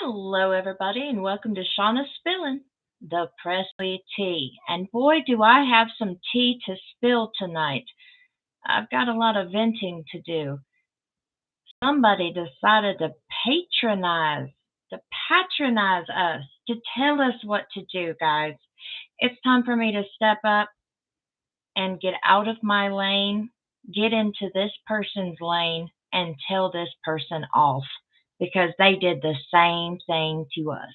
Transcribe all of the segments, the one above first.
Hello, everybody, and welcome to Shauna Spillin', the Presley Tea. And boy, do I have some tea to spill tonight. I've got a lot of venting to do. Somebody decided to patronize us, to tell us what to do, guys. It's time for me to step up and get out of my lane, get into this person's lane, and tell this person off because they did the same thing to us.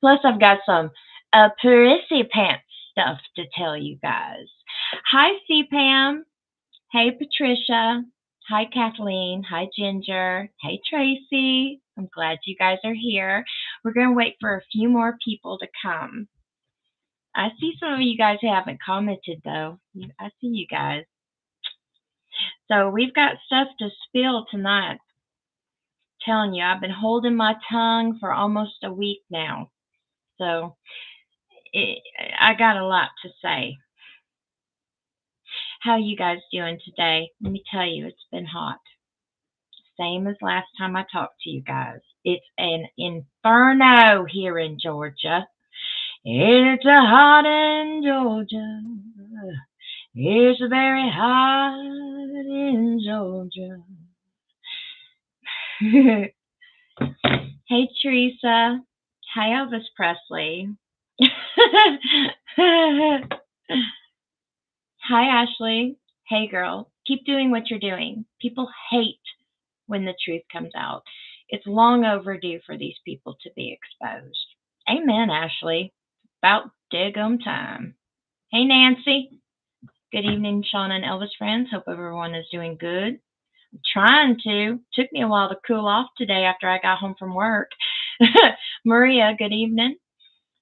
Plus, I've got some Prissy Pants stuff to tell you guys. Hi, C Pam. Hey, Patricia. Hi, Kathleen. Hi, Ginger. Hey, Tracy. I'm glad you guys are here. We're going to wait for a few more people to come. I see some of you guys haven't commented, though. I see you guys. So we've got stuff to spill tonight. Telling you, I've been holding my tongue for almost a week now. So I got a lot to say. How you guys doing today? Let me tell you, it's been hot. Same as last time I talked to you guys. It's an inferno here in Georgia. It's a hot in Georgia. It's very hot in Georgia. Hey, Teresa. Hi, Elvis Presley. Hi, Ashley. Hey, girl. Keep doing what you're doing. People hate when the truth comes out. It's long overdue for these people to be exposed. Amen, Ashley. About daggum time. Hey, Nancy. Good evening, Shauna and Elvis friends. Hope everyone is doing good. I'm trying to. Took me a while to cool off today after I got home from work. Maria, good evening.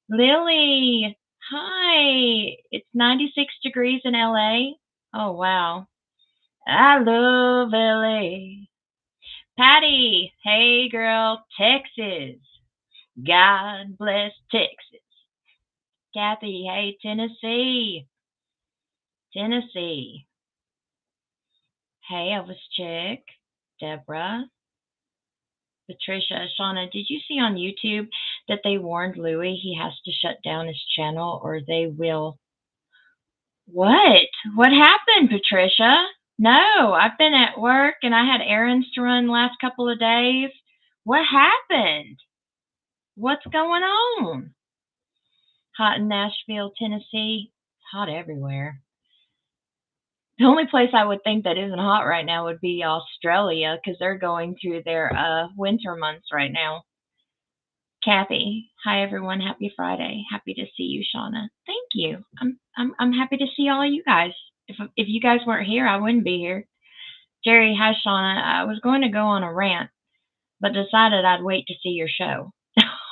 Lily, hi. It's 96 degrees in LA. Oh, wow. I love LA. Patty, hey, girl. Texas. God bless Texas. Kathy, hey, Tennessee. Tennessee. Hey, Elvis Chick. Deborah. Patricia, Shauna, did you see on YouTube that they warned Louis he has to shut down his channel or they will? What? What happened, Patricia? No, I've been at work and I had errands to run the last couple of days. What happened? What's going on? Hot in Nashville, Tennessee. It's hot everywhere. The only place I would think that isn't hot right now would be Australia because they're going through their winter months right now. Kathy, hi everyone, happy Friday. Happy to see you, Shauna. Thank you. I'm happy to see all you guys. If you guys weren't here, I wouldn't be here. Jerry, hi Shauna. I was going to go on a rant, but decided I'd wait to see your show.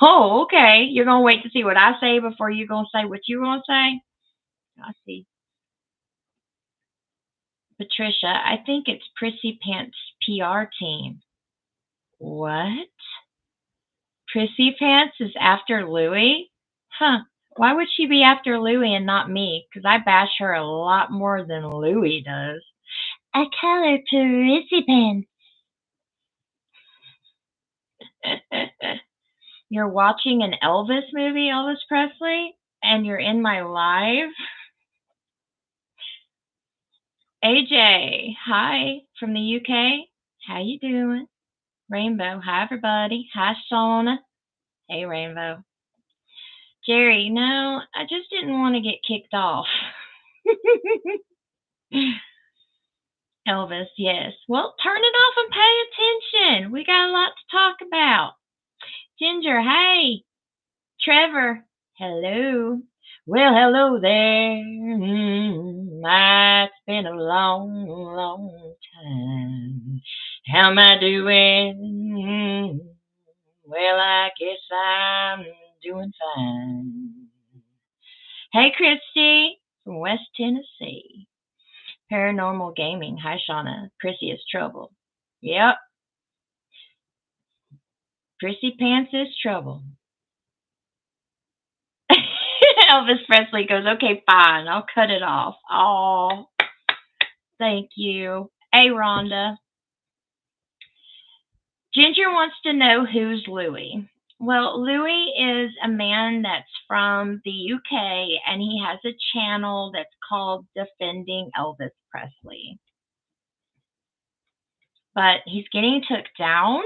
Oh, okay. You're gonna wait to see what I say before you're gonna say what you're gonna say? I see. Patricia, I think it's Prissy Pants PR team. What? Prissy Pants is after Louie? Huh. Why would she be after Louie and not me? Because I bash her a lot more than Louie does. I call her Prissy Pants. You're watching an Elvis movie, Elvis Presley, and you're in my live? AJ, hi from the UK. How you doing? Rainbow, hi everybody. Hi Shauna. Hey Rainbow. Jerry, no, I just didn't want to get kicked off. Elvis, yes. Well, turn it off and pay attention. We got a lot to talk about. Ginger, hey. Trevor, hello. Well, hello there. It's been a long, long time. How am I doing? Well, I guess I'm doing fine. Hey, Christy from West Tennessee. Paranormal Gaming. Hi, Shauna. Prissy is trouble. Yep. Prissy Pants is trouble. Elvis Presley goes, okay, fine. I'll cut it off. Oh, thank you. Hey, Rhonda. Ginger wants to know who's Louis. Well, Louis is a man that's from the UK and he has a channel that's called Defending Elvis Presley. But he's getting took down,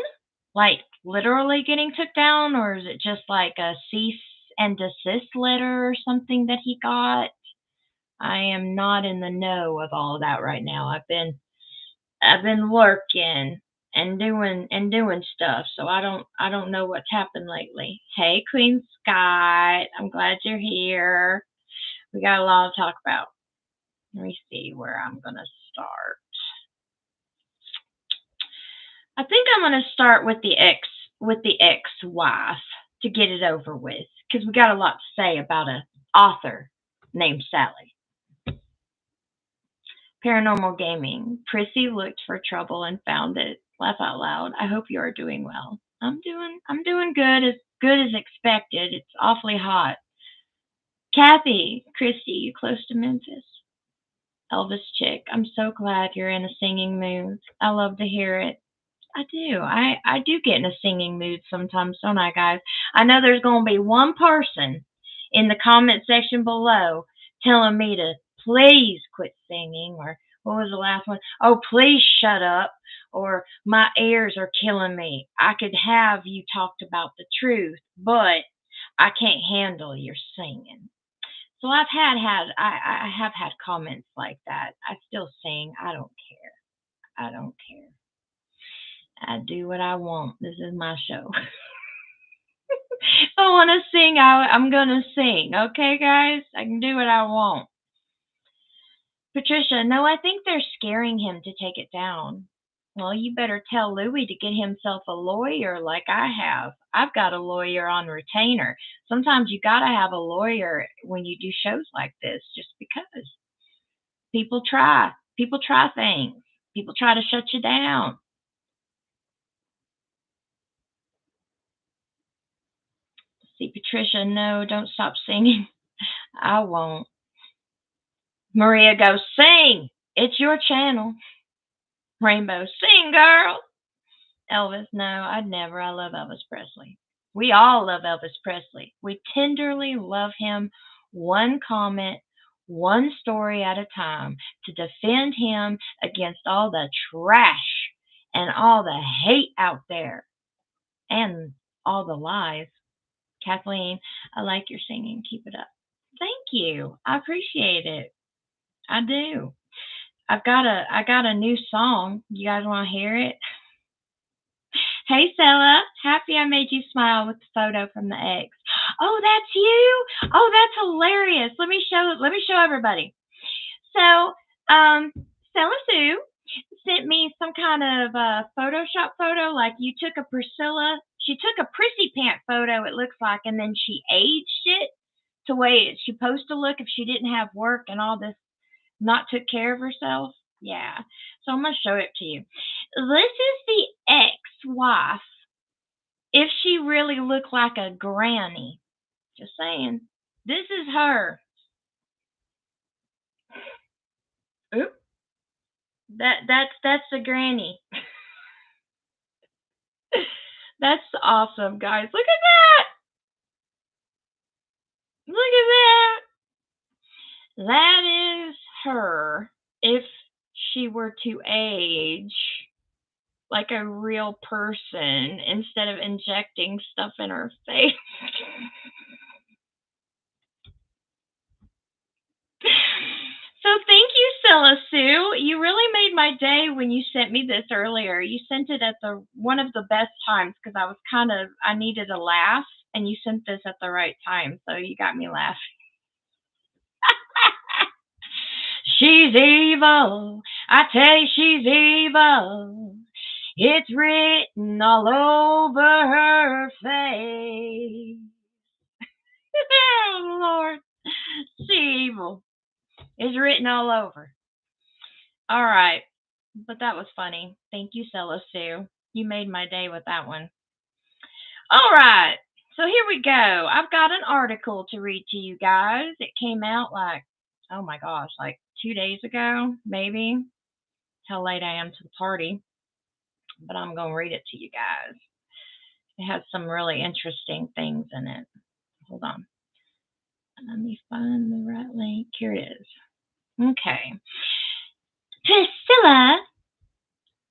like literally getting took down, or is it just like a cease and desist letter or something that he got? I am not in the know of all of that right now. I've been working and doing stuff, so I don't know what's happened lately. Hey, Queen Scott, I'm glad you're here. We got a lot to talk about. Let me see where I'm gonna start. I think I'm gonna start with the ex-wife to get it over with because we got a lot to say about a author named Sally. Paranormal gaming. Prissy looked for trouble and found it. Laugh out loud. I hope you are doing well. I'm doing good as expected. It's awfully hot. Kathy, Christy, you close to Memphis? Elvis chick. I'm so glad you're in a singing mood. I love to hear it. I do. I do get in a singing mood sometimes, don't I, guys? I know there's going to be one person in the comment section below telling me to please quit singing, or what was the last one? Oh, please shut up, or my ears are killing me. I could have you talked about the truth, but I can't handle your singing. So I have had comments like that. I still sing. I don't care. I don't care. I do what I want. This is my show. If I want to sing, I'm going to sing. Okay, guys? I can do what I want. Patricia, no, I think they're scaring him to take it down. Well, you better tell Louis to get himself a lawyer like I have. I've got a lawyer on retainer. Sometimes you got to have a lawyer when you do shows like this just because. People try. People try things. People try to shut you down. See, Patricia, no, don't stop singing. I won't. Maria goes, sing. It's your channel. Rainbow, sing, girl. Elvis, no, I'd never. I love Elvis Presley. We all love Elvis Presley. We tenderly love him, one comment, one story at a time, to defend him against all the trash and all the hate out there and all the lies. Kathleen, I like your singing. Keep it up. Thank you. I appreciate it. I do. I got a new song. You guys want to hear it? Hey Stella, happy I made you smile with the photo from the ex. Oh, that's you. Oh, that's hilarious. Let me show everybody. So, Stella Sue sent me some kind of Photoshop photo. Like you took a Priscilla, she took a prissy pant photo. It looks like, and then she aged it to way it's supposed to look if she didn't have work and all this, not took care of herself. Yeah. So I'm gonna show it to you. This is the ex-wife. If she really looked like a granny. Just saying. This is her. Oop. That's the granny. That's awesome, guys. Look at that. Look at that. That is her. If she were to age like a real person instead of injecting stuff in her face. So thank you, Stella Sue. You really made my day when you sent me this earlier. You sent it at the one of the best times because I needed a laugh, and you sent this at the right time, so you got me laughing. She's evil. I tell you, she's evil. It's written all over her face. Oh, Lord. She's evil. It's written all over. All right. But that was funny. Thank you, Stella Sue. You made my day with that one. All right. So here we go. I've got an article to read to you guys. It came out like, oh my gosh, like 2 days ago, maybe. How late I am to the party. but I'm going to read it to you guys. It has some really interesting things in it. Hold on. Let me find the right link. Here it is. Okay. Priscilla,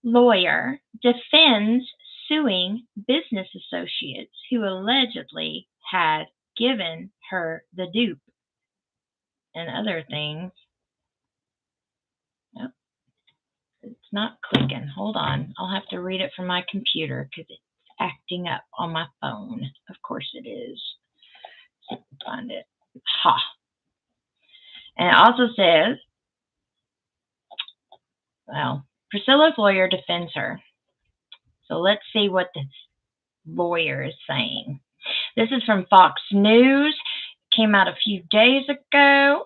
lawyer, defends suing business associates who allegedly had given her the dupe and other things. Nope, it's not clicking. Hold on. I'll have to read it from my computer because it's acting up on my phone. Of course it is. Let's find it. Ha. And it also says, well, Priscilla's lawyer defends her. So let's see what this lawyer is saying. This is from Fox News. Came out a few days ago,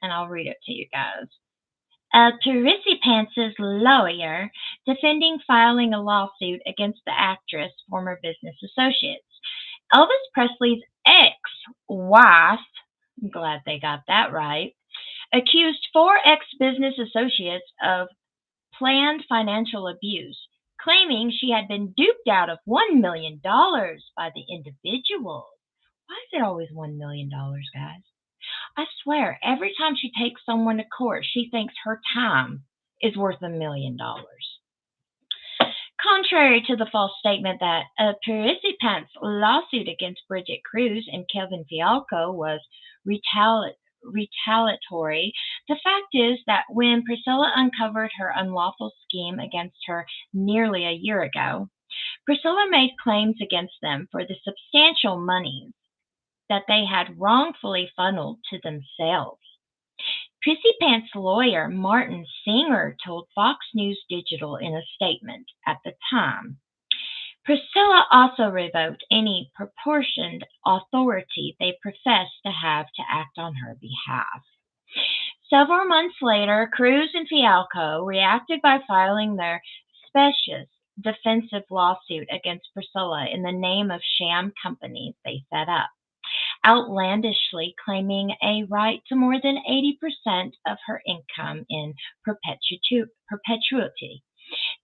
and I'll read it to you guys. Participants' lawyer defending filing a lawsuit against the actress' former business associates. Elvis Presley's ex-wife, I'm glad they got that right, accused 4 ex-business associates of planned financial abuse, claiming she had been duped out of $1 million by the individuals. Why is it always $1 million, guys? I swear, every time she takes someone to court, she thinks her time is worth $1 million. Contrary to the false statement that a participant's lawsuit against Bridget Cruz and Kevin Fialco was retaliatory, the fact is that when Priscilla uncovered her unlawful scheme against her nearly a year ago, Priscilla made claims against them for the substantial monies that they had wrongfully funneled to themselves. Prissy Pants lawyer Martin Singer told Fox News Digital in a statement at the time. Priscilla also revoked any proportioned authority they professed to have to act on her behalf. Several months later, Cruz and Fialco reacted by filing their specious defensive lawsuit against Priscilla in the name of sham companies they set up, outlandishly claiming a right to more than 80% of her income in perpetuity.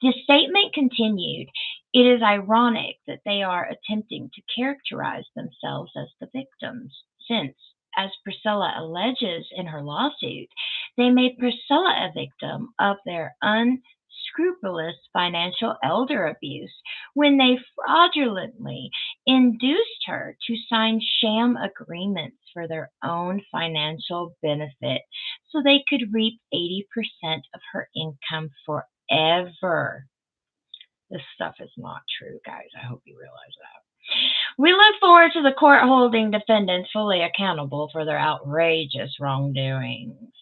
The statement continued, "It is ironic that they are attempting to characterize themselves as the victims, since, as Priscilla alleges in her lawsuit, they made Priscilla a victim of their unscrupulous financial elder abuse when they fraudulently induced her to sign sham agreements for their own financial benefit so they could reap 80% of her income forever." This stuff is not true, guys. I hope you realize that. We look forward to the court holding defendants fully accountable for their outrageous wrongdoings.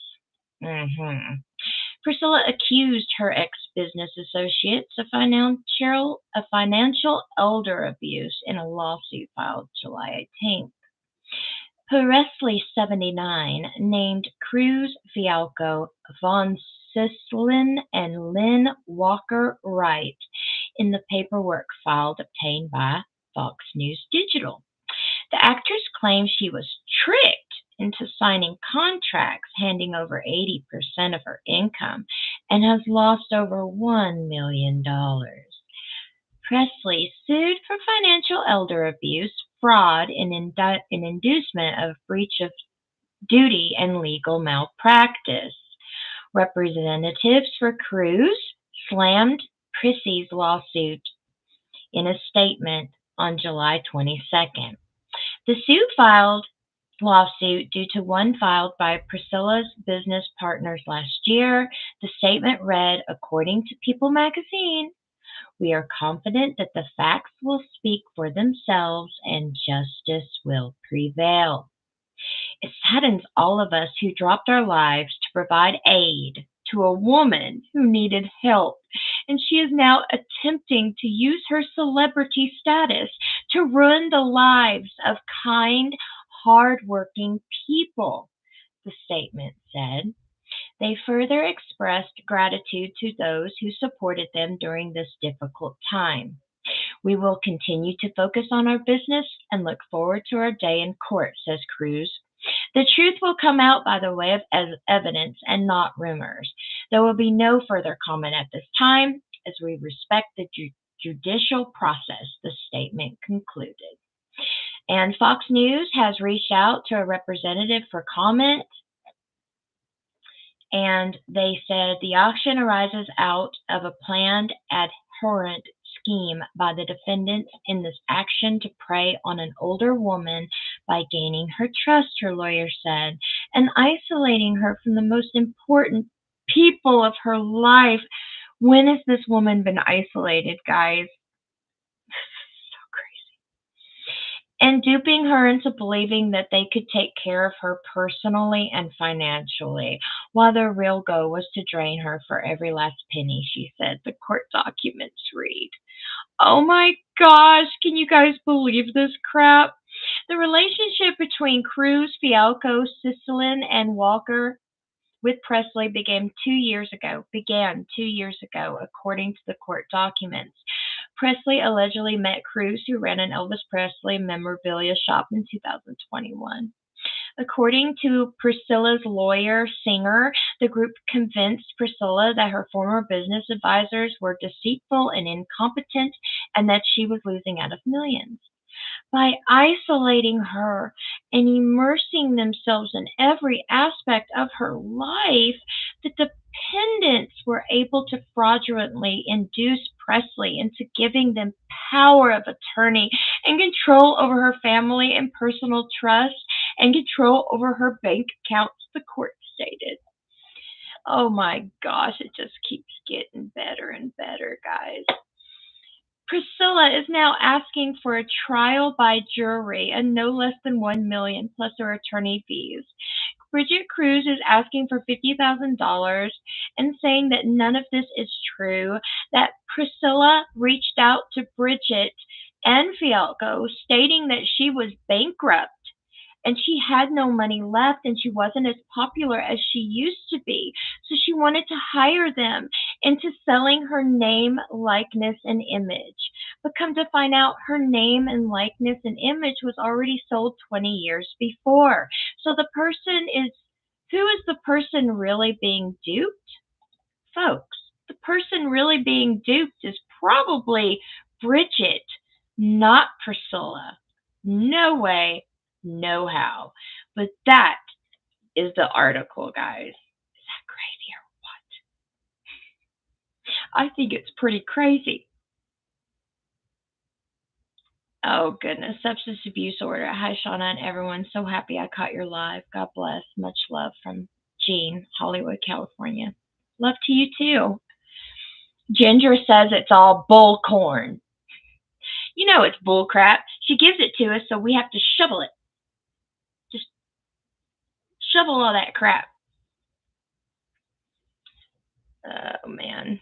Priscilla accused her ex-business associates of financial elder abuse in a lawsuit filed July 18th. Presley, 79, named Cruz, Fialco, Von Sislin, and Lynn Walker Wright in the paperwork filed obtained by Fox News Digital. The actress claims she was tricked into signing contracts handing over 80% of her income and has lost over $1 million. Presley sued for financial elder abuse, fraud, and inducement of breach of duty and legal malpractice. Representatives for Cruz slammed Prissy's lawsuit in a statement on July 22nd. The lawsuit due to one filed by Priscilla's business partners last year. The statement read, according to People magazine, "We are confident that the facts will speak for themselves and justice will prevail. It saddens all of us who dropped our lives to provide aid to a woman who needed help, and she is now attempting to use her celebrity status to ruin the lives of kind, hard-working people," the statement said. They further expressed gratitude to those who supported them during this difficult time. "We will continue to focus on our business and look forward to our day in court," says Cruz. "The truth will come out by the way of evidence and not rumors. There will be no further comment at this time. as we respect the judicial process, the statement concluded. And Fox News has reached out to a representative for comment, and they said the auction arises out of a planned abhorrent scheme by the defendants in this action to prey on an older woman by gaining her trust, her lawyer said, and isolating her from the most important people of her life. When has this woman been isolated, guys? So crazy. And duping her into believing that they could take care of her personally and financially, while their real goal was to drain her for every last penny, she said, the court documents read. Oh my gosh, can you guys believe this crap? The relationship between Cruz, Fialco, Sicilin, and Walker with Presley began 2 years ago, according to the court documents. Presley allegedly met Cruz, who ran an Elvis Presley memorabilia shop in 2021. According to Priscilla's lawyer, Singer, the group convinced Priscilla that her former business advisors were deceitful and incompetent and that she was losing out of millions. By isolating her and immersing themselves in every aspect of her life, the dependents were able to fraudulently induce Presley into giving them power of attorney and control over her family and personal trust and control over her bank accounts, the court stated. Oh my gosh, it just keeps getting better and better, guys. Priscilla is now asking for a trial by jury and no less than $1 million plus her attorney fees. Bridget Cruz is asking for $50,000 and saying that none of this is true, that Priscilla reached out to Bridget and Fialco stating that she was bankrupt and she had no money left and she wasn't as popular as she used to be. So she wanted to hire them into selling her name, likeness, and image. But come to find out, her name and likeness and image was already sold 20 years before. So who is the person really being duped? Folks, the person really being duped is probably Bridget, not Priscilla. No way, no how. But that is the article, guys. Is that crazy or what? I think it's pretty crazy. Oh, goodness. Substance abuse order. Hi, Shauna and everyone. So happy I caught your live. God bless. Much love from Jean, Hollywood, California. Love to you, too. Ginger says it's all bullcorn. You know it's bullcrap. She gives it to us, so we have to shovel it. Just shovel all that crap. Oh, man.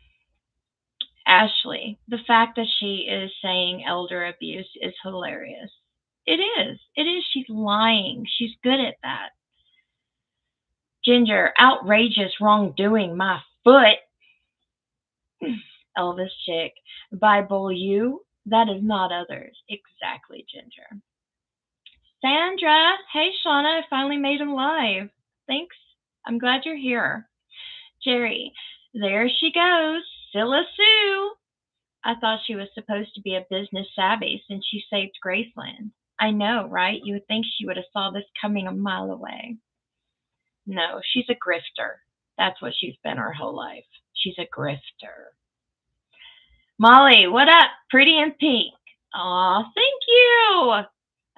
Ashley, the fact that she is saying elder abuse is hilarious. It is. It is. She's lying. She's good at that. Ginger, outrageous wrongdoing. My foot. Elvis chick. Bible you. That is not others. Exactly, Ginger. Sandra. Hey, Shauna. I finally made him live. Thanks. I'm glad you're here. Jerry. There she goes. Scylla Sue. I thought she was supposed to be a business savvy since she saved Graceland. I know, right? You would think she would have saw this coming a mile away. No, she's a grifter. That's what she's been her whole life. She's a grifter. Molly, what up? Pretty in pink. Aw, thank you.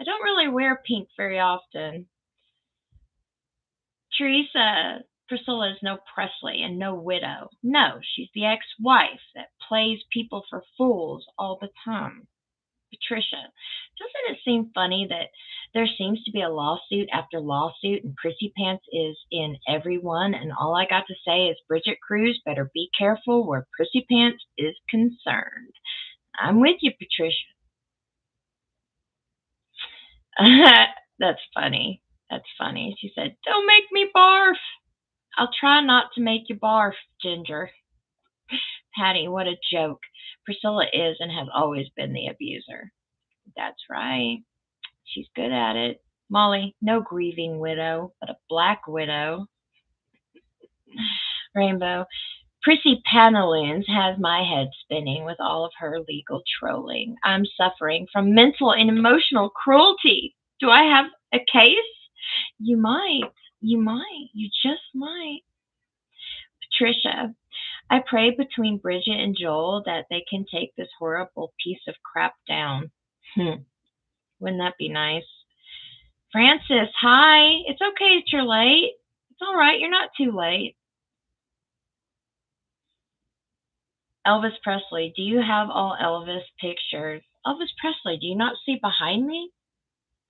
I don't really wear pink very often. Teresa, Priscilla is no Presley and no widow. No, she's the ex-wife that plays people for fools all the time. Patricia, doesn't it seem funny that there seems to be a lawsuit after lawsuit and Prissy Pants is in every one, and all I got to say is Bridget Cruz better be careful where Prissy Pants is concerned. I'm with you, Patricia. That's funny. That's funny. She said, don't make me barf. I'll try not to make you barf, Ginger. Patty, what a joke. Priscilla is and has always been the abuser. That's right. She's good at it. Molly, no grieving widow, but a black widow. Rainbow, Prissy Pantaloons has my head spinning with all of her legal trolling. I'm suffering from mental and emotional cruelty. Do I have a case? You might. You might. You just might. Patricia, I pray between Bridget and Joel that they can take this horrible piece of crap down. Wouldn't that be nice? Francis, hi. It's okay that you're late. It's all right. You're not too late. Elvis Presley, do you have all Elvis pictures? Elvis Presley, do you not see behind me?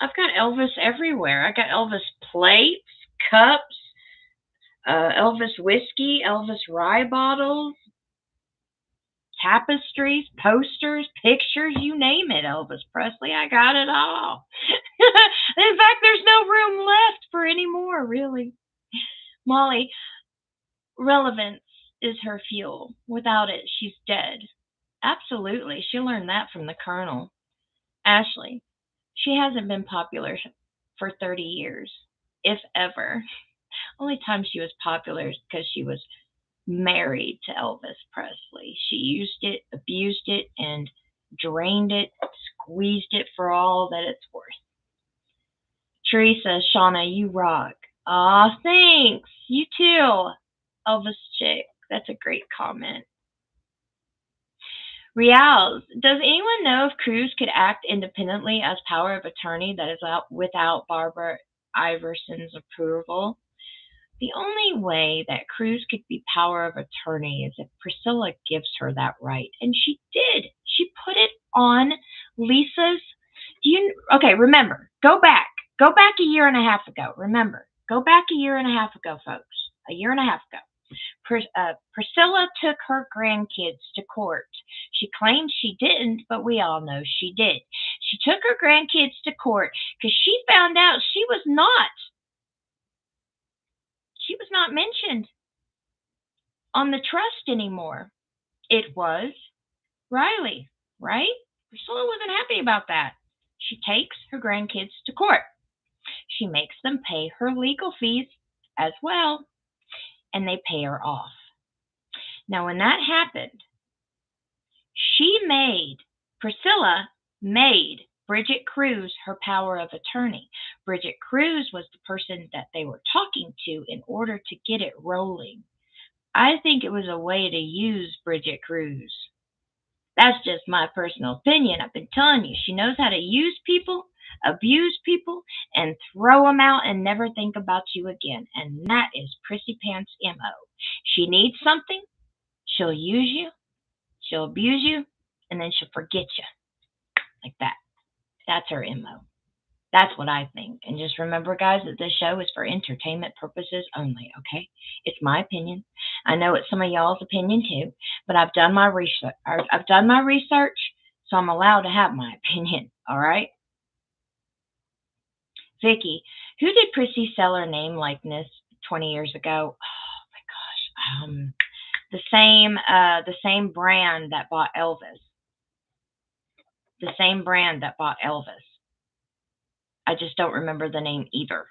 I've got Elvis everywhere. I got Elvis plates, cups, Elvis whiskey, Elvis rye bottles, tapestries, posters, pictures, you name it, Elvis Presley. I got it all. In fact, there's no room left for any more, really. Molly, relevance is her fuel. Without it, she's dead. Absolutely. She learned that from the Colonel. Ashley, she hasn't been popular for 30 years, if ever. Only time she was popular is because she was married to Elvis Presley. She used it, abused it, and drained it, squeezed it for all that it's worth. Teresa, Shauna, you rock. Aw, thanks. You too. Elvis chick. That's a great comment. Rials, does anyone know if Cruz could act independently as power of attorney that is out without Barbara Iverson's approval? The only way that Cruz could be power of attorney is if Priscilla gives her that right. And she did. She put it on Lisa's. Okay, remember, go back. Go back a year and a half ago. Remember, go back a year and a half ago, folks. A year and a half ago. Priscilla took her grandkids to court. She claimed she didn't, but we all know she did. She took her grandkids to court because she found out she was not mentioned on the trust anymore. It was Riley, right? Priscilla wasn't happy about that. She takes her grandkids to court. She makes them pay her legal fees as well, and they pay her off. Now, when that happened, Priscilla made Bridget Cruz her power of attorney. Bridget Cruz was the person that they were talking to in order to get it rolling. I think it was a way to use Bridget Cruz. That's just my personal opinion. I've been telling you, she knows how to use people, abuse people, and throw them out and never think about you again. And that is Prissy Pants' MO. She needs something, she'll use you, she'll abuse you, and then she'll forget you. Like that. That's her MO. That's what I think. And just remember, guys, that this show is for entertainment purposes only, okay? It's my opinion. I know it's some of y'all's opinion too, but I've done my research. So I'm allowed to have my opinion, all right? Vicky, who did Prissy sell her name likeness 20 years ago? Oh my gosh. The same brand that bought Elvis. The same brand that bought Elvis. I just don't remember the name either.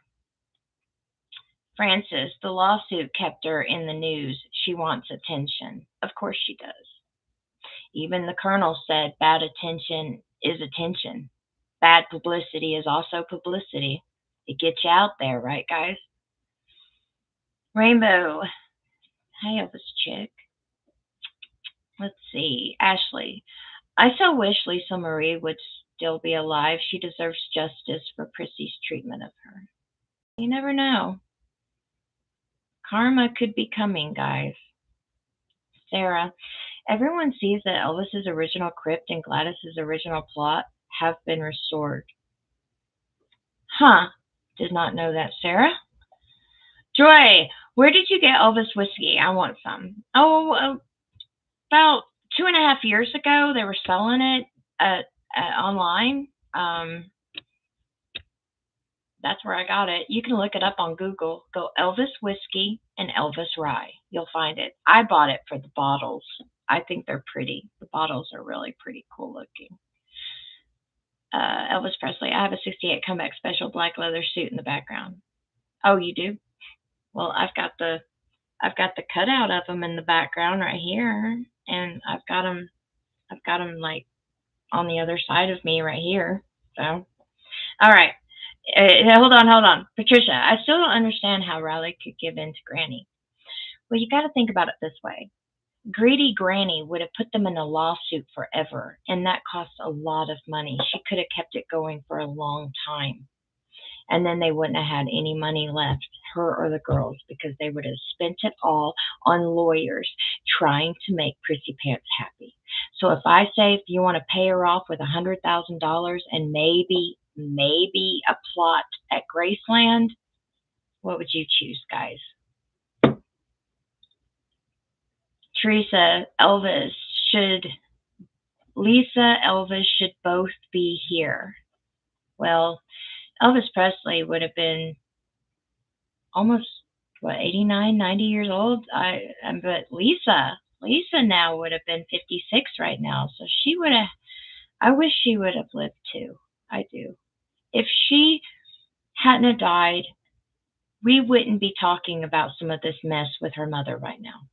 Frances, the lawsuit kept her in the news. She wants attention. Of course she does. Even the Colonel said bad attention is attention. Bad publicity is also publicity. It gets you out there, right, guys? Rainbow. Hey, Elvis chick. Let's see. Ashley. I so wish Lisa Marie would still be alive. She deserves justice for Prissy's treatment of her. You never know. Karma could be coming, guys. Sarah, everyone sees that Elvis's original crypt and Gladys's original plot have been restored. Huh. Did not know that, Sarah. Joy, where did you get Elvis whiskey? I want some. Oh, about 2.5 years ago, they were selling it online. That's where I got it. You can look it up on Google. Go Elvis whiskey and Elvis rye. You'll find it. I bought it for the bottles. I think they're pretty. The bottles are really pretty cool looking. Elvis Presley. I have a 68 comeback special black leather suit in the background. Oh, you do? Well, I've got the I've got the cutout of them in the background right here, and I've got them like on the other side of me right here. So, all right. Hold on, Patricia. I still don't understand how Riley could give in to Granny. Well, you got to think about it this way. Greedy Granny would have put them in a lawsuit forever, and that cost a lot of money. She could have kept it going for a long time, and then they wouldn't have had any money left, her or the girls, because they would have spent it all on lawyers trying to make Prissy Pants happy. So if I say if you want to pay her off with $100,000 and maybe a plot at Graceland, what would you choose, guys? Teresa, should Elvis should both be here. Well, Elvis Presley would have been almost what 89, 90 years old. But Lisa now would have been 56 right now. So she would have. I wish she would have lived too. I do. If she hadn't have died, we wouldn't be talking about some of this mess with her mother right now.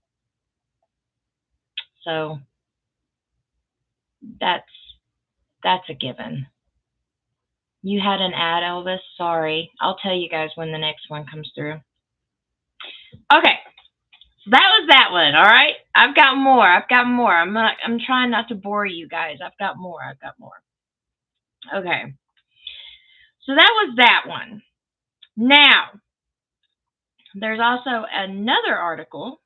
So that's a given. You had an ad, Elvis. Sorry. I'll tell you guys when the next one comes through. Okay. That was that one, all right? I've got more. I'm trying not to bore you guys. I've got more. Okay. So that was that one. Now, there's also another article,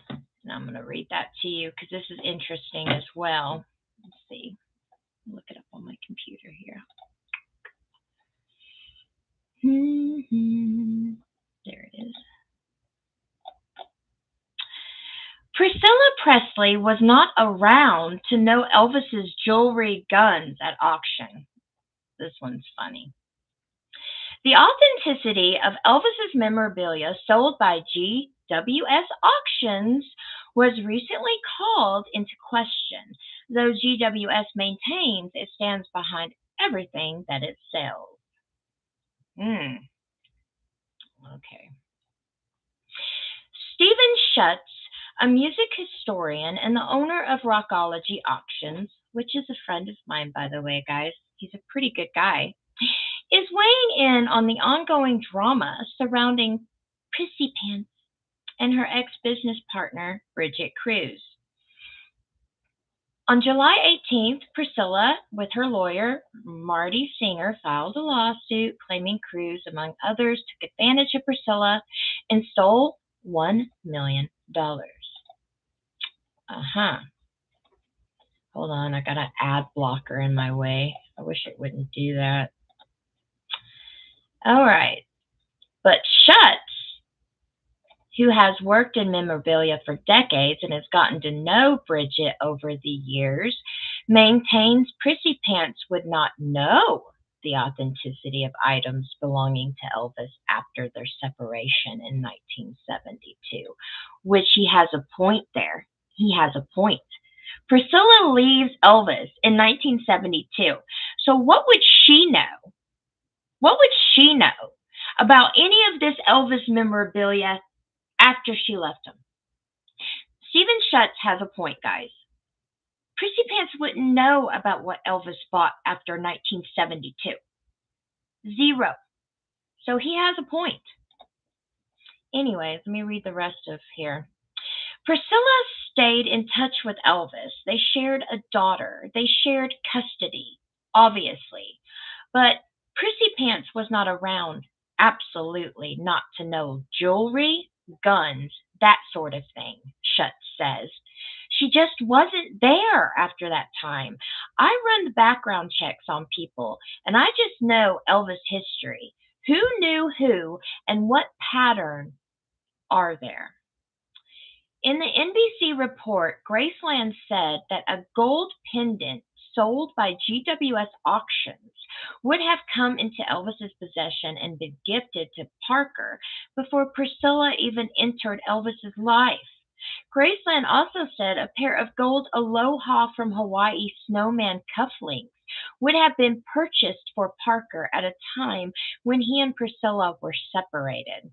and I'm going to read that to you because this is interesting as well. Let's see. Look it up on my computer here. There it is. Priscilla Presley was not around to know Elvis's jewelry guns at auction. This one's funny. The authenticity of Elvis's memorabilia sold by GWS Auctions was recently called into question, though GWS maintains it stands behind everything that it sells. Okay. Stephen Schutz, a music historian and the owner of Rockology Auctions, which is a friend of mine, by the way, guys. He's a pretty good guy, is weighing in on the ongoing drama surrounding Prissy Pants and her ex-business partner, Bridget Cruz. On July 18th, Priscilla, with her lawyer, Marty Singer, filed a lawsuit claiming Cruz, among others, took advantage of Priscilla and stole $1 million. Hold on, I got an ad blocker in my way. I wish it wouldn't do that. All right. But Schutz, who has worked in memorabilia for decades and has gotten to know Bridget over the years, maintains Prissy Pants would not know the authenticity of items belonging to Elvis after their separation in 1972, which he has a point there. He has a point. Priscilla leaves Elvis in 1972. So what would she know? What would she know about any of this Elvis memorabilia after she left him? Stephen Schutz has a point, guys. Prissy Pants wouldn't know about what Elvis bought after 1972. Zero. So he has a point. Anyways, let me read the rest of here. Priscilla stayed in touch with Elvis. They shared a daughter. They shared custody, obviously. But Prissy Pants was not around, absolutely not, to know jewelry, guns, that sort of thing, Schutz says. She just wasn't there after that time. I run the background checks on people, and I just know Elvis history. Who knew who, and what pattern are there? In the NBC report, Graceland said that a gold pendant sold by GWS Auctions would have come into Elvis's possession and been gifted to Parker before Priscilla even entered Elvis's life. Graceland also said a pair of gold Aloha from Hawaii snowman cufflinks would have been purchased for Parker at a time when he and Priscilla were separated.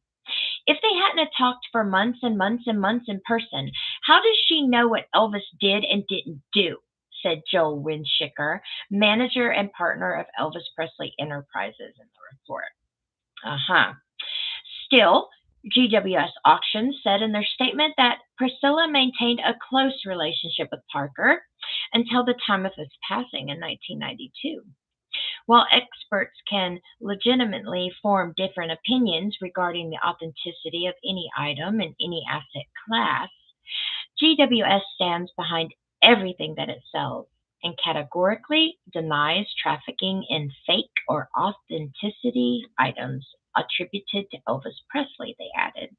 If they hadn't have talked for months and months and months in person, how does she know what Elvis did and didn't do? Said Joel Winschicker, manager and partner of Elvis Presley Enterprises in the report. Uh huh. Still, GWS Auctions said in their statement that Priscilla maintained a close relationship with Parker until the time of his passing in 1992. While experts can legitimately form different opinions regarding the authenticity of any item in any asset class, GWS stands behind everything that it sells and categorically denies trafficking in fake or authenticity items attributed to Elvis Presley, they added.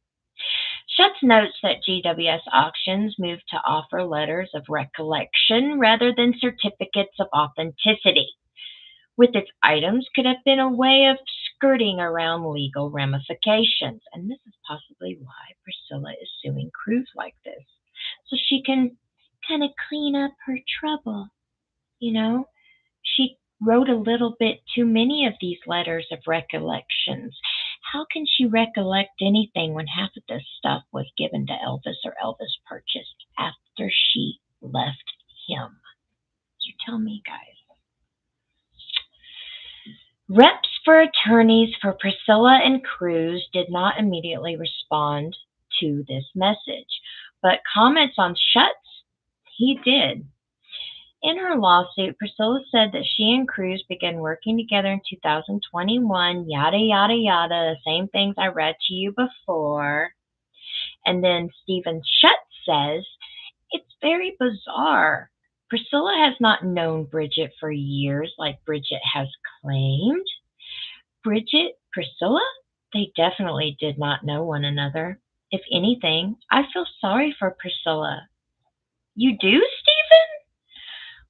Schutz notes that GWS Auctions moved to offer letters of recollection rather than certificates of authenticity, with its items could have been a way of skirting around legal ramifications. And this is possibly why Priscilla is suing Cruz like this. So she can kind of clean up her trouble, you know? She wrote a little bit too many of these letters of recollections. How can she recollect anything when half of this stuff was given to Elvis or Elvis purchased after she left him? You tell me, guys. Reps for attorneys for Priscilla and Cruz did not immediately respond to this message, but comments on Schutz, he did. In her lawsuit, Priscilla said that she and Cruz began working together in 2021, yada, yada, yada, the same things I read to you before. And then Stephen Schutz says, it's very bizarre. Priscilla has not known Bridget for years like Bridget has claimed. Priscilla? They definitely did not know one another. If anything, I feel sorry for Priscilla. You do, Stephen?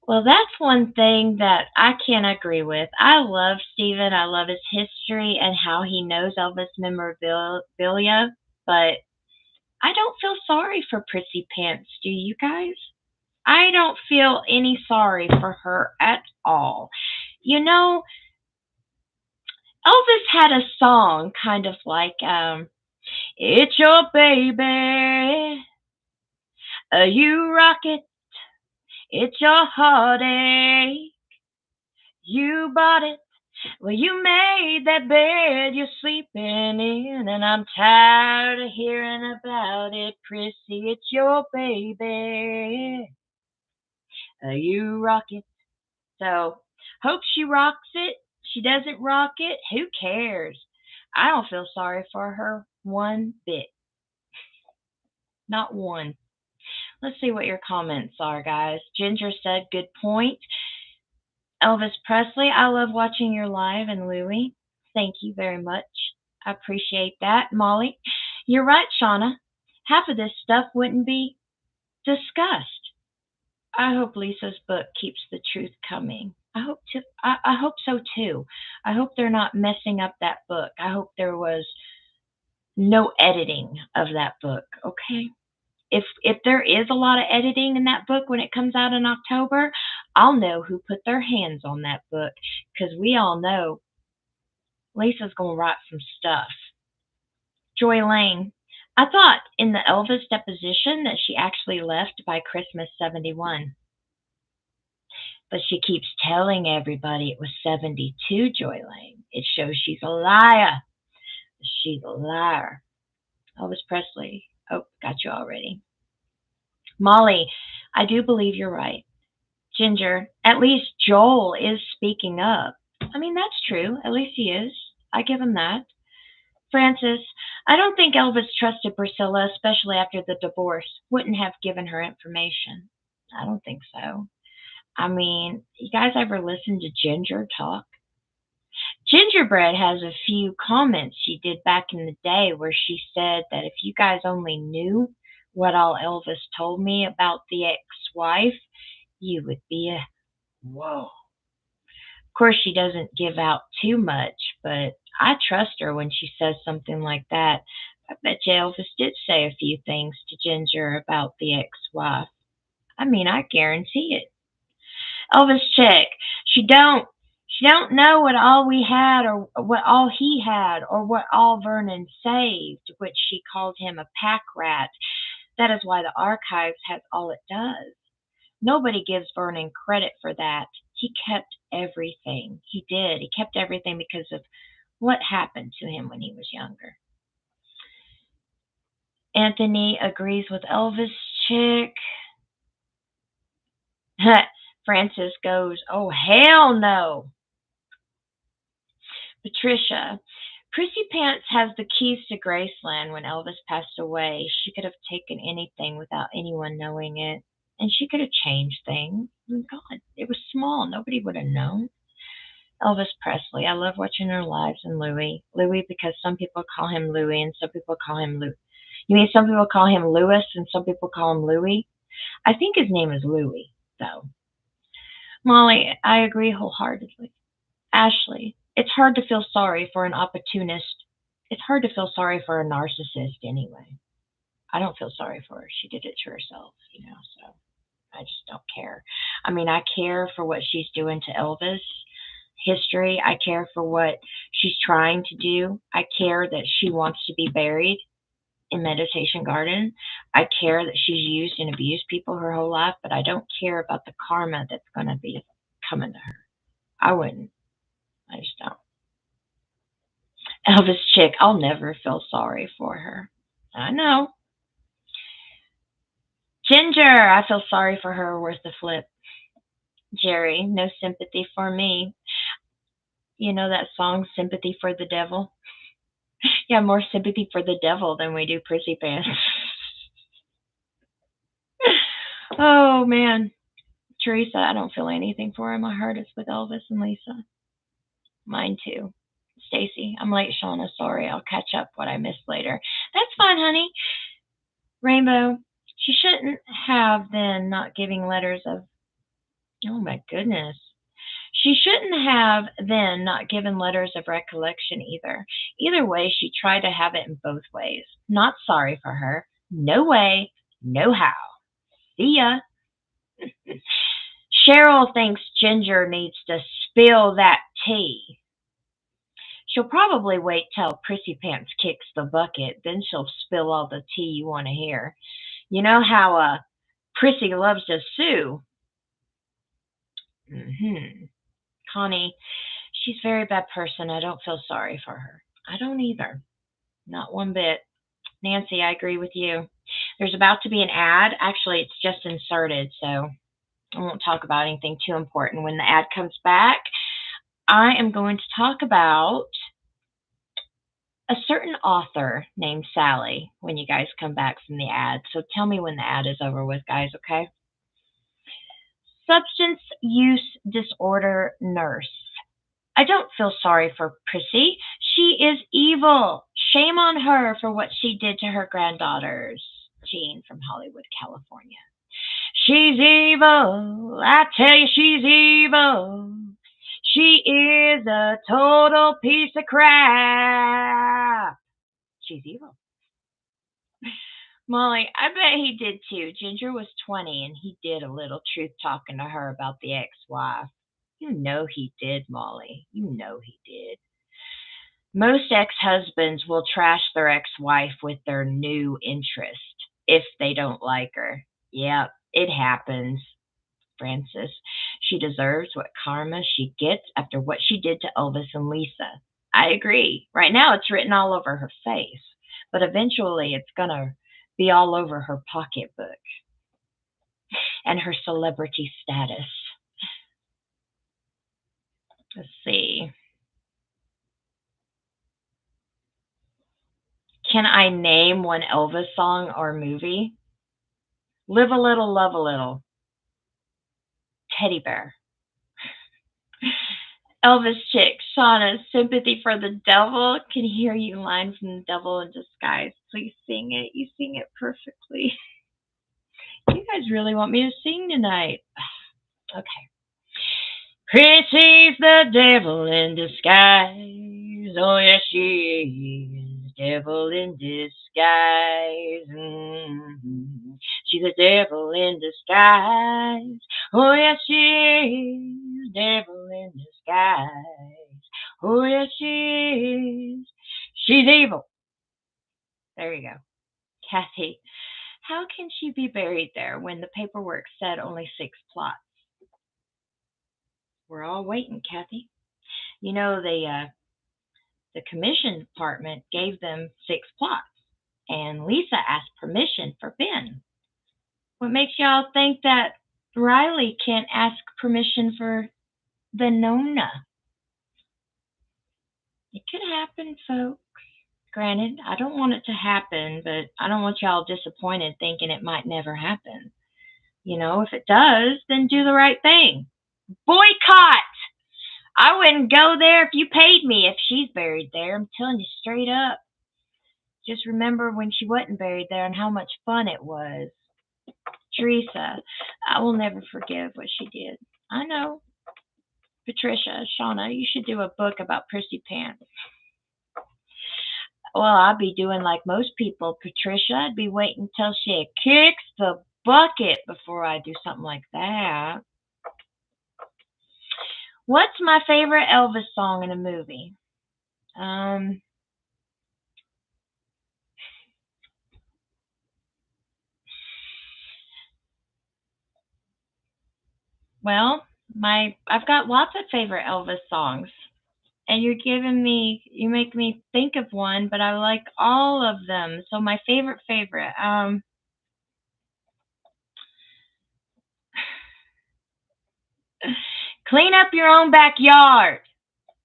Well, that's one thing that I can't agree with. I love Stephen. I love his history and how he knows Elvis memorabilia, but I don't feel sorry for Prissy Pants. Do you guys? I don't feel any sorry for her at all. You know, Elvis had a song kind of like, it's your baby, you rock it, it's your heartache, you bought it, well, you made that bed you're sleeping in, and I'm tired of hearing about it, Prissy, it's your baby, you rock it. So, hope she rocks it. She doesn't rock it. Who cares? I don't feel sorry for her one bit. Not one. Let's see what your comments are, guys. Ginger said, good point. Elvis Presley, I love watching your live, and Louie, thank you very much. I appreciate that. Molly, you're right, Shauna. Half of this stuff wouldn't be discussed. I hope Lisa's book keeps the truth coming. I hope so too. I hope they're not messing up that book. I hope there was no editing of that book. Okay. If there is a lot of editing in that book when it comes out in October, I'll know who put their hands on that book, because we all know Lisa's gonna write some stuff. Joy Lane. I thought in the Elvis deposition that she actually left by Christmas 71. But she keeps telling everybody it was 72, Joy Lane. It shows she's a liar. She's a liar. Elvis Presley. Oh, got you already. Molly, I do believe you're right. Ginger, at least Joel is speaking up. I mean, that's true. At least he is. I give him that. Francis, I don't think Elvis trusted Priscilla, especially after the divorce. Wouldn't have given her information. I don't think so. I mean, you guys ever listen to Ginger talk? Gingerbread has a few comments she did back in the day where she said that if you guys only knew what all Elvis told me about the ex-wife, you would be a whoa. Of course, she doesn't give out too much, but I trust her when she says something like that. I bet you Elvis did say a few things to Ginger about the ex-wife. I mean, I guarantee it. Elvis check. She don't know what all we had, or what all he had, or what all Vernon saved, which she called him a pack rat. That is why the archives has all it does. Nobody gives Vernon credit for that. He kept everything. He did. He kept everything because of what happened to him when he was younger. Anthony agrees with Elvis chick. Francis goes, oh, hell no. Patricia, Prissy Pants has the keys to Graceland. When Elvis passed away, she could have taken anything without anyone knowing it. And she could have changed things. God, it was small. Nobody would have known. Elvis Presley. I love watching their lives and Louis. Louis because some people call him Louis and some people call him Lou. You mean some people call him Louis and some people call him Louis? I think his name is Louis, though. Molly, I agree wholeheartedly. Ashley, it's hard to feel sorry for an opportunist. It's hard to feel sorry for a narcissist anyway. I don't feel sorry for her. She did it to herself, so I just don't care. I mean, I care for what she's doing to Elvis history. I care for what she's trying to do. I care that she wants to be buried in Meditation Garden. I care that she's used and abused people her whole life, but I don't care about the karma that's going to be coming to her. I wouldn't. I just don't. Elvis chick, I'll never feel sorry for her. I know. Ginger, I feel sorry for her. Where's the flip? Jerry, no sympathy for me. You know that song, Sympathy for the Devil? Yeah, more sympathy for the devil than we do Prissy Pants. Oh, man. Teresa, I don't feel anything for her. My heart is with Elvis and Lisa. Mine too. Stacy, I'm late, Shauna. Sorry. I'll catch up what I missed later. That's fine, honey. Rainbow, she shouldn't have then not giving letters of. Oh, my goodness. She shouldn't have then not given letters of recollection either. Either way, she tried to have it in both ways. Not sorry for her. No way, no how. See ya. Cheryl thinks Ginger needs to spill that tea. She'll probably wait till Prissy Pants kicks the bucket, then she'll spill all the tea you want to hear. You know how Prissy loves to sue. Connie, she's a very bad person. I don't feel sorry for her. I don't either. Not one bit. Nancy, I agree with you. There's about to be an ad. Actually, it's just inserted, so I won't talk about anything too important. When the ad comes back, I am going to talk about a certain author named Sally when you guys come back from the ad. So tell me when the ad is over with, guys, okay? Substance use disorder nurse. I don't feel sorry for Prissy. She is evil. Shame on her for what she did to her granddaughters. Jean from Hollywood, California. She's evil. I tell you, she's evil. She is a total piece of crap. She's evil. Molly, I bet he did too. Ginger was 20 and he did a little truth talking to her about the ex-wife. You know he did, Molly. You know he did. Most ex-husbands will trash their ex-wife with their new interest if they don't like her. Yep, it happens. Francis, she deserves what karma she gets after what she did to Elvis and Lisa. I agree. Right now it's written all over her face, but eventually it's going to be all over her pocketbook and her celebrity status. Let's see. Can I name one Elvis song or movie? Live a Little, Love a Little. Teddy Bear. Elvis chick, Shauna, Sympathy for the Devil. Can hear you line from The Devil in Disguise. Please sing it. You sing it perfectly. You guys really want me to sing tonight. Okay. Prissy's the devil in disguise. Oh, yes, she is. Devil in disguise. Mm-hmm. She's a devil in disguise. Oh, yes, she is. Devil in in disguise. Oh, yes, she is. She's evil. There you go. Kathy, how can she be buried there when the paperwork said only 6 plots? We're all waiting, Kathy. You know, the commission department gave them 6 plots, and Lisa asked permission for Ben. What makes y'all think that Riley can't ask permission for the Nona? It could happen, folks. Granted, I don't want it to happen, but I don't want y'all disappointed thinking it might never happen. You know, if it does, then do the right thing. Boycott! I wouldn't go there if you paid me if she's buried there. I'm telling you straight up. Just remember when she wasn't buried there and how much fun it was. Teresa, I will never forgive what she did. I know. Patricia, Shauna, you should do a book about Prissy Pants. Well, I'd be doing like most people, Patricia. I'd be waiting until she kicks the bucket before I do something like that. What's my favorite Elvis song in a movie? Well, I've got lots of favorite Elvis songs. And you make me think of one, but I like all of them. So my favorite, clean up your own backyard.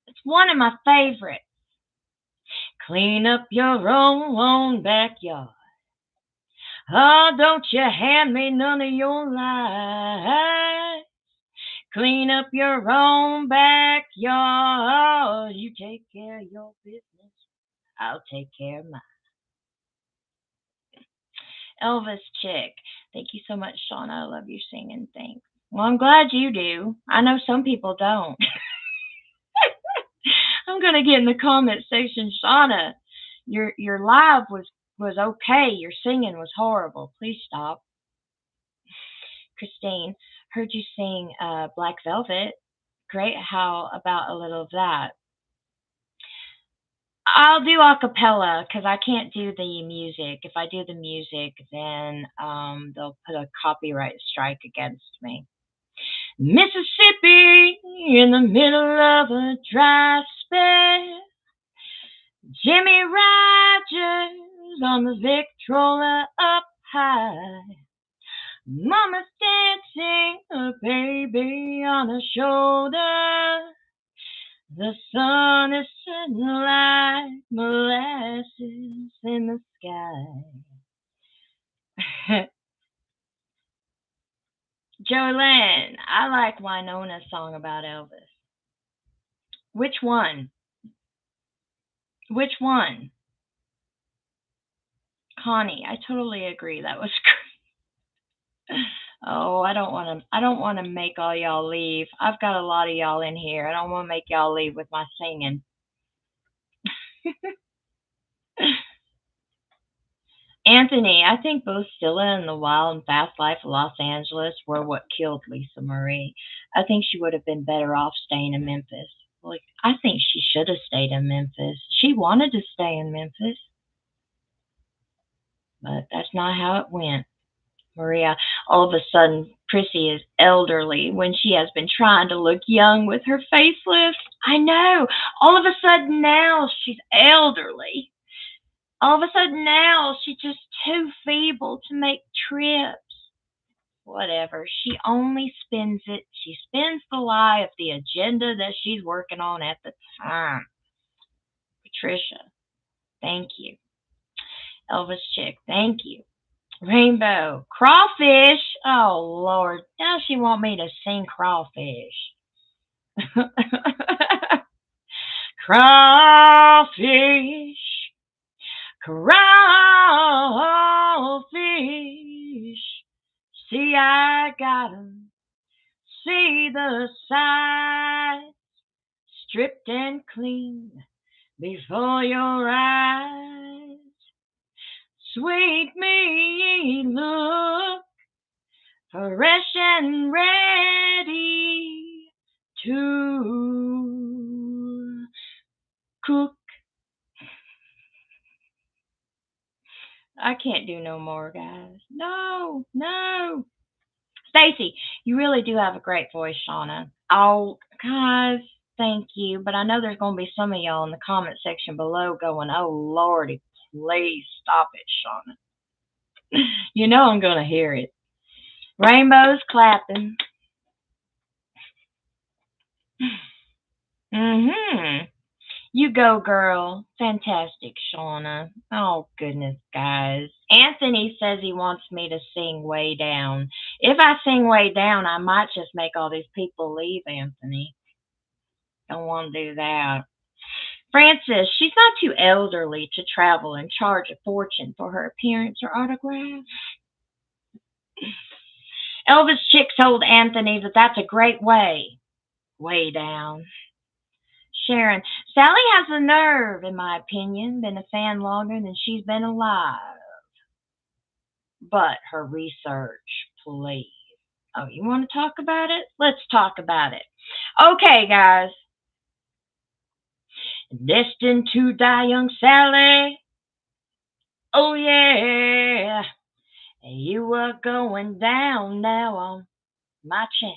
It's one of my favorites. Clean up your own backyard. Oh, don't you hand me none of your lies. Clean up your own backyard. You take care of your business. I'll take care of mine. Elvis Chick. Thank you so much, Shauna. I love your singing. Thanks. Well, I'm glad you do. I know some people don't. I'm gonna get in the comment section, Shauna. Your live was okay. Your singing was horrible. Please stop. Christine, heard you sing Black Velvet. Great. How about a little of that? I'll do a cappella because I can't do the music. If I do the music, then they'll put a copyright strike against me. Mississippi in the middle of a dry spell. Jimmy Rogers on the Victrola up high. Mama's dancing, a baby on her shoulder. The sun is setting like molasses in the sky. Jolene, I like Winona's song about Elvis. Which one? Which one? Connie, I totally agree. That was great. Oh, I don't want to make all y'all leave. I've got a lot of y'all in here. I don't want to make y'all leave with my singing. Anthony, I think both Scylla and the Wild and Fast Life of Los Angeles were what killed Lisa Marie. I think she would have been better off staying in Memphis. Like, I think she should have stayed in Memphis. She wanted to stay in Memphis, but that's not how it went. Maria, all of a sudden, Prissy is elderly when she has been trying to look young with her facelift. I know. All of a sudden now she's elderly. All of a sudden now she's just too feeble to make trips. Whatever. She only spins it. She spins the lie of the agenda that she's working on at the time. Patricia, thank you. Elvis Chick, thank you. Rainbow, crawfish. Oh Lord, now she want me to sing crawfish. Crawfish, crawfish. See, I got 'em. See the sides, stripped and clean before your eyes. Sweet meat look fresh and ready to cook. I can't do no more, guys. No, no. Stacy, you really do have a great voice, Shauna. Oh, guys, thank you. But I know there's going to be some of y'all in the comment section below going, oh, Lordy, please stop it, Shauna. You know I'm going to hear it. Rainbows clapping. Mm-hmm. You go, girl. Fantastic, Shauna. Oh, goodness, guys. Anthony says he wants me to sing Way Down. If I sing Way Down, I might just make all these people leave, Anthony. Don't want to do that. Frances, she's not too elderly to travel and charge a fortune for her appearance or autograph. Elvis Chick told Anthony that that's a great way down. Sharon, Sally has a nerve, in my opinion. Been a fan longer than she's been alive. But her research, please. Oh, you want to talk about it? Let's talk about it. Okay, guys. Destined to die young Sally. Oh, yeah. You are going down now on my channel.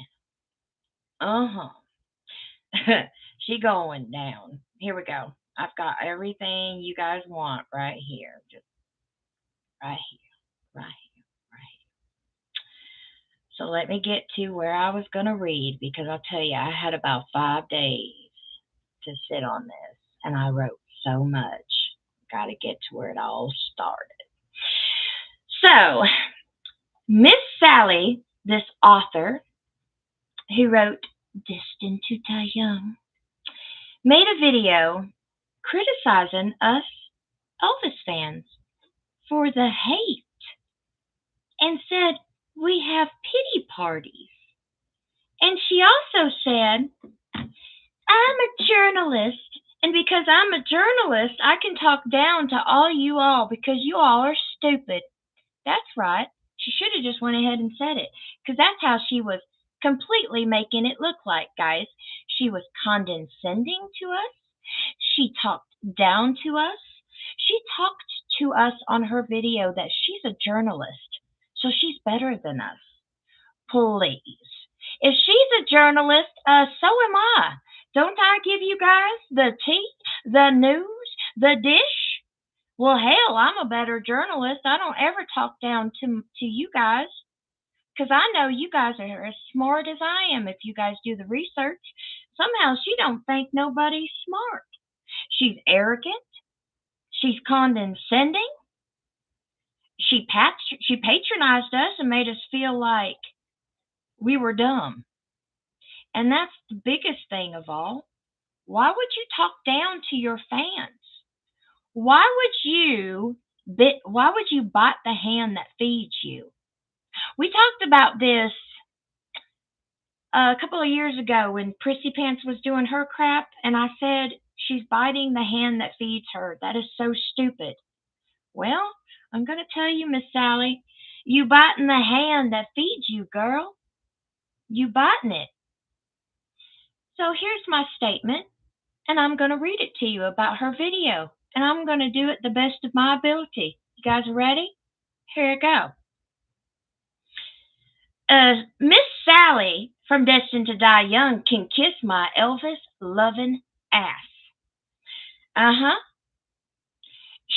Uh-huh. She going down. Here we go. I've got everything you guys want right here. Just right here. Right here. Right here. So let me get to where I was going to read because I'll tell you, I had about 5 days to sit on this and I wrote so much. Got to get to where it all started. So, Miss Sally, this author who wrote Destined to Die Young, made a video criticizing us Elvis fans for the hate and said we have pity parties. And she also said, I'm a journalist, and because I'm a journalist, I can talk down to all you all because you all are stupid. That's right. She should have just went ahead and said it because that's how she was completely making it look like, guys. She was condescending to us. She talked down to us. She talked to us on her video that she's a journalist, so she's better than us. Please. If she's a journalist, so am I. Don't I give you guys the tea, the news, the dish? Well, hell, I'm a better journalist. I don't ever talk down to you guys because I know you guys are as smart as I am if you guys do the research. Somehow she don't think nobody's smart. She's arrogant. She's condescending. She patronized us and made us feel like we were dumb. And that's the biggest thing of all. Why would you talk down to your fans? Why would you bite the hand that feeds you? We talked about this a couple of years ago when Prissy Pants was doing her crap, and I said she's biting the hand that feeds her. That is so stupid. Well, I'm going to tell you, Miss Sally, you biting the hand that feeds you, girl. You biting it. So here's my statement, and I'm going to read it to you about her video, and I'm going to do it the best of my ability. You guys ready? Here you go. Miss Sally from Destined to Die Young can kiss my Elvis loving ass. Uh-huh.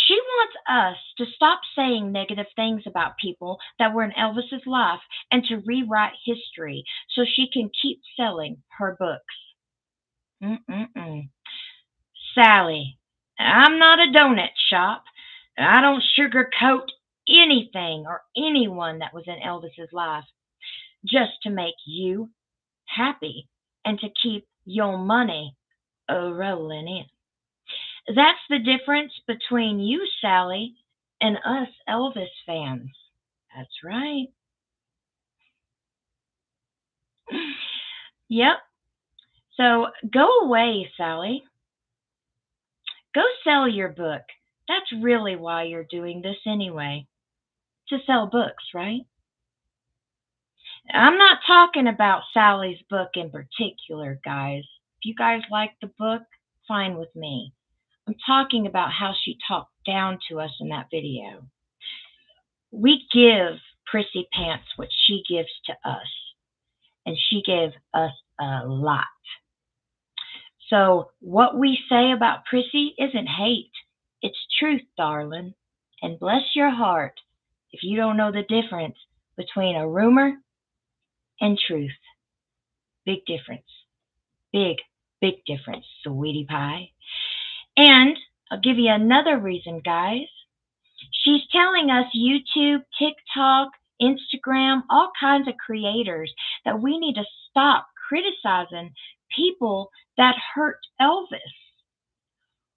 She wants us to stop saying negative things about people that were in Elvis's life and to rewrite history so she can keep selling her books. Sally, I'm not a donut shop. I don't sugarcoat anything or anyone that was in Elvis's life just to make you happy and to keep your money rolling in. That's the difference between you, Sally, and us Elvis fans. That's right. Yep. So go away, Sally. Go sell your book. That's really why you're doing this anyway. To sell books, right? I'm not talking about Sally's book in particular, guys. If you guys like the book, fine with me. I'm talking about how she talked down to us in that video. We give Prissy Pants what she gives to us, and she gave us a lot. So, what we say about Prissy isn't hate, it's truth, darling. And bless your heart if you don't know the difference between a rumor and truth. Big difference. Big, big difference, sweetie pie. And I'll give you another reason, guys. She's telling us YouTube, TikTok, Instagram, all kinds of creators that we need to stop criticizing people that hurt Elvis.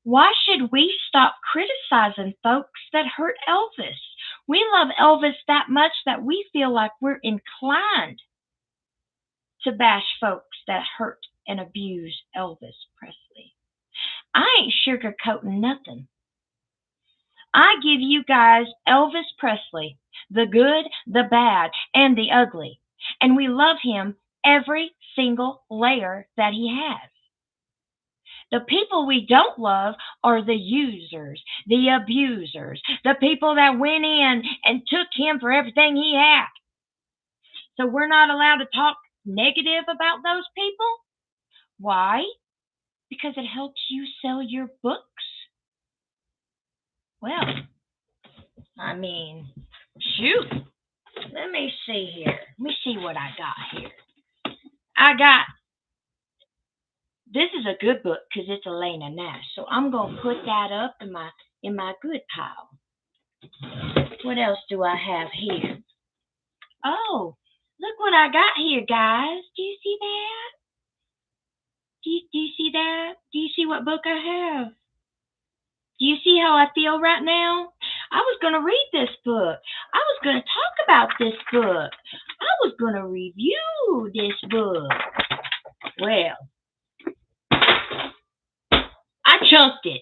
Why should we stop criticizing folks that hurt Elvis? We love Elvis that much that we feel like we're inclined to bash folks that hurt and abuse Elvis Presley. I ain't sugarcoating nothing. I give you guys Elvis Presley, the good, the bad, and the ugly. And we love him every single layer that he has. The people we don't love are the users, the abusers, the people that went in and took him for everything he had. So we're not allowed to talk negative about those people. Why? Because it helps you sell your books. Well, I mean, shoot. Let me see here. Let me see what I got here. I got, this is a good book because it's Elena Nash. So I'm going to put that up in my good pile. What else do I have here? Oh, look what I got here, guys. Do you see that? Do you see that? Do you see what book I have? Do you see how I feel right now? I was going to read this book. I was going to talk about this book. I was going to review this book. Well, I chunked it.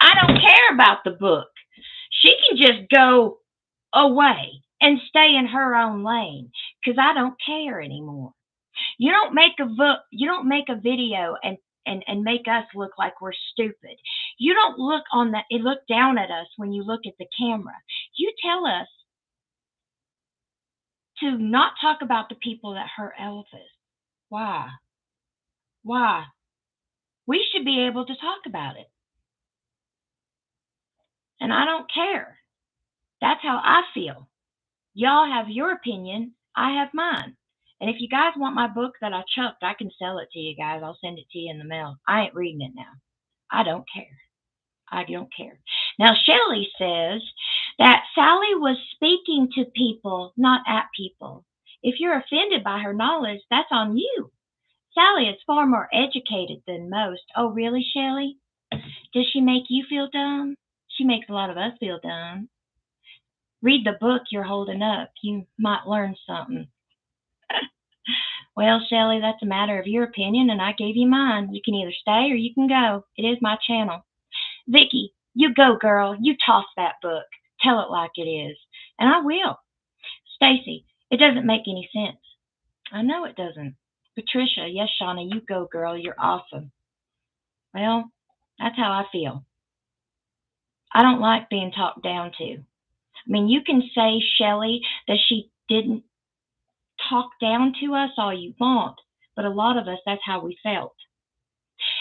I don't care about the book. She can just go away and stay in her own lane because I don't care anymore. You don't make a book, you don't make a video and make us look like we're stupid. You don't look down at us when you look at the camera. You tell us to not talk about the people that hurt Elvis. Why? Why? We should be able to talk about it. And I don't care. That's how I feel. Y'all have your opinion. I have mine. And if you guys want my book that I chucked, I can sell it to you guys. I'll send it to you in the mail. I ain't reading it now. I don't care. I don't care. Now, Shelley says that Sally was speaking to people, not at people. If you're offended by her knowledge, that's on you. Sally is far more educated than most. Oh, really, Shelley? Does she make you feel dumb? She makes a lot of us feel dumb. Read the book you're holding up. You might learn something. Well, Shelley, that's a matter of your opinion, and I gave you mine. You can either stay or you can go. It is my channel. Vicky, you go, girl. You toss that book. Tell it like it is. And I will. Stacy, it doesn't make any sense. I know it doesn't. Patricia, yes, Shauna, you go, girl. You're awesome. Well, that's how I feel. I don't like being talked down to. I mean, you can say, Shelley, that she didn't talk down to us all you want, but a lot of us, that's how we felt.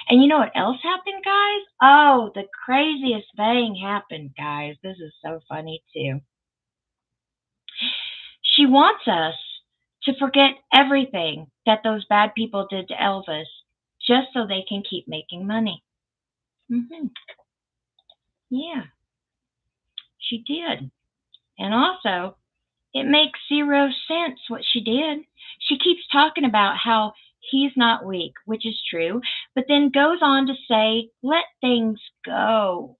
And you know what else happened, guys? Oh, the craziest thing happened, guys. This is so funny, too. She wants us to forget everything that those bad people did to Elvis just so they can keep making money. Yeah, she did. And also, it makes zero sense what she did. She keeps talking about how he's not weak, which is true, but then goes on to say, let things go.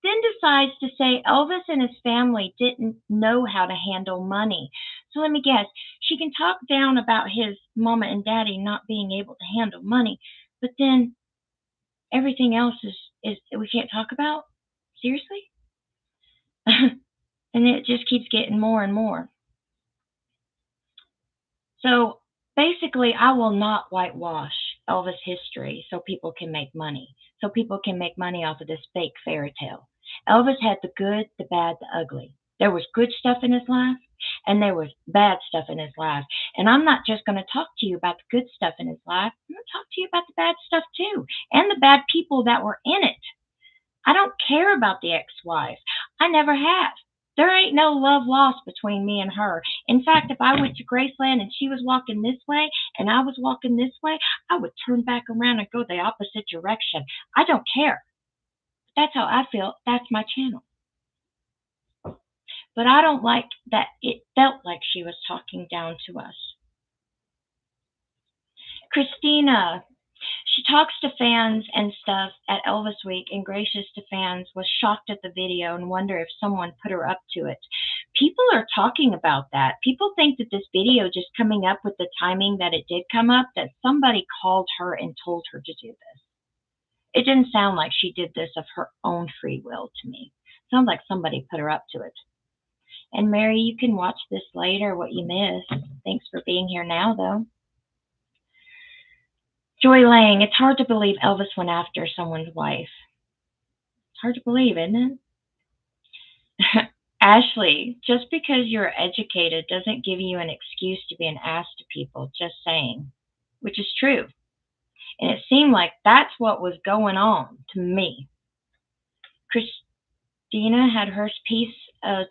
Then decides to say Elvis and his family didn't know how to handle money. So let me guess, she can talk down about his mama and daddy not being able to handle money, but then everything else is we can't talk about? Seriously? And it just keeps getting more and more. So basically, I will not whitewash Elvis history so people can make money. So people can make money off of this fake fairy tale. Elvis had the good, the bad, the ugly. There was good stuff in his life, and there was bad stuff in his life. And I'm not just going to talk to you about the good stuff in his life. I'm going to talk to you about the bad stuff too, and the bad people that were in it. I don't care about the ex-wife. I never have. There ain't no love lost between me and her. In fact, if I went to Graceland and she was walking this way and I was walking this way, I would turn back around and go the opposite direction. I don't care. That's how I feel. That's my channel. But I don't like that it felt like she was talking down to us. Christina, she talks to fans and stuff at Elvis Week and gracious to fans, was shocked at the video and wonder if someone put her up to it. People are talking about that. People think that this video just coming up with the timing that it did come up, that somebody called her and told her to do this. It didn't sound like she did this of her own free will to me. It sounds like somebody put her up to it. And Mary, you can watch this later, what you missed. Thanks for being here now, though. Joy Lang, it's hard to believe Elvis went after someone's wife. It's hard to believe, isn't it? Ashley, just because you're educated doesn't give you an excuse to be an ass to people, just saying. Which is true. And it seemed like that's what was going on to me. Christina had her piece.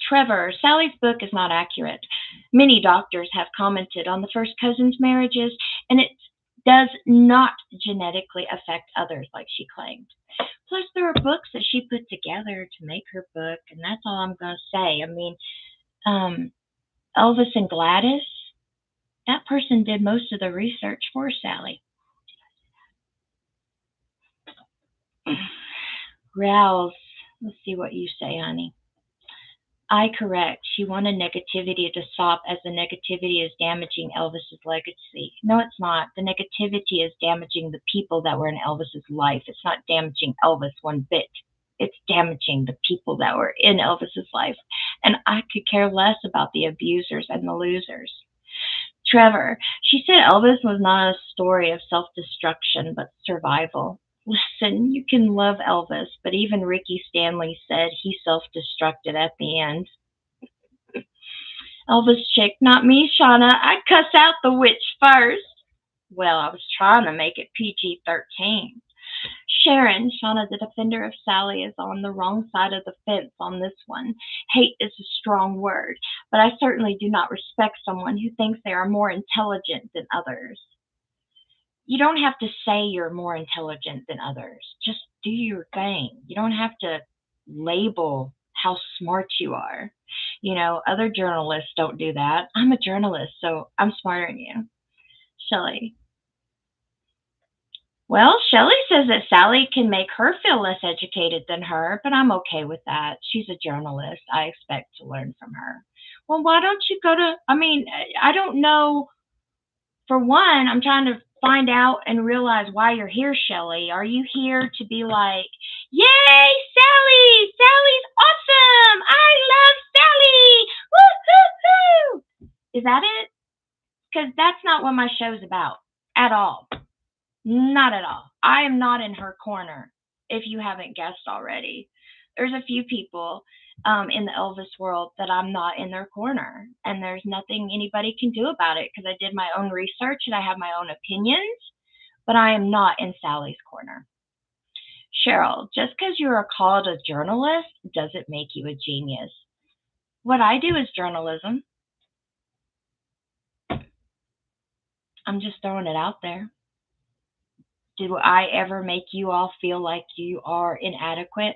Trevor, Sally's book is not accurate. Many doctors have commented on the first cousins' marriages, and it does not genetically affect others like she claimed. Plus, there are books that she put together to make her book, and that's all I'm going to say. I mean, Elvis and Gladys, that person did most of the research for Sally. Rouse, let's see what you say, honey. I correct. She wanted negativity to stop, as the negativity is damaging Elvis's legacy. No, it's not. The negativity is damaging the people that were in Elvis's life. It's not damaging Elvis one bit. It's damaging the people that were in Elvis's life. And I could care less about the abusers and the losers. Trevor, she said Elvis was not a story of self-destruction, but survival. Listen, you can love Elvis, but even Ricky Stanley said he self-destructed at the end. Elvis chick, not me, Shauna. I cuss out the witch first. Well, I was trying to make it PG-13. Sharon, Shauna, the defender of Sally, is on the wrong side of the fence on this one. Hate is a strong word, but I certainly do not respect someone who thinks they are more intelligent than others. You don't have to say you're more intelligent than others. Just do your thing. You don't have to label how smart you are. You know, other journalists don't do that. I'm a journalist, so I'm smarter than you. Shelley. Well, Shelley says that Sally can make her feel less educated than her, but I'm okay with that. She's a journalist. I expect to learn from her. Well, why don't you go to, I don't know. For one, I'm trying to find out and realize why you're here, Shelley. Are you here to be like, yay, Sally! Sally's awesome! I love Sally! Woo-hoo-hoo! Is that it? Because that's not what my show's about at all. Not at all. I am not in her corner, if you haven't guessed already. There's a few people in the Elvis world that I'm not in their corner, and there's nothing anybody can do about it because I did my own research and I have my own opinions, but I am not in Sally's corner. Cheryl, just because you are called a journalist doesn't make you a genius. What I do is journalism. I'm just throwing it out there. Do I ever make you all feel like you are inadequate?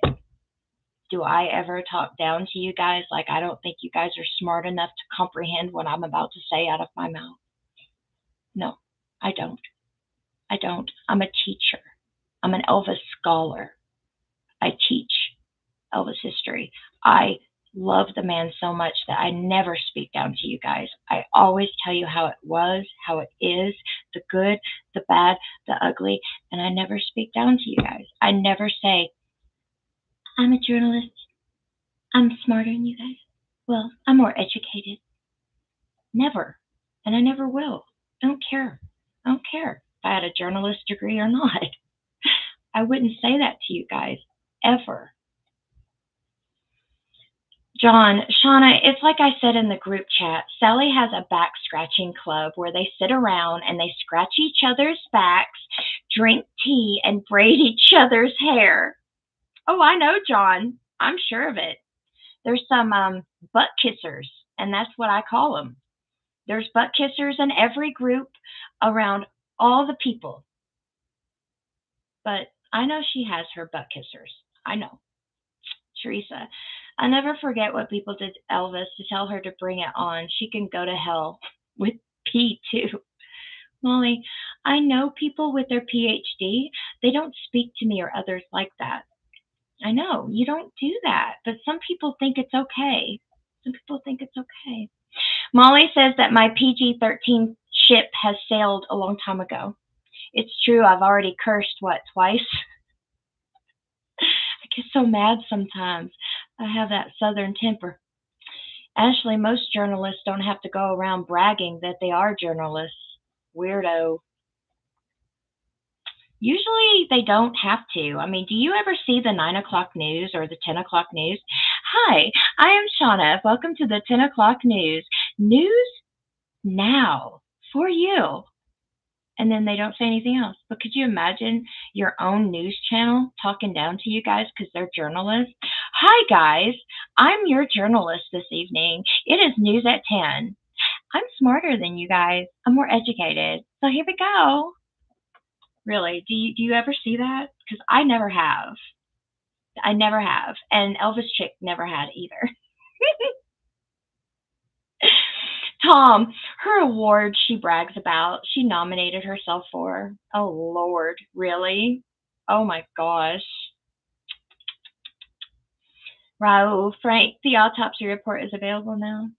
Do I ever talk down to you guys like I don't think you guys are smart enough to comprehend what I'm about to say out of my mouth? No, I don't. I don't. I'm a teacher. I'm an Elvis scholar. I teach Elvis history. I love the man so much that I never speak down to you guys. I always tell you how it was, how it is, the good, the bad, the ugly, and I never speak down to you guys. I never say, I'm a journalist. I'm smarter than you guys. Well, I'm more educated. Never. And I never will. I don't care. I don't care if I had a journalist degree or not. I wouldn't say that to you guys ever. John, Shauna, it's like I said in the group chat. Sally has a back scratching club where they sit around and they scratch each other's backs, drink tea, and braid each other's hair. Oh, I know, John. I'm sure of it. There's some butt kissers, and that's what I call them. There's butt kissers in every group around all the people. But I know she has her butt kissers. I know. Teresa. I never forget what people did to Elvis to tell her to bring it on. She can go to hell with P too. Molly, I know people with their PhD. They don't speak to me or others like that. I know you don't do that, but some people think it's okay. Some people think it's okay. Molly says that my PG-13 ship has sailed a long time ago. It's true, I've already cursed, what, twice? I get so mad sometimes. I have that southern temper. Ashley, most journalists don't have to go around bragging that they are journalists. Weirdo. Usually they don't have to. I mean, do you ever see the 9 o'clock news or the 10 o'clock news? Hi, I am Shauna. Welcome to the 10 o'clock news. News now for you. And then they don't say anything else. But could you imagine your own news channel talking down to you guys because they're journalists? Hi, guys. I'm your journalist this evening. It is news at 10. I'm smarter than you guys. I'm more educated. So here we go. Really, do you ever see that? Because I never have. I never have. And Elvis Chick never had either. Tom, her award she brags about, she nominated herself for. Oh, Lord, really? Oh my gosh. Raul, Frank, the autopsy report is available now.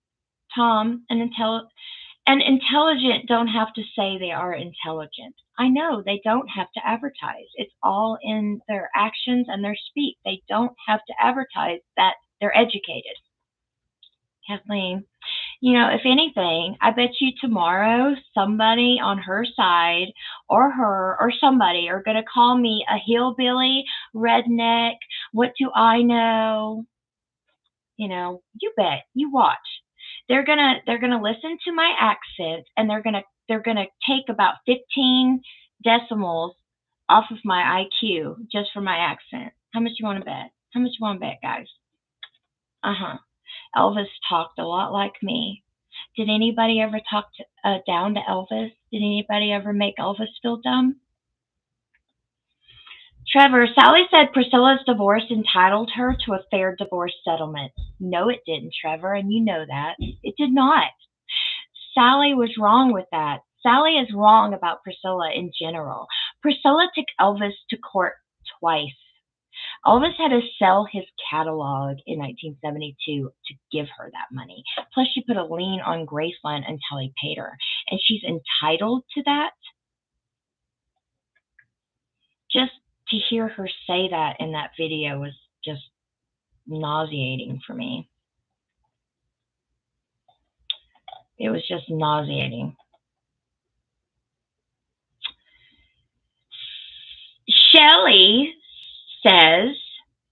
Tom, an intelligent don't have to say they are intelligent. I know they don't have to advertise. It's all in their actions and their speech. They don't have to advertise that they're educated. Kathleen, if anything, I bet you tomorrow somebody on her side or her or somebody are going to call me a hillbilly, redneck, what do I know? You bet. You watch. They're gonna listen to my accent and they're gonna take about 15 decimals off of my IQ just for my accent. How much you want to bet? How much you want to bet, guys? Uh-huh. Elvis talked a lot like me. Did anybody ever talk down to Elvis? Did anybody ever make Elvis feel dumb? Trevor, Sally said Priscilla's divorce entitled her to a fair divorce settlement. No, it didn't, Trevor, and you know that. It did not. Sally was wrong with that. Sally is wrong about Priscilla in general. Priscilla took Elvis to court twice. Elvis had to sell his catalog in 1972 to give her that money. Plus, she put a lien on Graceland until he paid her. And she's entitled to that. Just to hear her say that in that video was just nauseating for me. It was just nauseating. Shelly says,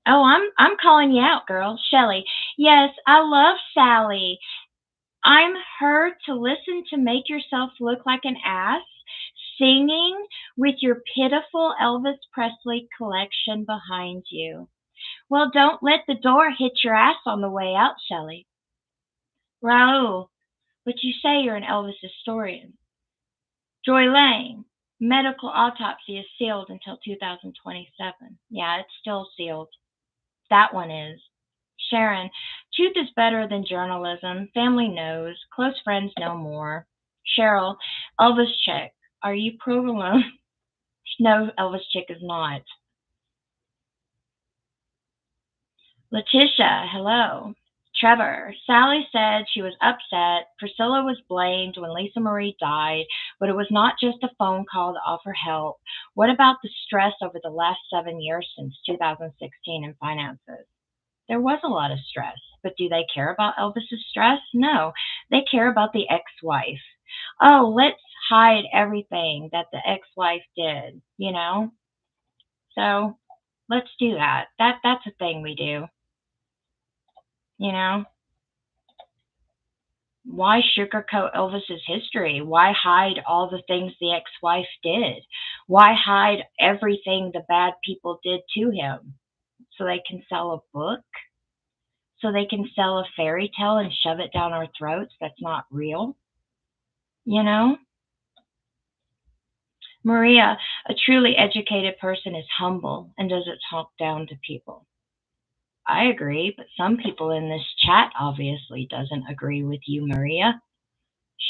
"Oh, I'm calling you out, girl." Shelly, "Yes, I love Sally. I'm her to listen to make yourself look like an ass, singing with your pitiful Elvis Presley collection behind you. Well, don't let the door hit your ass on the way out, Shelly." Raul, but you say you're an Elvis historian. Joy Lang, medical autopsy is sealed until 2027. Yeah, it's still sealed. That one is. Sharon, truth is better than journalism. Family knows. Close friends know more. Cheryl, Elvis Chick. Are you provolone? No, Elvis Chick is not. Letitia, hello. Trevor, Sally said she was upset. Priscilla was blamed when Lisa Marie died, but it was not just a phone call to offer help. What about the stress over the last 7 years since 2016 in finances? There was a lot of stress, but do they care about Elvis's stress? No, they care about the ex-wife. Oh, let's hide everything that the ex-wife did, you know? So let's do that. That's a thing we do, you know? Why sugarcoat Elvis's history? Why hide all the things the ex-wife did? Why hide everything the bad people did to him? So they can sell a book? So they can sell a fairy tale and shove it down our throats that's not real? You know? Maria, a truly educated person is humble and doesn't talk down to people. I agree, but some people in this chat obviously doesn't agree with you, Maria.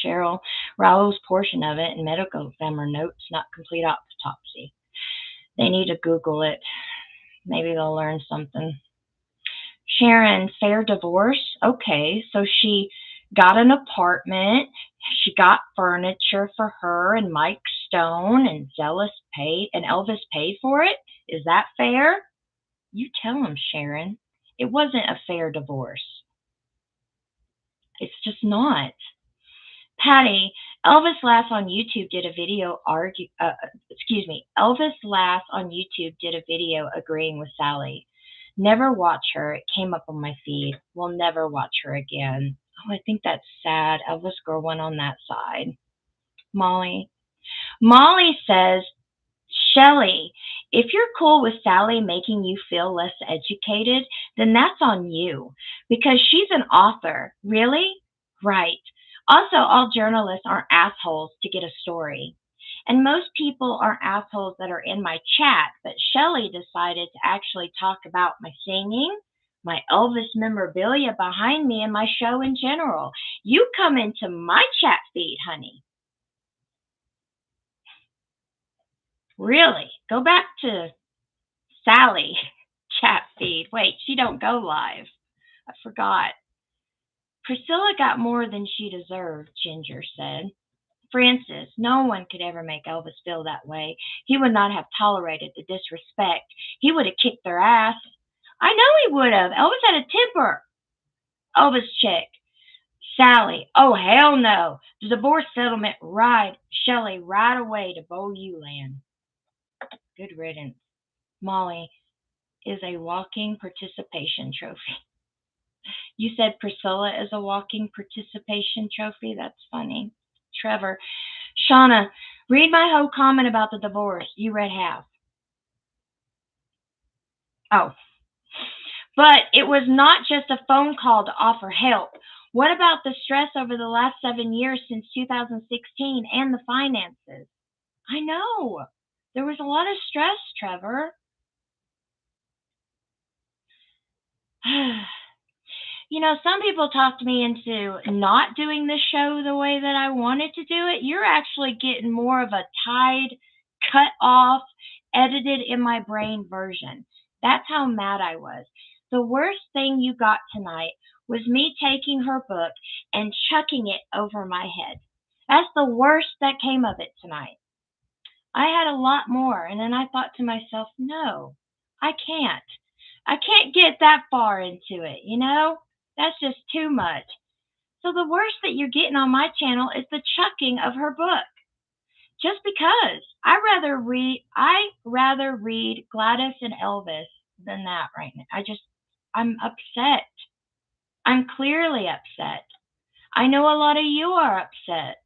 Cheryl, Raul's portion of it in medical examiner notes, not complete autopsy. They need to Google it. Maybe they'll learn something. Sharon, fair divorce? Okay, so she got an apartment. She got furniture for her and Mike Stone, and Elvis paid for it. Is that fair? You tell him, Sharon. It wasn't a fair divorce. It's just not. Patty, Elvis Lass on YouTube did a video Elvis Lass on YouTube did a video agreeing with Sally. Never watch her. It came up on my feed. We'll never watch her again. Oh, I think that's sad. Elvis girl went on that side. Molly. Molly says, Shelley, if you're cool with Sally making you feel less educated, then that's on you because she's an author. Really? Right. Also, all journalists aren't assholes to get a story. And most people aren't assholes that are in my chat, but Shelley decided to actually talk about my singing, my Elvis memorabilia behind me, and my show in general. You come into my chat feed, honey. Really? Go back to Sally chat feed. Wait, she don't go live. I forgot. Priscilla got more than she deserved, Ginger said. Francis, no one could ever make Elvis feel that way. He would not have tolerated the disrespect. He would have kicked their ass. I know he would have. Elvis had a temper. Elvis chick. Sally, oh hell no. The divorce settlement ride Shelley right away to Beaulieu land. Good riddance. Molly is a walking participation trophy. You said Priscilla is a walking participation trophy? That's funny. Trevor. Shauna, read my whole comment about the divorce. You read half. Oh. But it was not just a phone call to offer help. What about the stress over the last 7 years since 2016 and the finances? I know. There was a lot of stress, Trevor. You know, some people talked me into not doing the show the way that I wanted to do it. You're actually getting more of a tied, cut off, edited in my brain version. That's how mad I was. The worst thing you got tonight was me taking her book and chucking it over my head. That's the worst that came of it tonight. I had a lot more, and then I thought to myself, no, I can't. I can't get that far into it, you know? That's just too much. So the worst that you're getting on my channel is the chucking of her book. Just because. I rather read Gladys and Elvis than that right now. I'm upset. I'm clearly upset. I know a lot of you are upset.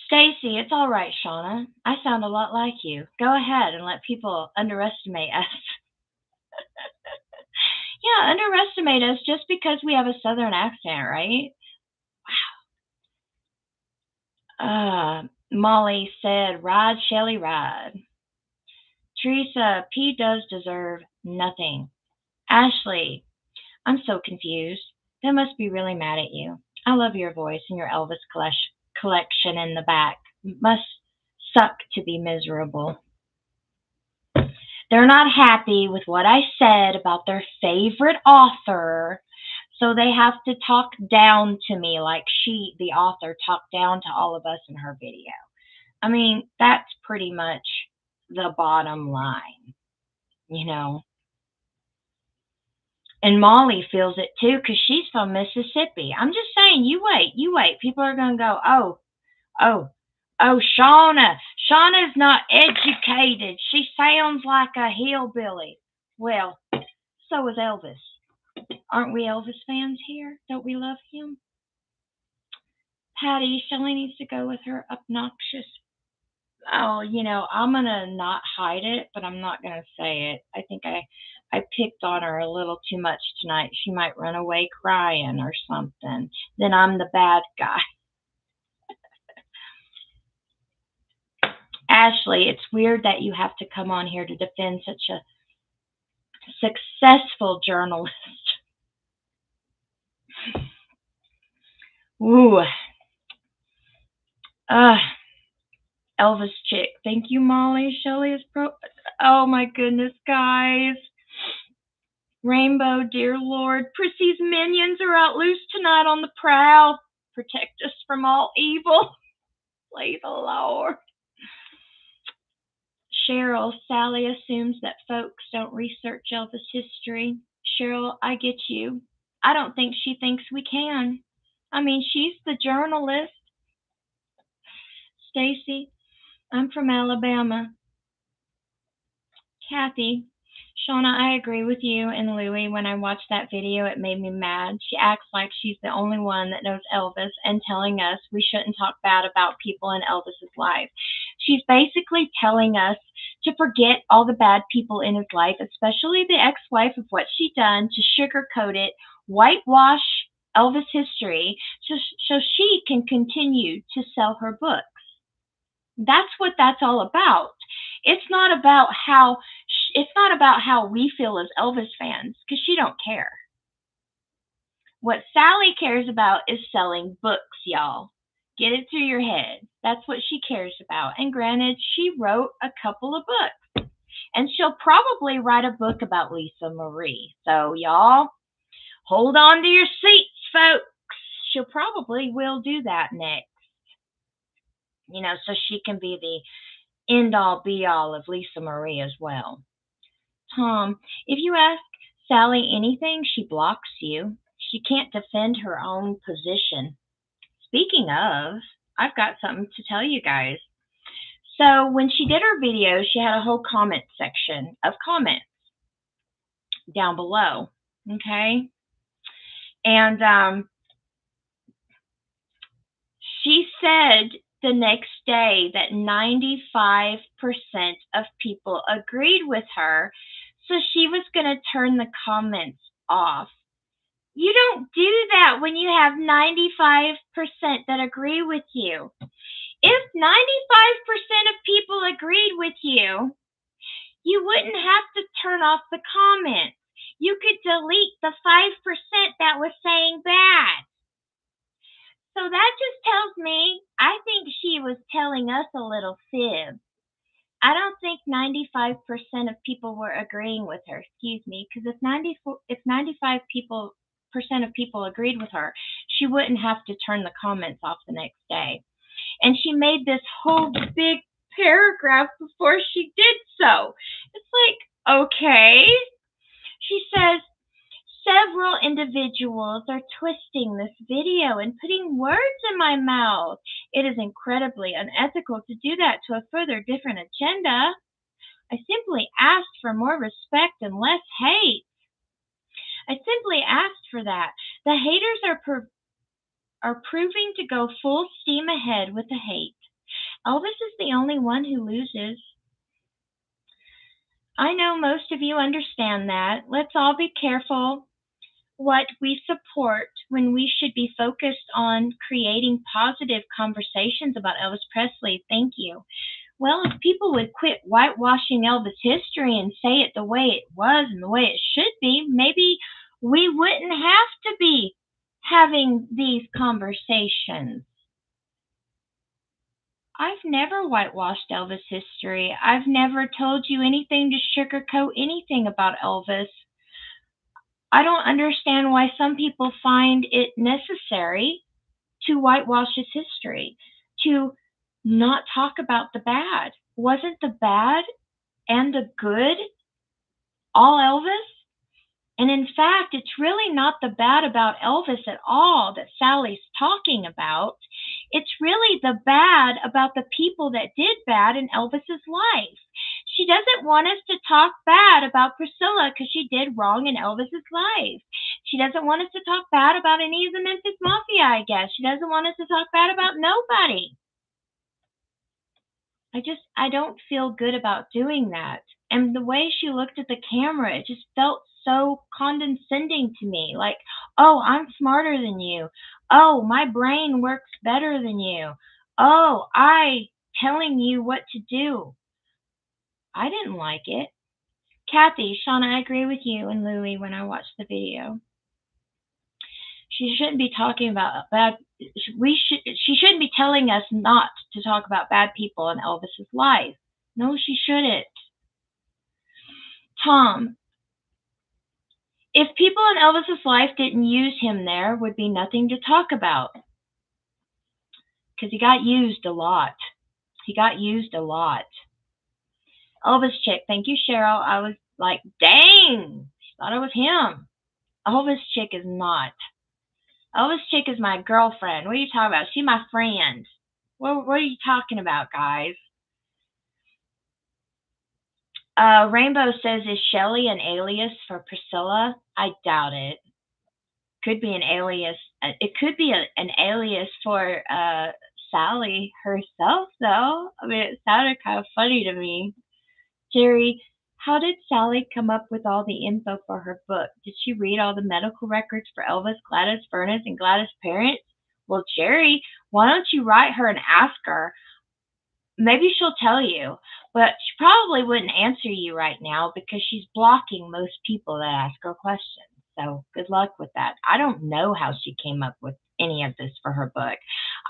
Stacy, it's all right, Shauna. I sound a lot like you. Go ahead and let people underestimate us. Yeah, underestimate us just because we have a southern accent, right? Molly said, ride, Shelley, ride. Teresa, P does deserve nothing. Ashley, I'm so confused. They must be really mad at you. I love your voice and your Elvis collection in the back. Must suck to be miserable. They're not happy with what I said about their favorite author, so they have to talk down to me like the author, talked down to all of us in her video. I mean, that's pretty much the bottom line, you know. And Molly feels it too because she's from Mississippi. I'm just saying, you wait. People are going to go, oh, oh, Shauna's not educated. She sounds like a hillbilly. Well, so is Elvis. Aren't we Elvis fans here? Don't we love him? Patty, Shelley needs to go with her obnoxious. Oh, I'm gonna not hide it, but I'm not gonna say it. I think I picked on her a little too much tonight. She might run away crying or something. Then I'm the bad guy. Ashley, it's weird that you have to come on here to defend such a successful journalist. Ooh. Uh, Elvis chick. Thank you, Molly. Shelley is Oh my goodness, guys. Rainbow, dear Lord. Prissy's minions are out loose tonight on the prowl. Protect us from all evil. Please, the Lord. Cheryl, Sally assumes that folks don't research Elvis history. Cheryl, I get you. I don't think she thinks we can. I mean, she's the journalist. Stacy, I'm from Alabama. Kathy, Shauna, I agree with you and Louie. When I watched that video, it made me mad. She acts like she's the only one that knows Elvis and telling us we shouldn't talk bad about people in Elvis's life. She's basically telling us to forget all the bad people in his life, especially the ex-wife, of what she done to sugarcoat it, whitewash Elvis history so she can continue to sell her books. That's what that's all about. It's not about how we feel as Elvis fans, because she don't care. What Sally cares about is selling books, y'all. Get it through your head. That's what she cares about. And granted, she wrote a couple of books. And she'll probably write a book about Lisa Marie. So y'all, hold on to your seats, folks. She'll probably will do that next. So she can be the end-all be-all of Lisa Marie as well. Tom, if you ask Sally anything, she blocks you. She can't defend her own position. Speaking of, I've got something to tell you guys. So when she did her video, she had a whole comment section of comments down below, okay? And she said the next day that 95% of people agreed with her, so she was going to turn the comments off. You don't do that when you have 95% that agree with you. If 95% of people agreed with you, you wouldn't have to turn off the comments. You could delete the 5% that was saying bad. So that just tells me, I think she was telling us a little fib. I don't think 95% of people were agreeing with her. Excuse me, because if 95% of people agreed with her, she wouldn't have to turn the comments off the next day. And she made this whole big paragraph before she did so. It's like, okay. She says, several individuals are twisting this video and putting words in my mouth. It is incredibly unethical to do that to a further different agenda. I simply asked for more respect and less hate. I simply asked for that. The haters are proving to go full steam ahead with the hate. Elvis is the only one who loses. I know most of you understand that. Let's all be careful what we support when we should be focused on creating positive conversations about Elvis Presley. Thank you. Well, if people would quit whitewashing Elvis history and say it the way it was and the way it should be, maybe we wouldn't have to be having these conversations. I've never whitewashed Elvis history. I've never told you anything to sugarcoat anything about Elvis. I don't understand why some people find it necessary to whitewash his history, to not talk about the bad. Wasn't the bad and the good all Elvis? And in fact, it's really not the bad about Elvis at all that Sally's talking about. It's really the bad about the people that did bad in Elvis's life. She doesn't want us to talk bad about Priscilla because she did wrong in Elvis's life. She doesn't want us to talk bad about any of the Memphis Mafia, I guess. She doesn't want us to talk bad about nobody. I don't feel good about doing that. And the way she looked at the camera, it just felt so condescending to me. Like, oh, I'm smarter than you. Oh, my brain works better than you. Oh, I telling you what to do. I didn't like it. Kathy, Shauna, I agree with you and Louie when I watched the video. She shouldn't be talking about bad. She shouldn't be telling us not to talk about bad people in Elvis's life. No, she shouldn't. Tom, if people in Elvis's life didn't use him, there would be nothing to talk about because he got used a lot. He got used a lot. Elvis chick, thank you, Cheryl. I was like, dang, she thought it was him. Elvis chick is not. Elvis chick is my girlfriend. What are you talking about? She's my friend. What are you talking about, guys? Rainbow says, is Shelly an alias for Priscilla? I doubt it. Could be an alias. It could be an alias for Sally herself, though. I mean, it sounded kind of funny to me. Jerry, how did Sally come up with all the info for her book? Did she read all the medical records for Elvis, Gladys, Furnace, and Gladys' parents? Well, Jerry, why don't you write her and ask her? Maybe she'll tell you, but she probably wouldn't answer you right now because she's blocking most people that ask her questions. So good luck with that. I don't know how she came up with any of this for her book.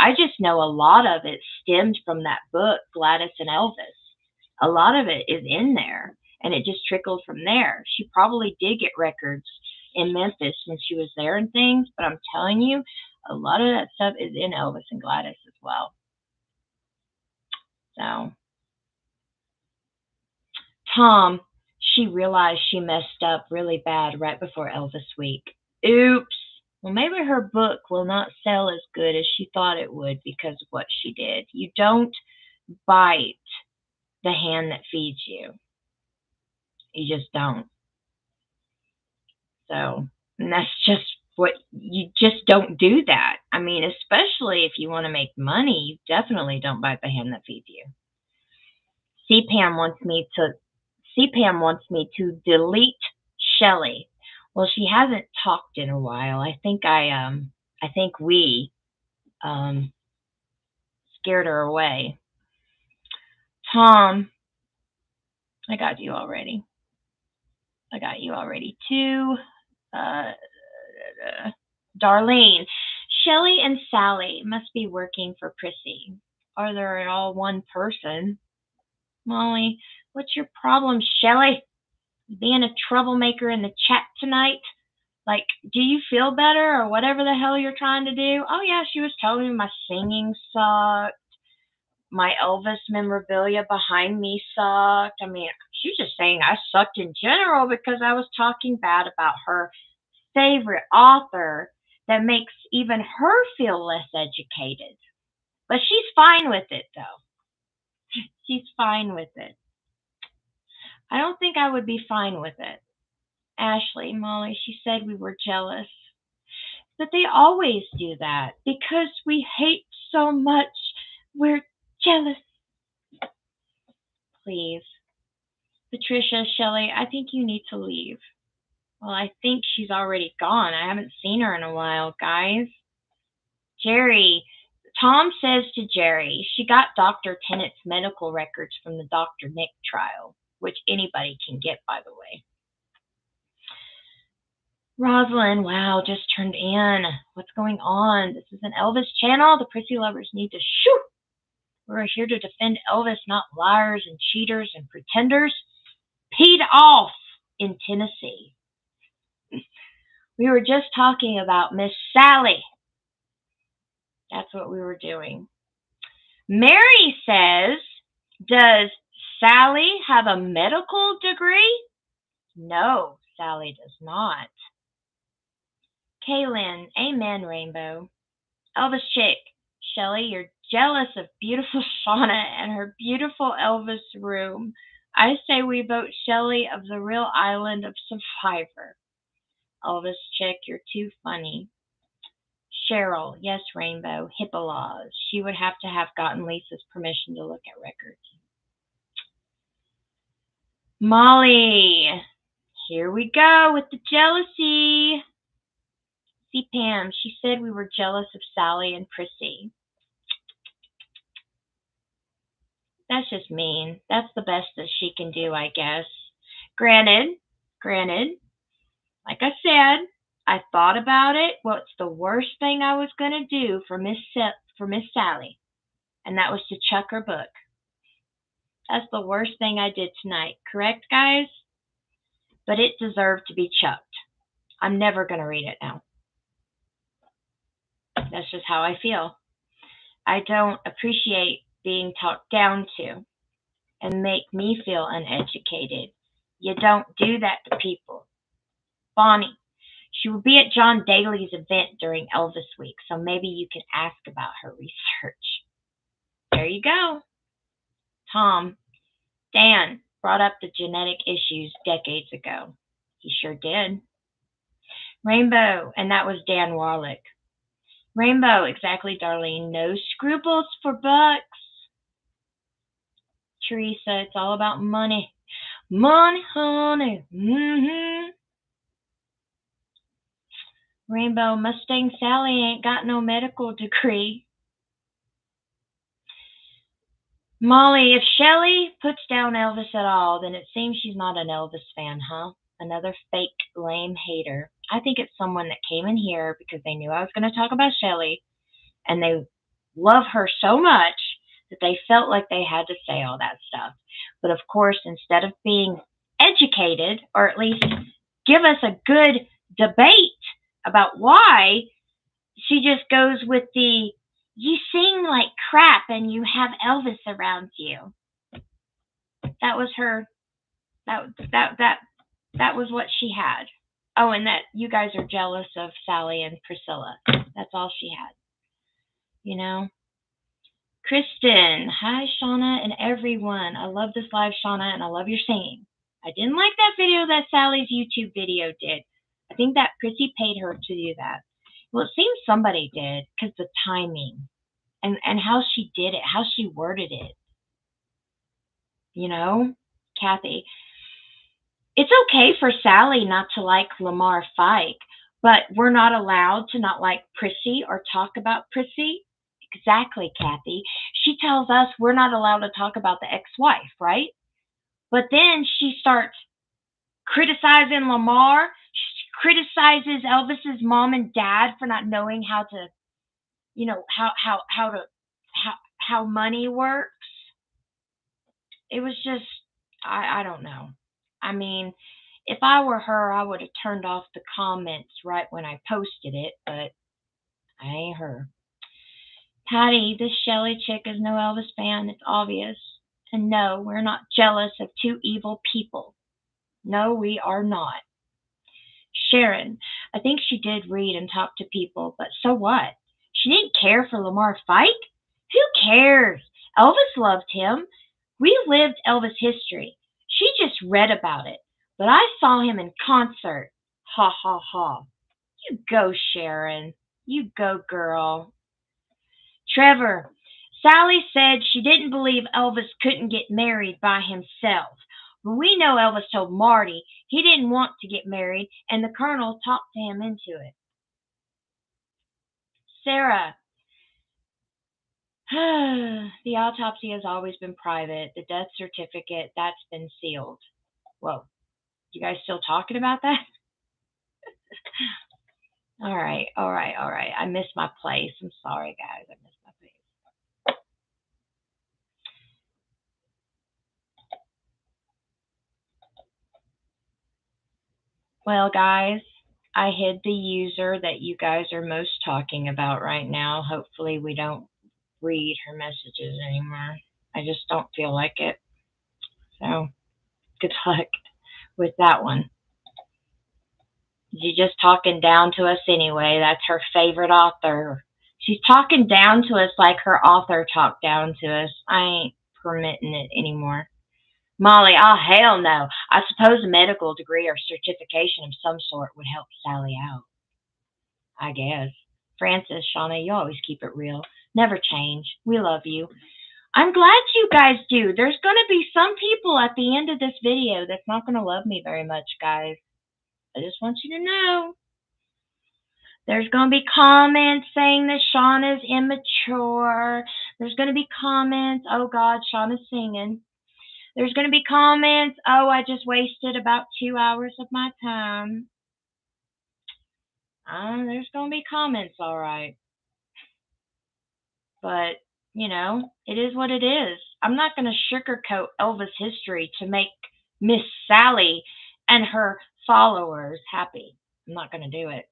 I just know a lot of it stemmed from that book, Gladys and Elvis. A lot of it is in there, and it just trickled from there. She probably did get records in Memphis when she was there and things, but I'm telling you, a lot of that stuff is in Elvis and Gladys as well. So, Tom, she realized she messed up really bad right before Elvis week. Oops. Well, maybe her book will not sell as good as she thought it would because of what she did. You don't bite the hand that feeds you. You just don't. So, and that's just what you just don't do that. I mean, especially if you want to make money, you definitely don't bite the hand that feeds you. CPAM wants me to delete Shelly. Well, she hasn't talked in a while. I think we scared her away. Tom, I got you already. Too. Darlene, Shelly and Sally must be working for Prissy. Or they're all one person. Molly, what's your problem, Shelly? Being a troublemaker in the chat tonight? Like, do you feel better or whatever the hell you're trying to do? Oh, yeah, she was telling me my singing sucked. My Elvis memorabilia behind me sucked. I mean, she was just saying I sucked in general because I was talking bad about her favorite author that makes even her feel less educated. But she's fine with it, though. She's fine with it. I don't think I would be fine with it. Ashley, Molly, she said we were jealous. But they always do that because we hate so much. We're jealous. Please. Patricia, Shelley, I think you need to leave. Well, I think she's already gone. I haven't seen her in a while, guys. Jerry, Tom says to Jerry, she got Dr. Tennett's medical records from the Dr. Nick trial, which anybody can get, by the way. Rosalind, wow, just turned in. What's going on? This is an Elvis channel. The Prissy lovers need to shoot. We're here to defend Elvis, not liars and cheaters and pretenders. Peed off in Tennessee. We were just talking about Miss Sally. That's what we were doing. Mary says, does Sally have a medical degree? No, Sally does not. Kaylin, amen, Rainbow. Elvis chick, Shelley, you're jealous of beautiful Shauna and her beautiful Elvis room. I say we vote Shelley of the real island of Survivor. Elvis chick, you're too funny. Cheryl, yes, Rainbow, HIPAA laws. She would have to have gotten Lisa's permission to look at records. Molly, here we go with the jealousy. See, Pam, she said we were jealous of Sally and Prissy. That's just mean. That's the best that she can do, I guess. Granted, like I said, I thought about it. What's the worst thing I was going to do for Miss Sally? And that was to chuck her book. That's the worst thing I did tonight. Correct, guys? But it deserved to be chucked. I'm never going to read it now. That's just how I feel. I don't appreciate being talked down to and make me feel uneducated. You don't do that to people. Bonnie, she will be at John Daly's event during Elvis Week, so maybe you can ask about her research. There you go. Tom, Dan brought up the genetic issues decades ago. He sure did. Rainbow, and that was Dan Warlick. Rainbow, exactly, Darlene. No scruples for bucks. Teresa, it's all about money. Money, honey. Rainbow, Mustang Sally ain't got no medical degree. Molly, if Shelley puts down Elvis at all, then it seems she's not an Elvis fan, huh? Another fake, lame hater. I think it's someone that came in here because they knew I was going to talk about Shelley, and they love her so much that they felt like they had to say all that stuff. But of course, instead of being educated, or at least give us a good debate about why, she just goes with the, you sing like crap and you have Elvis around you. That was her, that was what she had. Oh, and that you guys are jealous of Sally and Priscilla. That's all she had. You know? Kristen, hi Shauna and everyone. I love this live, Shauna, and I love your singing. I didn't like that video that Sally's YouTube video did. I think that Prissy paid her to do that. Well, it seems somebody did because the timing and how she did it, how she worded it. You know, Kathy, it's okay for Sally not to like Lamar Fike, but we're not allowed to not like Prissy or talk about Prissy. Exactly, Kathy. She tells us we're not allowed to talk about the ex-wife, right? But then she starts criticizing Lamar. She criticizes Elvis's mom and dad for not knowing how to, you know, how money works. It was just, I don't know. I mean, if I were her, I would have turned off the comments right when I posted it, but I ain't her. Patty, this Shelley chick is no Elvis fan. It's obvious. And no, we're not jealous of two evil people. No, we are not. Sharon, I think she did read and talk to people, but so what? She didn't care for Lamar Fike? Who cares? Elvis loved him. We lived Elvis history. She just read about it, but I saw him in concert. Ha ha ha. You go, Sharon. You go, girl. Trevor, Sally said she didn't believe Elvis couldn't get married by himself. But we know Elvis told Marty he didn't want to get married, and the Colonel talked to him into it. Sarah, the autopsy has always been private. The death certificate, that's been sealed. Whoa, you guys still talking about that? All right. I missed my place. I'm sorry, guys. I missed my place. Well, guys, I hid the user that you guys are most talking about right now. Hopefully we don't read her messages anymore. I just don't feel like it. So, good luck with that one. She's just talking down to us anyway. That's her favorite author. She's talking down to us like her author talked down to us. I ain't permitting it anymore. Molly, oh hell no. I suppose a medical degree or certification of some sort would help Sally out. I guess. Francis, Shauna, you always keep it real. Never change. We love you. I'm glad you guys do. There's going to be some people at the end of this video that's not going to love me very much, guys. I just want you to know. There's going to be comments saying that Shauna's immature. There's going to be comments, oh God, Shauna's singing. There's going to be comments, oh, I just wasted about 2 hours of my time. There's going to be comments, all right. But, you know, it is what it is. I'm not going to sugarcoat Elvis history to make Miss Sally and her followers happy. I'm not going to do it.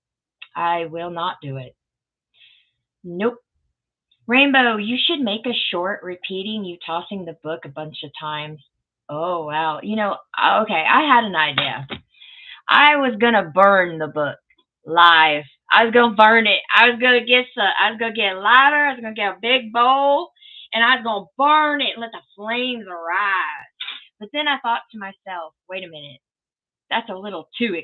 I will not do it. Nope. Rainbow, you should make a short repeating you tossing the book a bunch of times. Oh, wow. You know, okay, I had an idea. I was going to burn the book live. I was going to burn it. I was going to get a lighter. I was going to get a big bowl, and I was going to burn it and let the flames rise. But then I thought to myself, wait a minute. That's a little too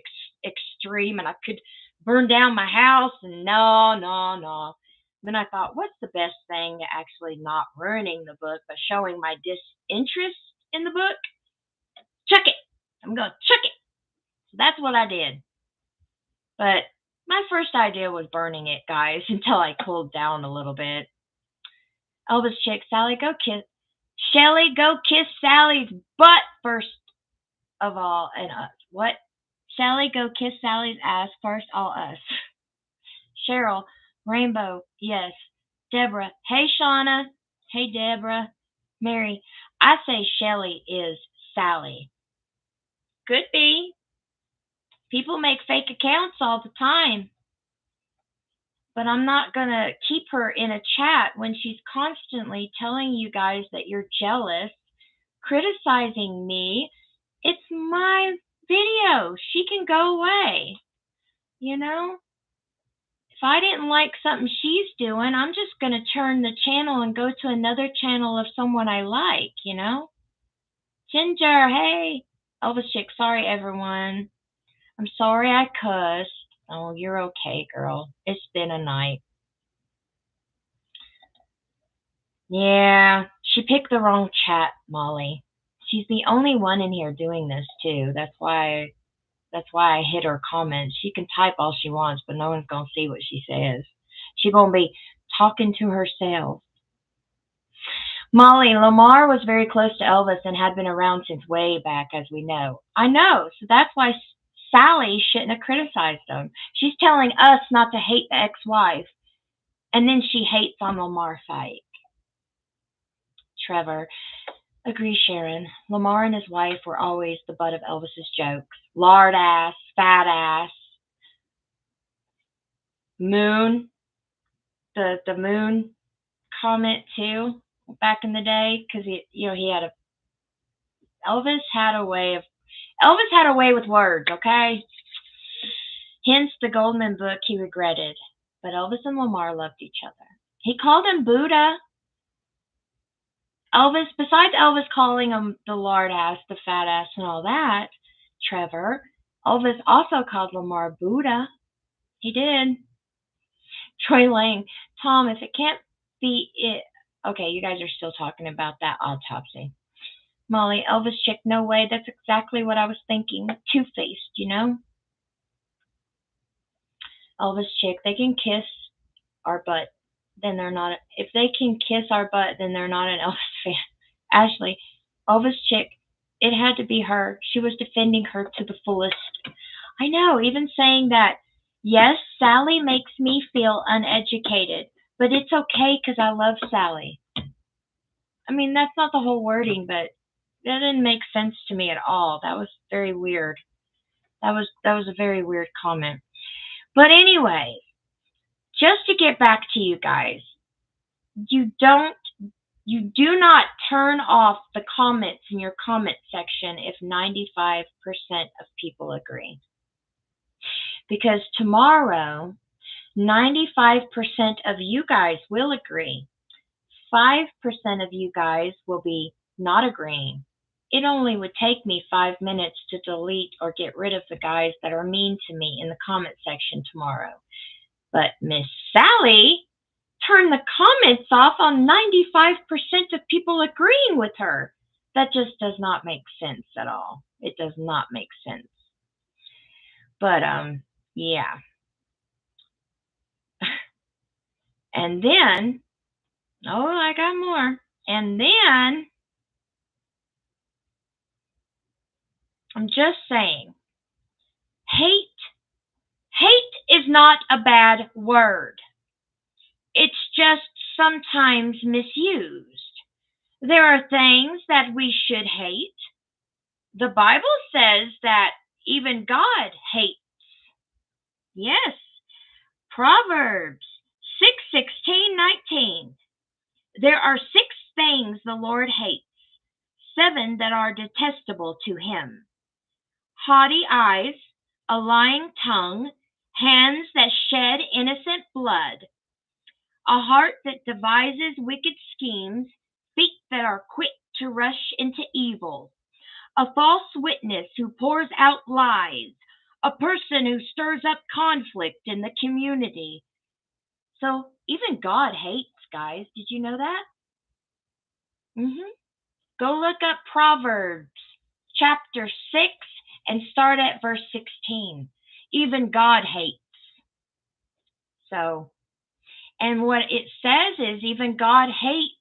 extreme, and I could burn down my house, and no. Then I thought, what's the best thing to actually not ruining the book, but showing my disinterest in the book? Chuck it. I'm going to chuck it. So that's what I did. But my first idea was burning it, guys, until I cooled down a little bit. Elvis chick, Shelly, go kiss Sally's butt first of all, and us. What? Sally, go kiss Sally's ass first, all us. Cheryl, Rainbow, yes. Deborah, hey Shauna. Hey Deborah. Mary, I say Shelly is Sally. Could be. People make fake accounts all the time. But I'm not going to keep her in a chat when she's constantly telling you guys that you're jealous, criticizing me. It's my video. She can go away. You know? If I didn't like something she's doing, I'm just going to turn the channel and go to another channel of someone I like, you know? Ginger, hey. Elvis Chick, sorry everyone. I'm sorry I cussed. Oh, you're okay, girl. It's been a night. Yeah, she picked the wrong chat, Molly. She's the only one in here doing this too. That's why I hit her comments. She can type all she wants, but no one's gonna see what she says. She's gonna be talking to herself. Molly, Lamar was very close to Elvis and had been around since way back, as we know. I know, so that's why Sally shouldn't have criticized him. She's telling us not to hate the ex-wife, and then she hates on Lamar Fike. Trevor, agree, Sharon. Lamar and his wife were always the butt of Elvis's jokes. Lard ass, fat ass, moon, the moon comment too back in the day, because Elvis had a way with words, okay? Hence the Goldman book he regretted. But Elvis and Lamar loved each other. He called him Buddha. Besides Elvis calling him the lard ass, the fat ass, and all that, Trevor, Elvis also called Lamar Buddha. He did. Troy Lang, Tom, if it can't be it. Okay, you guys are still talking about that autopsy. Molly, Elvis chick, no way. That's exactly what I was thinking. Two-faced, you know? Elvis chick, they can kiss our butt, then they're not. If they can kiss our butt, then they're not an Elvis fan. Ashley, Elvis chick, it had to be her. She was defending her to the fullest. I know, even saying that, yes, Sally makes me feel uneducated, but it's okay because I love Sally. I mean, that's not the whole wording, but that didn't make sense to me at all. That was very weird. That was a very weird comment. But anyway, just to get back to you guys, you do not turn off the comments in your comment section if 95% of people agree. because tomorrow 95% of you guys will agree. 5% of you guys will be not agreeing. It only would take me 5 minutes to delete or get rid of the guys that are mean to me in the comment section tomorrow. But Miss Sally turned the comments off on 95% of people agreeing with her. That just does not make sense at all. It does not make sense. But, yeah. And then, oh, I got more. And then, I'm just saying, hate is not a bad word. It's just sometimes misused. There are things that we should hate. The Bible says that even God hates. Yes. Proverbs 6:16-19. There are 6 things the Lord hates, 7 that are detestable to him: haughty eyes, a lying tongue, hands that shed innocent blood, a heart that devises wicked schemes, feet that are quick to rush into evil, a false witness who pours out lies, a person who stirs up conflict in the community. So even God hates, guys. Did you know that? Go look up Proverbs chapter 6 and start at verse 16. Even God hates. So, and what it says is even God hates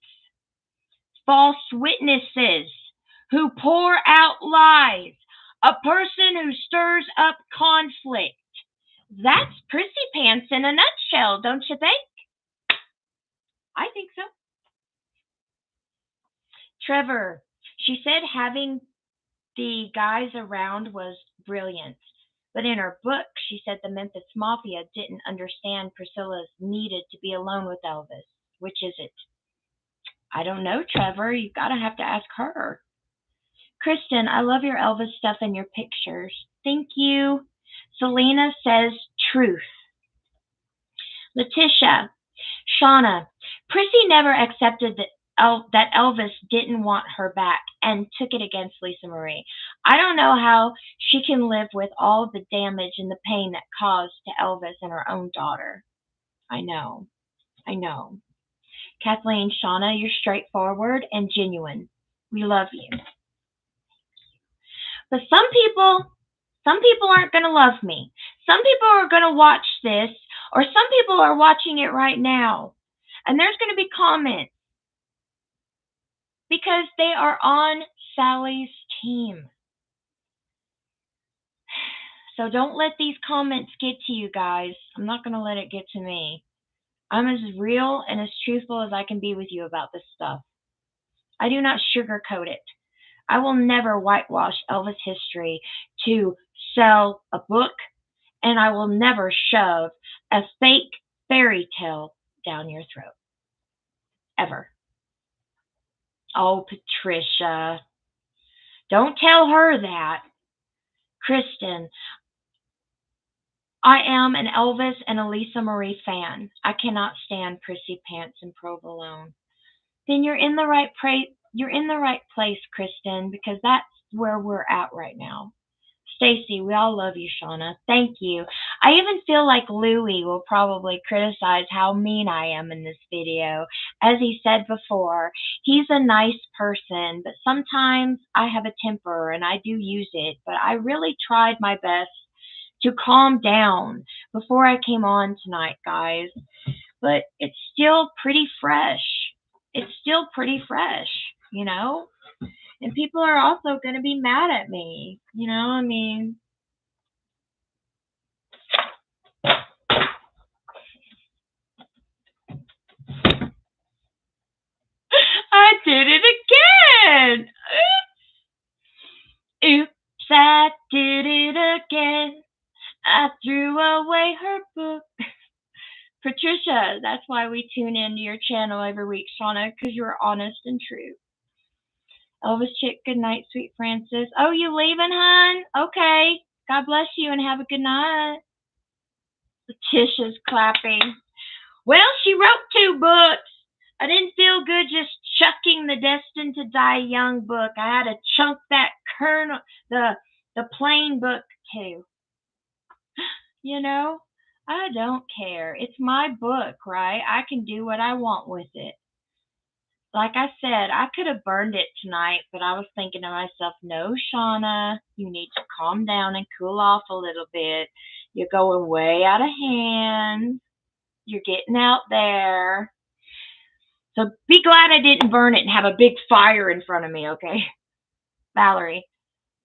false witnesses who pour out lies, a person who stirs up conflict. That's Prissy Pants in a nutshell, don't you think? I think so. Trevor, she said having the guys around was brilliant. But in her book, she said the Memphis Mafia didn't understand Priscilla's needed to be alone with Elvis. Which is it? I don't know, Trevor. You've got to have to ask her. Kristen, I love your Elvis stuff and your pictures. Thank you. Selena says truth. Letitia, Shauna, Prissy never accepted that Elvis didn't want her back and took it against Lisa Marie. I don't know how she can live with all the damage and the pain that caused to Elvis and her own daughter. I know. Kathleen, Shauna, you're straightforward and genuine. We love you. But some people aren't going to love me. Some people are going to watch this, or some people are watching it right now. And there's going to be comments because they are on Sally's team. So don't let these comments get to you guys. I'm not going to let it get to me. I'm as real and as truthful as I can be with you about this stuff. I do not sugarcoat it. I will never whitewash Elvis history to sell a book, and I will never shove a fake fairy tale down your throat. Ever. Oh, Patricia. Don't tell her that. Kristen, I am an Elvis and a Lisa Marie fan. I cannot stand Prissy Pants and Provolone. Then you're in the right place, Kristen, because that's where we're at right now. Stacy, we all love you, Shauna. Thank you. I even feel like Louie will probably criticize how mean I am in this video. As he said before, he's a nice person, but sometimes I have a temper and I do use it. But I really tried my best to calm down before I came on tonight, guys. But it's still pretty fresh. You know? And people are also going to be mad at me. You know, I mean, I did it again. Oops, I did it again. I threw away her book. Patricia, that's why we tune into your channel every week, Shauna, because you're honest and true. Elvis Chick, good night, sweet Francis. Oh, you leaving, hon? Okay. God bless you and have a good night. Tisha's clapping. Well, she wrote 2 books. I didn't feel good just chucking the Destined to Die Young book. I had to chunk that kernel, the plain book too. You know, I don't care. It's my book, right? I can do what I want with it. Like I said, I could have burned it tonight, but I was thinking to myself, no, Shauna, you need to calm down and cool off a little bit. You're going way out of hand. You're getting out there. So be glad I didn't burn it and have a big fire in front of me, okay? Valerie,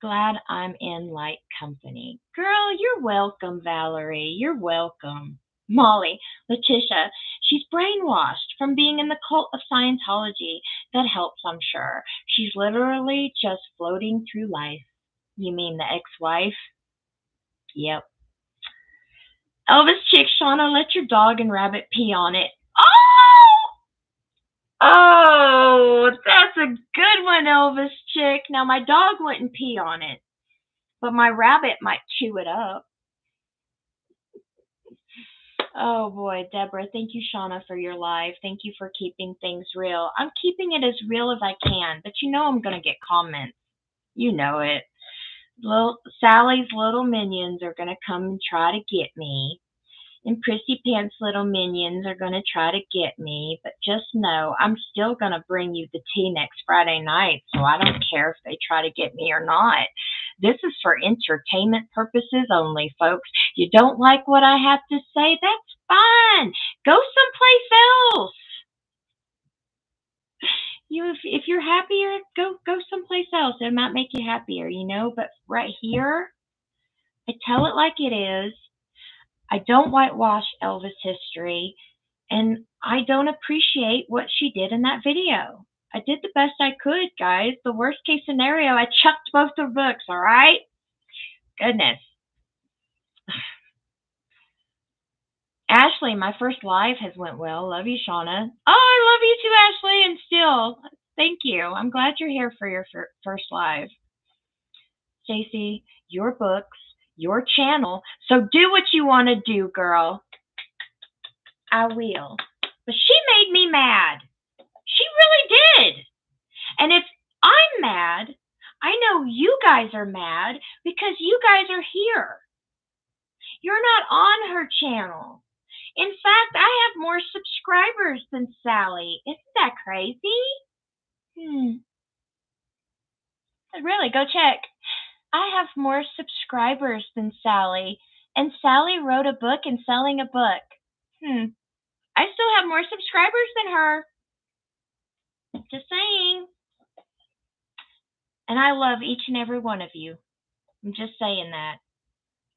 glad I'm in light company. Girl, you're welcome, Valerie. You're welcome. Molly, Letitia, she's brainwashed from being in the cult of Scientology. That helps, I'm sure. She's literally just floating through life. You mean the ex-wife? Yep. Elvis chick, Shauna, let your dog and rabbit pee on it. Oh! Oh, that's a good one, Elvis chick. Now, my dog wouldn't pee on it, but my rabbit might chew it up. Oh boy, Deborah, thank you, Shauna, for your live. Thank you for keeping things real. I'm keeping it as real as I can, but you know I'm going to get comments. You know it. Sally's little minions are going to come and try to get me. And Prissy Pants little minions are going to try to get me, but just know I'm still going to bring you the tea next Friday night, so I don't care if they try to get me or not. This is for entertainment purposes only, folks. You don't like what I have to say? That's fine. Go someplace else. If you're happier, go someplace else. It might make you happier, but right here, I tell it like it is. I don't whitewash Elvis history, and I don't appreciate what she did in that video. I did the best I could, guys. The worst case scenario, I chucked both her books, all right? Goodness. Ashley, my first live has went well. Love you, Shauna. Oh, I love you too, Ashley, and still, thank you. I'm glad you're here for your first live. Stacy, your books, your channel, so do what you want to do, girl. I will. But she made me mad. She really did. And if I'm mad, I know you guys are mad because you guys are here. You're not on her channel. In fact, I have more subscribers than Sally. Isn't that crazy? Really, go check. I have more subscribers than Sally, and Sally wrote a book and selling a book. I still have more subscribers than her. Just saying. And I love each and every one of you. I'm just saying that.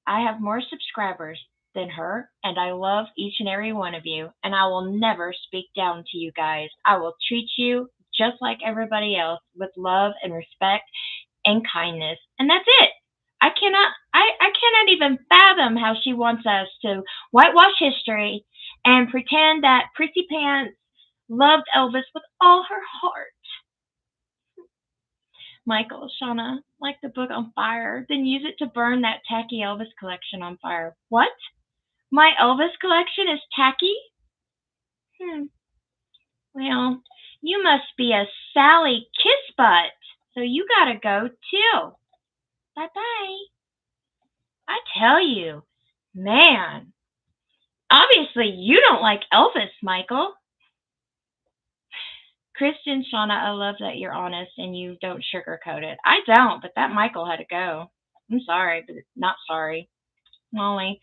I have more subscribers than her, and I love each and every one of you, and I will never speak down to you guys. I will treat you just like everybody else with love and respect and kindness. And that's it. I cannot even fathom how she wants us to whitewash history and pretend that Prissy Pants loved Elvis with all her heart. Michael, Shauna, light the book on fire, then use it to burn that tacky Elvis collection on fire. What? My Elvis collection is tacky? Well, you must be a Sally kiss butt, so you gotta go too. Bye-bye. I tell you, man, obviously you don't like Elvis, Michael. Kristen, Shauna, I love that you're honest and you don't sugarcoat it. I don't, but that Michael had to go. I'm sorry, but not sorry. Molly,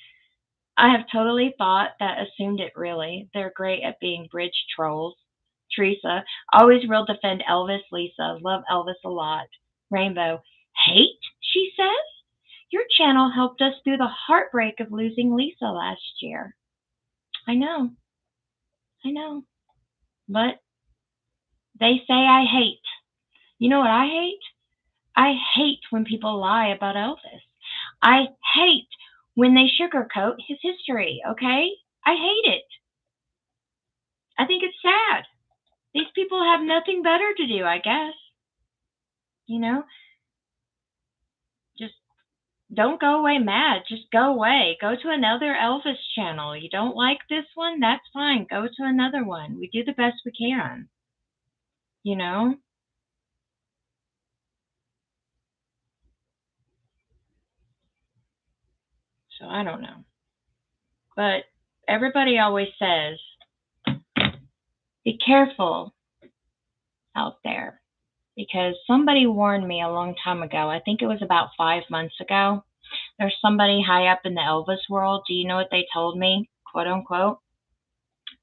I have totally thought that, assumed it really. They're great at being bridge trolls. Teresa, always real defend Elvis. Lisa, love Elvis a lot. Rainbow, hate, she says? Your channel helped us through the heartbreak of losing Lisa last year. I know. But they say I hate. You know what I hate? I hate when people lie about Elvis. I hate when they sugarcoat his history, okay? I hate it. I think it's sad. These people have nothing better to do, I guess. Just Don't go away mad. Just go away. Go to another Elvis channel. You don't like this one? That's fine. Go to another one. We do the best we can, you know? So I don't know. But everybody always says, be careful out there. Because somebody warned me a long time ago. I think it was about 5 months ago. There's somebody high up in the Elvis world. Do you know what they told me? Quote unquote.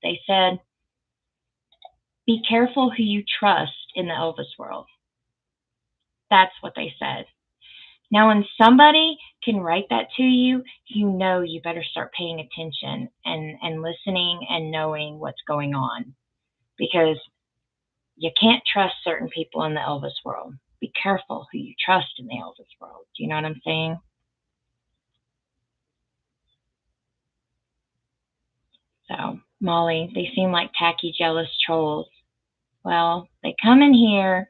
They said, be careful who you trust in the Elvis world. That's what they said. Now, when somebody can write that to you, you know you better start paying attention and listening and knowing what's going on. Because you can't trust certain people in the Elvis world. Be careful who you trust in the Elvis world. Do you know what I'm saying? So, Molly, they seem like tacky, jealous trolls. Well, they come in here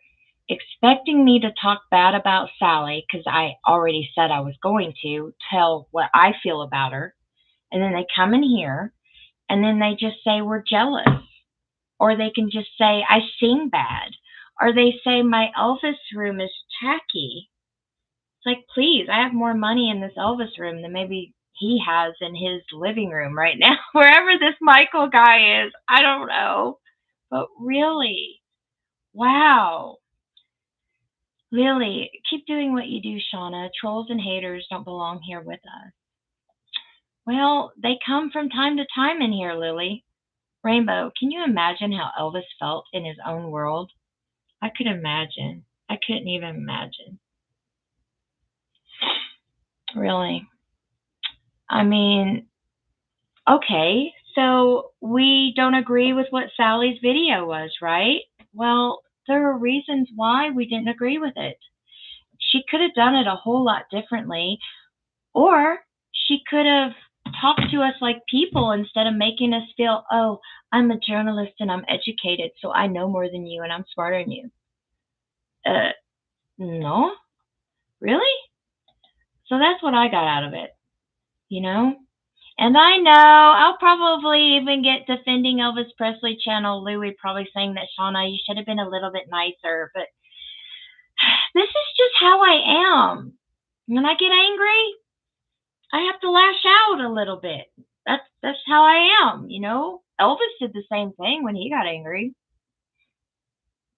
expecting me to talk bad about Sally because I already said I was going to tell what I feel about her. And then they come in here and then they just say we're jealous. Or they can just say I sing bad. Or they say my Elvis room is tacky. It's like, please, I have more money in this Elvis room than maybe he has in his living room right now. Wherever this Michael guy is, I don't know. But really, wow. Really, keep doing what you do, Shauna. Trolls and haters don't belong here with us. Well, they come from time to time in here, Lily. Rainbow, can you imagine how Elvis felt in his own world? I could imagine. I couldn't even imagine. Really. I mean, okay, so we don't agree with what Sally's video was, right? Well, there are reasons why we didn't agree with it. She could have done it a whole lot differently, or she could have talked to us like people instead of making us feel, oh, I'm a journalist and I'm educated, so I know more than you and I'm smarter than you. Uh, no? Really? So that's what I got out of it, you know? And I know I'll probably even get defending Elvis Presley channel Louie probably saying that Shauna, you should have been a little bit nicer, but this is just how I am. When I get angry, I have to lash out a little bit. That's how I am, you know? Elvis did the same thing when he got angry.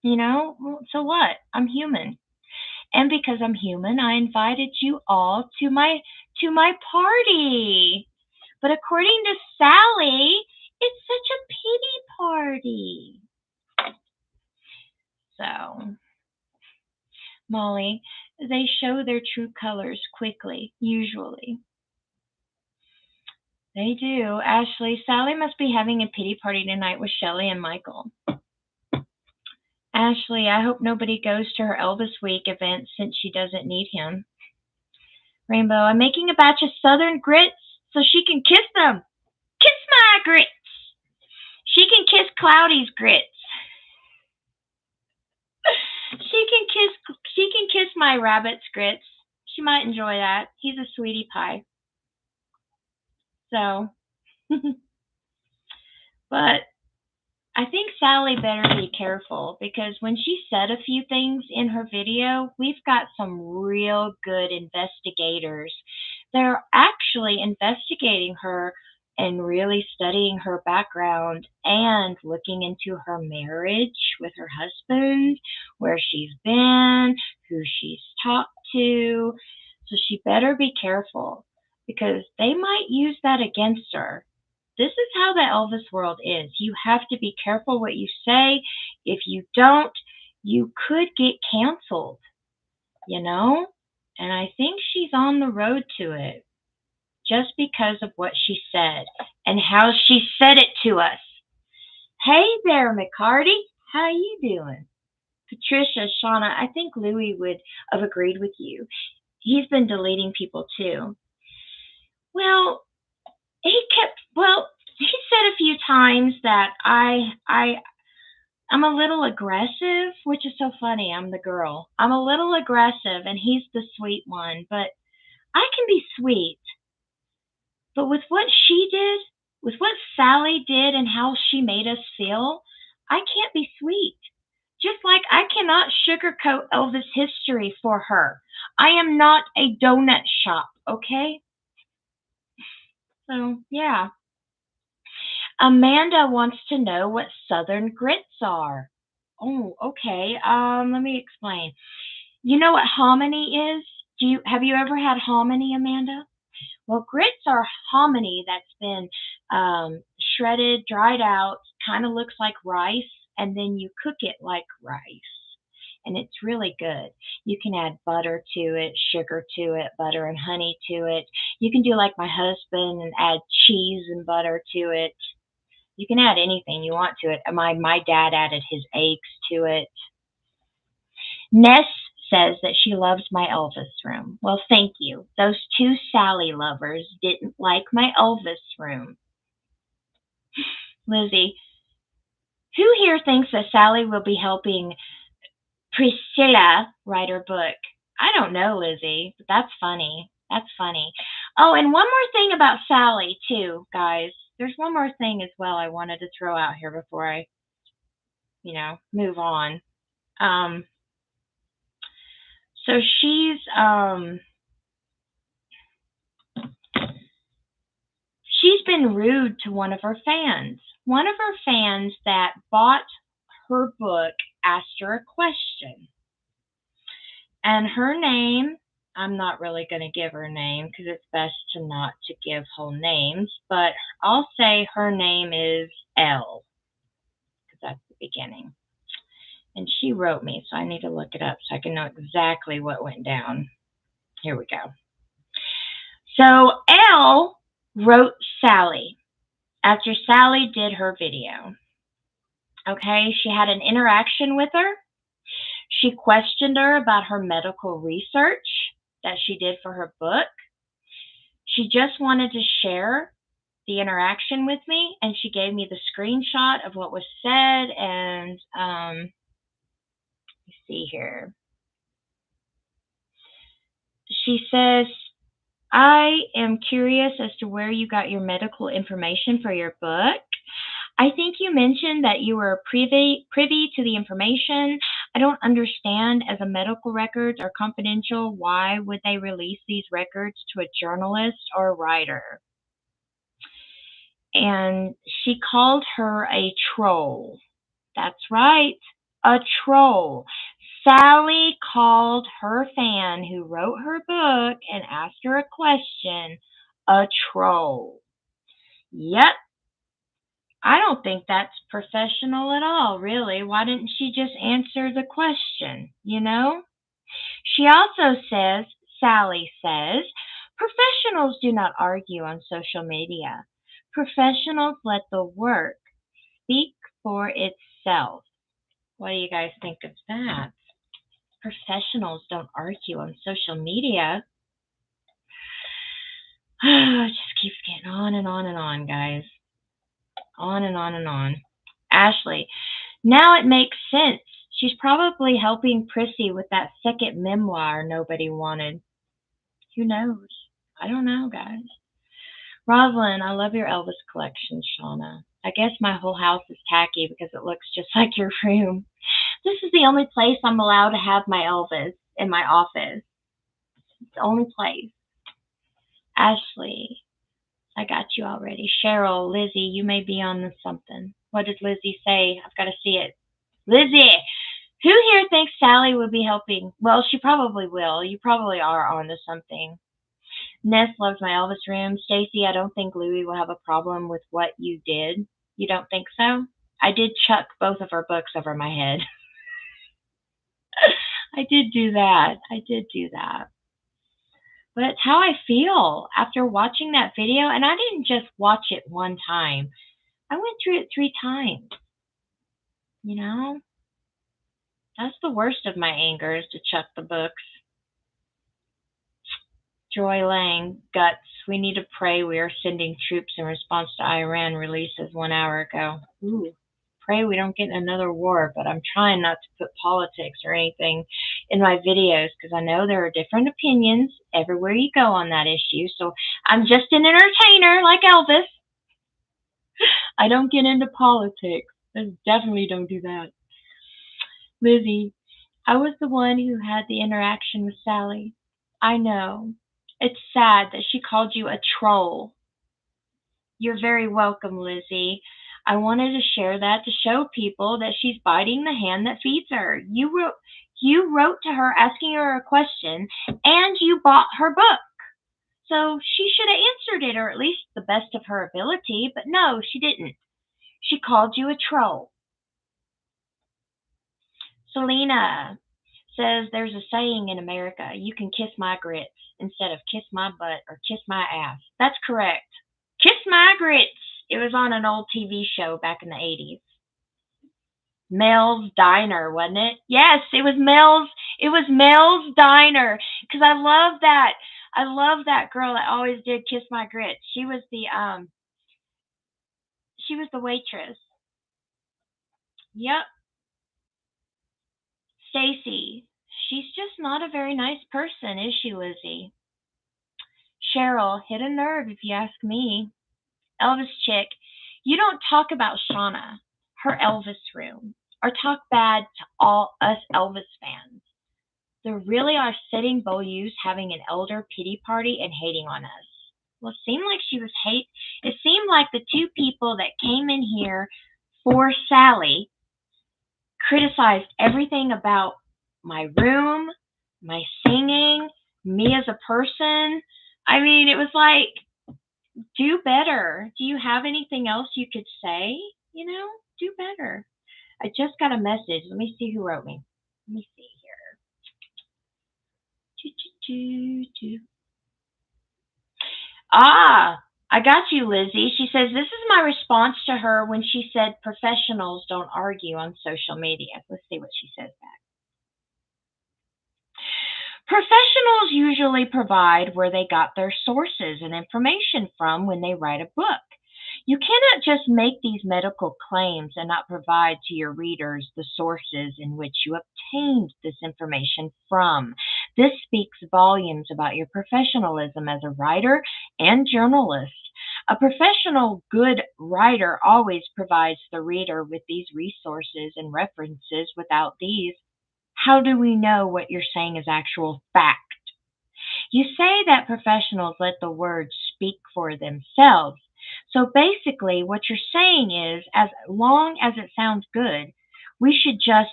You know? Well, so what? I'm human. And because I'm human, I invited you all to my party. But according to Sally, it's such a pity party. So, Molly, they show their true colors quickly, usually. They do. Ashley, Sally must be having a pity party tonight with Shelley and Michael. Ashley, I hope nobody goes to her Elvis Week event since she doesn't need him. Rainbow, I'm making a batch of Southern grits so she can kiss them. Kiss my grits. She can kiss Cloudy's grits. She can kiss my rabbit's grits. She might enjoy that. He's a sweetie pie. So, but I think Sally better be careful because when she said a few things in her video, we've got some real good investigators. They're actually investigating her and really studying her background and looking into her marriage with her husband, where she's been, who she's talked to. So she better be careful because they might use that against her. This is how the Elvis world is. You have to be careful what you say. If you don't, you could get canceled, you know? And I think she's on the road to it just because of what she said and how she said it to us. Hey there, McCarty. How you doing? Patricia, Shauna, I think Louie would have agreed with you. He's been deleting people too. Well, he said a few times that I'm a little aggressive, which is so funny. I'm the girl. I'm a little aggressive and he's the sweet one, but I can be sweet, but with what she did, with what Sally did and how she made us feel, I can't be sweet. Just like I cannot sugarcoat Elvis history for her. I am not a donut shop, okay? So, yeah. Amanda wants to know what Southern grits are. Oh, okay. Let me explain. You know what hominy is? Have you ever had hominy, Amanda? Well, grits are hominy that's been shredded, dried out, kind of looks like rice, and then you cook it like rice. And it's really good. You can add butter to it, sugar to it, butter and honey to it. You can do like my husband and add cheese and butter to it. You can add anything you want to it. My dad added his eggs to it. Ness says that she loves my Elvis room. Well, thank you. Those two Sally lovers didn't like my Elvis room. Lizzie, who here thinks that Sally will be helping Priscilla write her book? I don't know, Lizzie, but that's funny. That's funny. Oh, and one more thing about Sally, too, guys. There's one more thing as well I wanted to throw out here before I, move on. Um, so she's been rude to one of her fans. One of her fans that bought her book asked her a question. And her name, I'm not really going to give her name because it's best to not to give whole names, but I'll say her name is L because that's the beginning. And she wrote me, so I need to look it up so I can know exactly what went down. Here we go. So L wrote Sally after Sally did her video. Okay, she had an interaction with her. She questioned her about her medical research that she did for her book. She just wanted to share the interaction with me, and she gave me the screenshot of what was said. And let's see here. She says, I am curious as to where you got your medical information for your book. I think you mentioned that you were privy to the information. I don't understand, as a medical records are confidential, why would they release these records to a journalist or a writer? And she called her a troll. That's right, a troll. Sally called her fan who wrote her book and asked her a question a troll. Yep. I don't think that's professional at all, really. Why didn't she just answer the question, She also says, Sally says, professionals do not argue on social media. Professionals let the work speak for itself. What do you guys think of that? Professionals don't argue on social media. It just keeps getting on and on and on, guys. On and on and on. Ashley, now it makes sense. She's probably helping Prissy with that second memoir nobody wanted. Who knows? I don't know, guys. Rosalind, I love your Elvis collection, Shauna. I guess my whole house is tacky because it looks just like your room. This is the only place I'm allowed to have my Elvis, in my office. It's the only place. Ashley, I got you already. Cheryl, Lizzie, you may be on to something. What did Lizzie say? I've got to see it. Lizzie, who here thinks Sally would be helping? Well, she probably will. You probably are on to something. Ness loves my Elvis room. Stacy, I don't think Louie will have a problem with what you did. You don't think so? I did chuck both of her books over my head. I did do that. But it's how I feel after watching that video. And I didn't just watch it one time. I went through it 3 times. That's the worst of my anger, is to chuck the books. Joy Lang, guts. We need to pray we are sending troops in response to Iran, releases 1 hour ago. Ooh, pray we don't get in another war, but I'm trying not to put politics or anything in my videos because I know there are different opinions everywhere you go on that issue. So I'm just an entertainer like Elvis. I don't get into politics. I definitely don't do that. Lizzie, I was the one who had the interaction with Sally. I know. It's sad that she called you a troll. You're very welcome, Lizzie. I wanted to share that to show people that she's biting the hand that feeds her. You wrote to her asking her a question and you bought her book. So she should have answered it, or at least the best of her ability, but no, she didn't. She called you a troll. Selena says there's a saying in America, you can kiss my grits instead of kiss my butt or kiss my ass. That's correct. Kiss my grits. It was on an old TV show back in the 80s. Mel's Diner, wasn't it? Yes, it was Mel's. It was Mel's Diner because I love that. I love that girl that always did kiss my grits. She was the waitress. Yep, Stacy. She's just not a very nice person, is she, Lizzie? Cheryl hit a nerve if you ask me. Elvis chick, you don't talk about Shauna, her Elvis room, or talk bad to all us Elvis fans. There really are sitting Beaulieu's having an elder pity party and hating on us. Well, it seemed like the two people that came in here for Sally criticized everything about my room, my singing, me as a person. I mean, it was like, do better. Do you have anything else you could say? Do better. I just got a message. Let me see who wrote me. Let me see here. Ah, I got you, Lizzie. She says, this is my response to her when she said professionals don't argue on social media. Let's see what she says back. Professionals usually provide where they got their sources and information from when they write a book. You cannot just make these medical claims and not provide to your readers the sources in which you obtained this information from. This speaks volumes about your professionalism as a writer and journalist. A professional, good writer always provides the reader with these resources and references. Without these, how do we know what you're saying is actual fact? You say that professionals let the words speak for themselves. So basically, what you're saying is, as long as it sounds good, we should just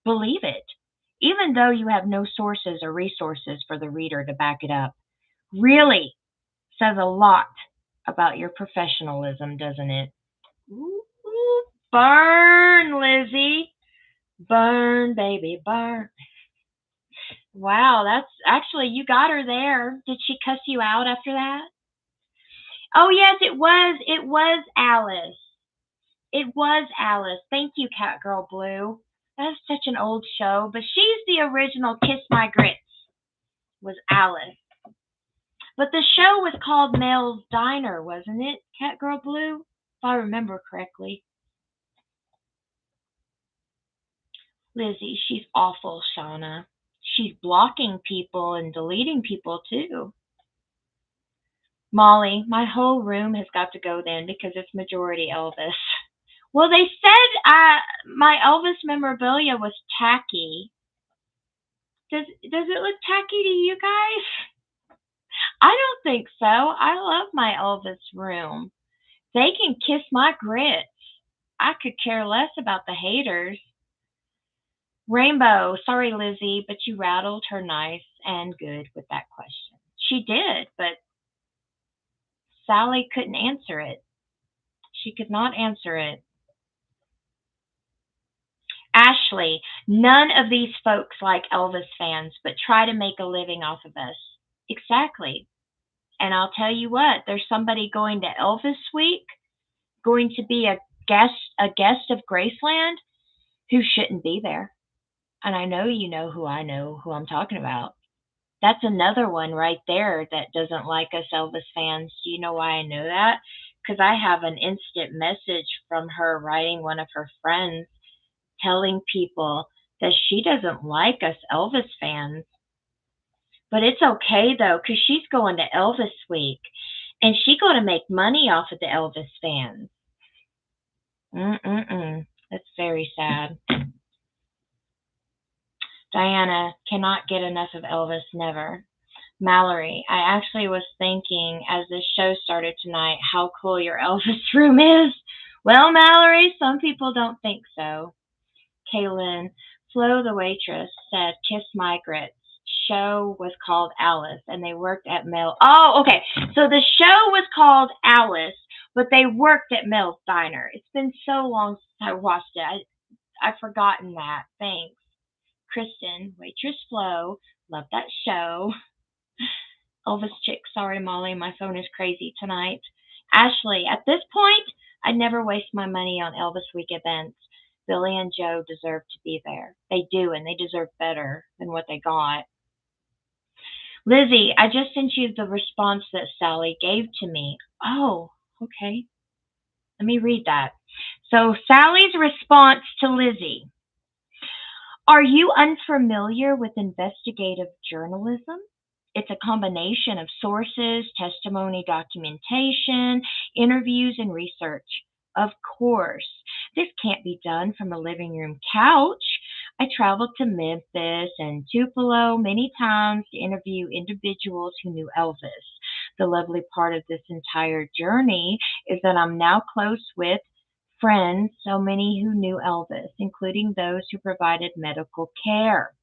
believe it, even though you have no sources or resources for the reader to back it up. Really says a lot about your professionalism, doesn't it? Ooh, burn, Lizzie. Burn, baby, burn. Wow, that's actually, you got her there. Did she cuss you out after that? Oh, yes, it was. It was Alice. It was Alice. Thank you, Catgirl Blue. That's such an old show, but she's the original Kiss My Grits, was Alice. But the show was called Mel's Diner, wasn't it, Catgirl Blue? If I remember correctly. Lizzie, she's awful, Shauna. She's blocking people and deleting people, too. Molly, my whole room has got to go then because it's majority Elvis. Well, they said my Elvis memorabilia was tacky. Does it look tacky to you guys? I don't think so. I love my Elvis room. They can kiss my grits. I could care less about the haters. Rainbow, sorry, Lizzie, but you rattled her nice and good with that question. She did, but Sally couldn't answer it. She could not answer it. Ashley, none of these folks like Elvis fans, but try to make a living off of us. Exactly. And I'll tell you what, there's somebody going to Elvis Week, going to be a guest of Graceland who shouldn't be there. And I know who I'm talking about. That's another one right there that doesn't like us Elvis fans. Do you know why I know that? Because I have an instant message from her writing one of her friends telling people that she doesn't like us Elvis fans. But it's okay though, 'cause she's going to Elvis week, and she going to make money off of the Elvis fans. Mm-mm-mm. That's very sad. Diana cannot get enough of Elvis, never. Mallory, I actually was thinking as this show started tonight how cool your Elvis room is. Well, Mallory, some people don't think so. Kaylin, Flo the waitress said Kiss My Grits. Show was called Alice and they worked at Mel. Oh, okay. So the show was called Alice, but they worked at Mel's Diner. It's been so long since I watched it. I've forgotten that. Thanks. Kristen, waitress Flo, love that show. Elvis chick, sorry Molly, my phone is crazy tonight. Ashley, at this point, I'd never waste my money on Elvis week events. Billy and Joe deserve to be there. They do, and they deserve better than what they got. Lizzie, I just sent you the response that Sally gave to me. Oh, okay. Let me read that. So Sally's response to Lizzie. Are you unfamiliar with investigative journalism? It's a combination of sources, testimony, documentation, interviews, and research. Of course, this can't be done from a living room couch. I traveled to Memphis and Tupelo many times to interview individuals who knew Elvis. The lovely part of this entire journey is that I'm now close with friends, so many who knew Elvis, including those who provided medical care.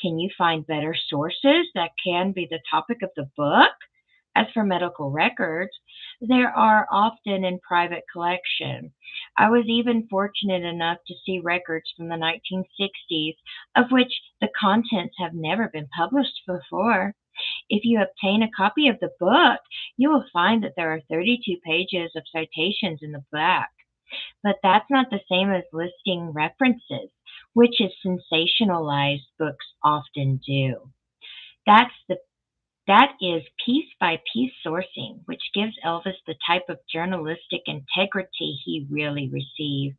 Can you find better sources that can be the topic of the book? As for medical records, there are often in private collection. I was even fortunate enough to see records from the 1960s of which the contents have never been published before. If you obtain a copy of the book, you will find that there are 32 pages of citations in the back. But that's not the same as listing references, which is sensationalized books often do. That's the that is piece by piece sourcing, which gives Elvis the type of journalistic integrity he rarely receives.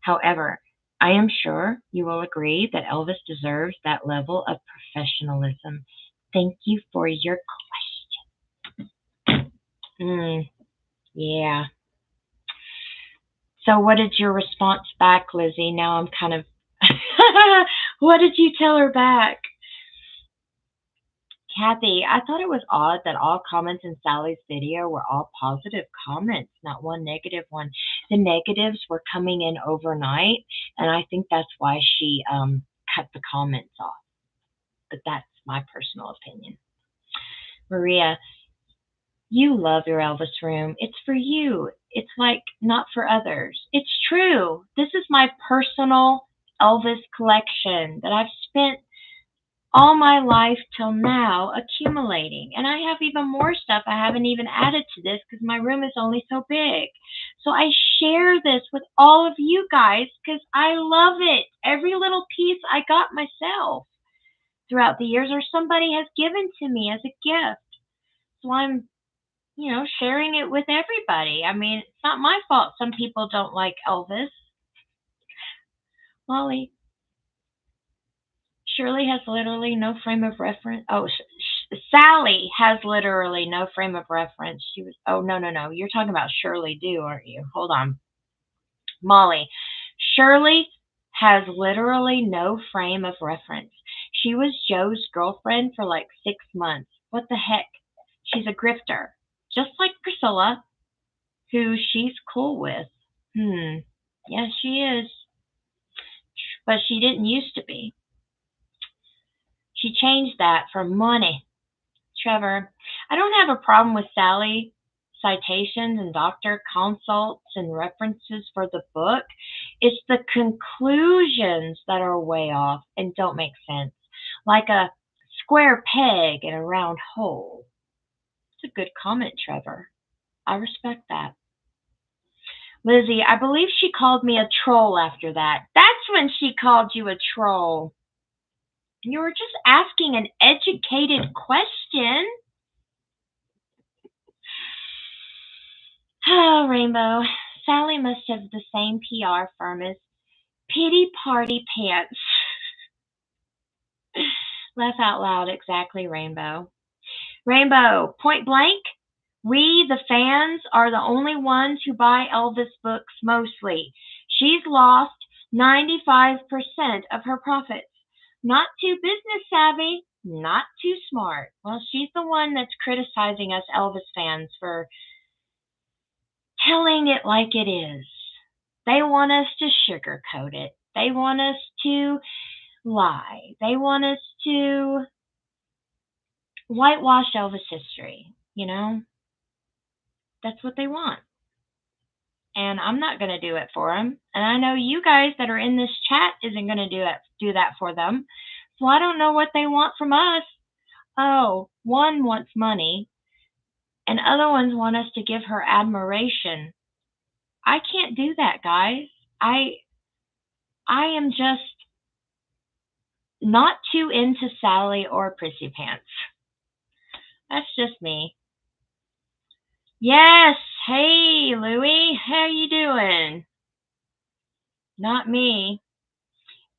However, I am sure you will agree that Elvis deserves that level of professionalism. Thank you for your question. Yeah. So what did your response back, Lizzie? Now I'm kind of what did you tell her back? Kathy, I thought it was odd that all comments in Sally's video were all positive comments, not one negative one. The negatives were coming in overnight, and I think that's why she cut the comments off. But that's my personal opinion. Maria, you love your Elvis room. It's for you. It's like not for others. It's true. This is my personal Elvis collection that I've spent all my life till now accumulating. And I have even more stuff I haven't even added to this because my room is only so big. So I share this with all of you guys because I love it. Every little piece I got myself throughout the years or somebody has given to me as a gift. So I'm sharing it with everybody. I mean, it's not my fault some people don't like Elvis. Molly, Shirley has literally no frame of reference. Oh, Sally has literally no frame of reference. She was. Oh, no, no, no. You're talking about Shirley Do, aren't you? Hold on. Molly, Shirley has literally no frame of reference. She was Joe's girlfriend for like 6 months. What the heck? She's a grifter, just like Priscilla, who she's cool with. Yes, she is. But she didn't used to be. She changed that for money. Trevor, I don't have a problem with Sally citations and doctor consults and references for the book. It's the conclusions that are way off and don't make sense. Like a square peg in a round hole. It's a good comment, Trevor. I respect that. Lizzie, I believe she called me a troll after that. That's when she called you a troll. You were just asking an educated question. Oh, Rainbow. Sally must have the same PR firm as Pity party pants. Laugh out loud, exactly, Rainbow. Rainbow, point blank, we, the fans, are the only ones who buy Elvis books mostly. She's lost 95% of her profits. Not too business savvy, not too smart. Well, she's the one that's criticizing us Elvis fans for telling it like it is. They want us to sugarcoat it. They want us to lie. They want us to whitewash Elvis history. You know, that's what they want. And I'm not going to do it for them. And I know you guys that are in this chat isn't going to do that for them. So I don't know what they want from us. Oh, one wants money, and other ones want us to give her admiration. I can't do that, guys. I am just not too into Sally or Prissy Pants. That's just me. Yes. Hey, Louie. How you doing? Not me.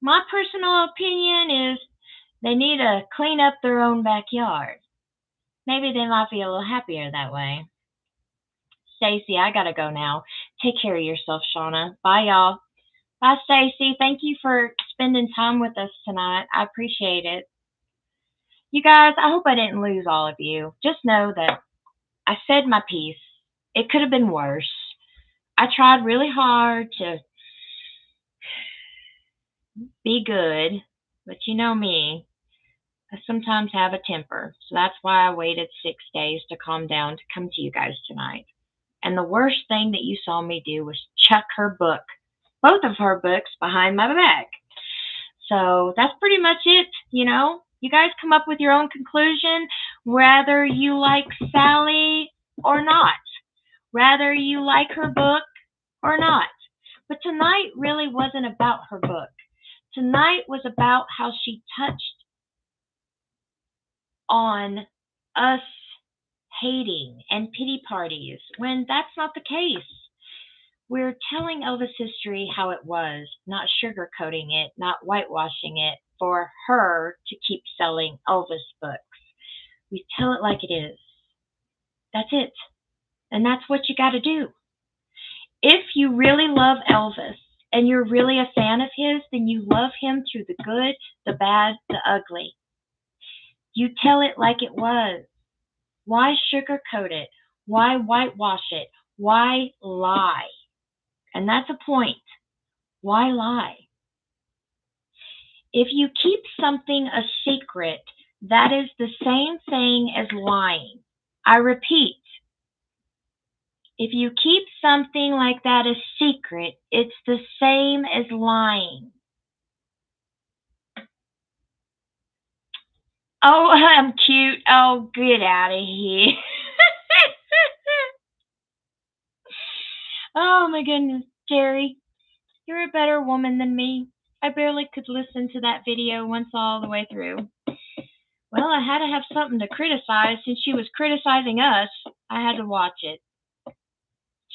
My personal opinion is they need to clean up their own backyard. Maybe they might be a little happier that way. Stacy, I gotta go now. Take care of yourself, Shauna. Bye, y'all. Bye, Stacy. Thank you for spending time with us tonight. I appreciate it. You guys, I hope I didn't lose all of you. Just know that I said my piece. It could have been worse. I tried really hard to be good, but you know me. I sometimes have a temper, so that's why I waited 6 days to calm down to come to you guys tonight. And the worst thing that you saw me do was chuck her book, both of her books, behind my back. So that's pretty much it, you know. You guys come up with your own conclusion, whether you like Sally or not, whether you like her book or not. But tonight really wasn't about her book. Tonight was about how she touched on us hating and pity parties when that's not the case. We're telling Elvis history how it was, not sugarcoating it, not whitewashing it for her to keep selling Elvis books. We tell it like it is. That's it. And that's what you got to do. If you really love Elvis and you're really a fan of his, then you love him through the good, the bad, the ugly. You tell it like it was. Why sugarcoat it? Why whitewash it? Why lie? And that's a point. Why lie? If you keep something a secret, that is the same thing as lying. I repeat, if you keep something like that a secret, it's the same as lying. Oh, I'm cute. Oh, get out of here. Oh my goodness, Jerry, you're a better woman than me. I barely could listen to that video once all the way through. Well, I had to have something to criticize since she was criticizing us. I had to watch it.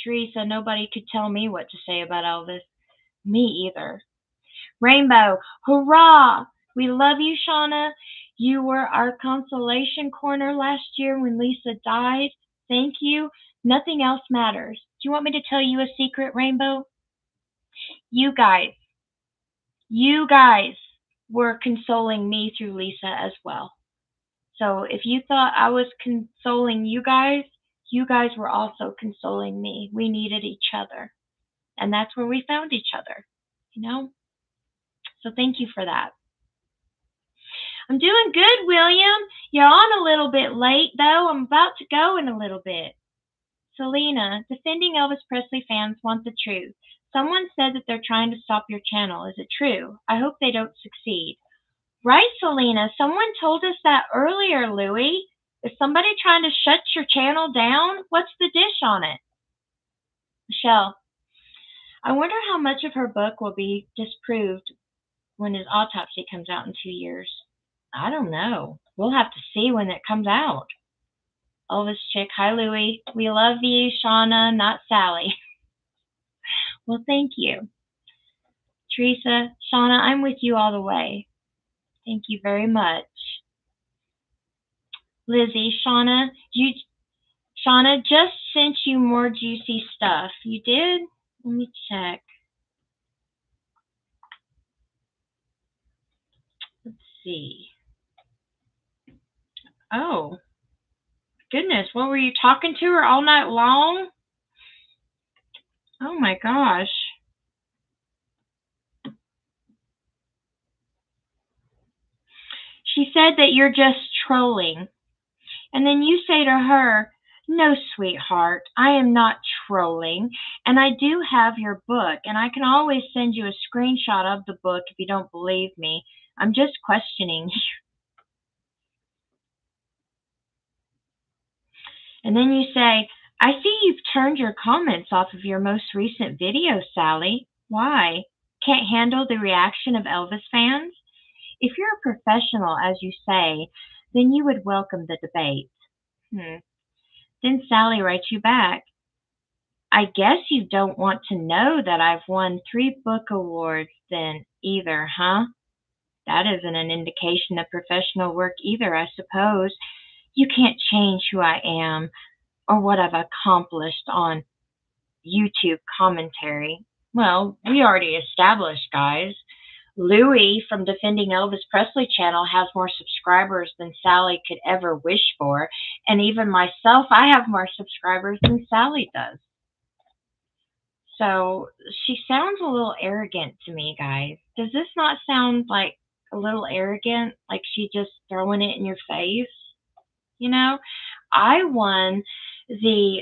Teresa, nobody could tell me what to say about Elvis. Me either. Rainbow, hurrah! We love you, Shauna. You were our consolation corner last year when Lisa died. Thank you. Nothing else matters. Do you want me to tell you a secret, Rainbow? You guys were consoling me through Lisa as well. So if you thought I was consoling you guys were also consoling me. We needed each other. And that's where we found each other, you know? So thank you for that. I'm doing good, William. You're on a little bit late, though. I'm about to go in a little bit. Selena, defending Elvis Presley fans want the truth. Someone said that they're trying to stop your channel. Is it true? I hope they don't succeed. Right, Selena. Someone told us that earlier, Louie. Is somebody trying to shut your channel down? What's the dish on it? Michelle, I wonder how much of her book will be disproved when his autopsy comes out in 2 years. I don't know. We'll have to see when it comes out. Elvis chick, hi Louie. We love you, Shauna, not Sally. Well, thank you. Teresa, Shauna, I'm with you all the way. Thank you very much. Lizzie, Shauna just sent you more juicy stuff. You did? Let me check. Let's see. Oh, goodness. What were you talking to her all night long? Oh my gosh. She said that you're just trolling. And then you say to her, no, sweetheart, I am not trolling. And I do have your book, and I can always send you a screenshot of the book if you don't believe me. I'm just questioning you. And then you say, I see you've turned your comments off of your most recent video, Sally. Why? Can't handle the reaction of Elvis fans? If you're a professional, as you say, then you would welcome the debate. Then Sally writes you back, I guess you don't want to know that I've won 3 book awards then either, huh? That isn't an indication of professional work either, I suppose. You can't change who I am or what I've accomplished on YouTube commentary. Well, we already established, guys. Louie from Defending Elvis Presley channel has more subscribers than Sally could ever wish for. And even myself, I have more subscribers than Sally does. So she sounds a little arrogant to me, guys. Does this not sound like a little arrogant? Like she just throwing it in your face? You know, I won the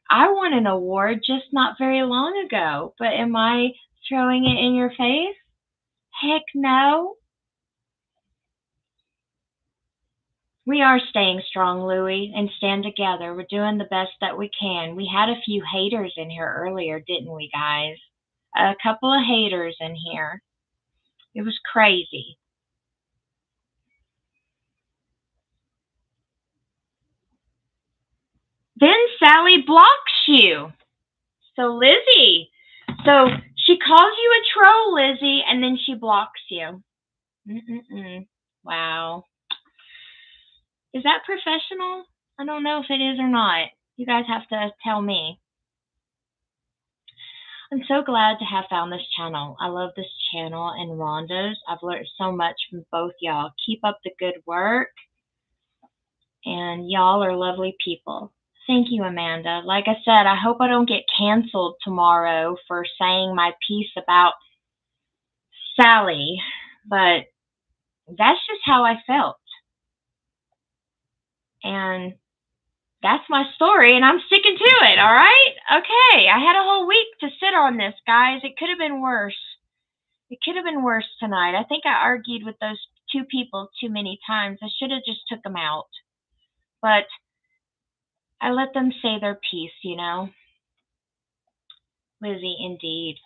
I won an award just not very long ago, but am I throwing it in your face? Heck no. We are staying strong, Louie, and stand together. We're doing the best that we can. We had a few haters in here earlier, didn't we, guys? A couple of haters in here. It was crazy. Then Sally blocks you. So Lizzie, so she calls you a troll, Lizzie, and then she blocks you. Wow. Is that professional? I don't know if it is or not. You guys have to tell me. I'm so glad to have found this channel. I love this channel and Rhonda's. I've learned so much from both y'all. Keep up the good work. And y'all are lovely people. Thank you, Amanda. Like I said, I hope I don't get canceled tomorrow for saying my piece about Sally, but that's just how I felt. And that's my story, and I'm sticking to it, all right? Okay, I had a whole week to sit on this, guys. It could have been worse. It could have been worse tonight. I think I argued with those 2 people too many times. I should have just took them out. But I let them say their piece, you know. Lizzie, indeed,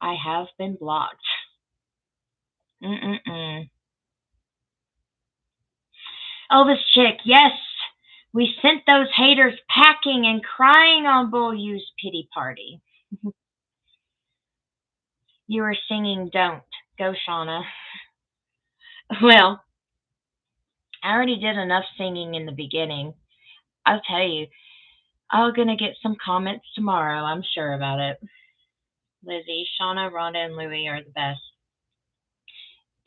I have been blocked. Elvis Chick, yes, we sent those haters packing and crying on Bull U's pity party. You were singing Don't. Go, Shauna. Well, I already did enough singing in the beginning. I'll tell you, I'm going to get some comments tomorrow. I'm sure about it. Lizzie, Shauna, Rhonda, and Louie are the best.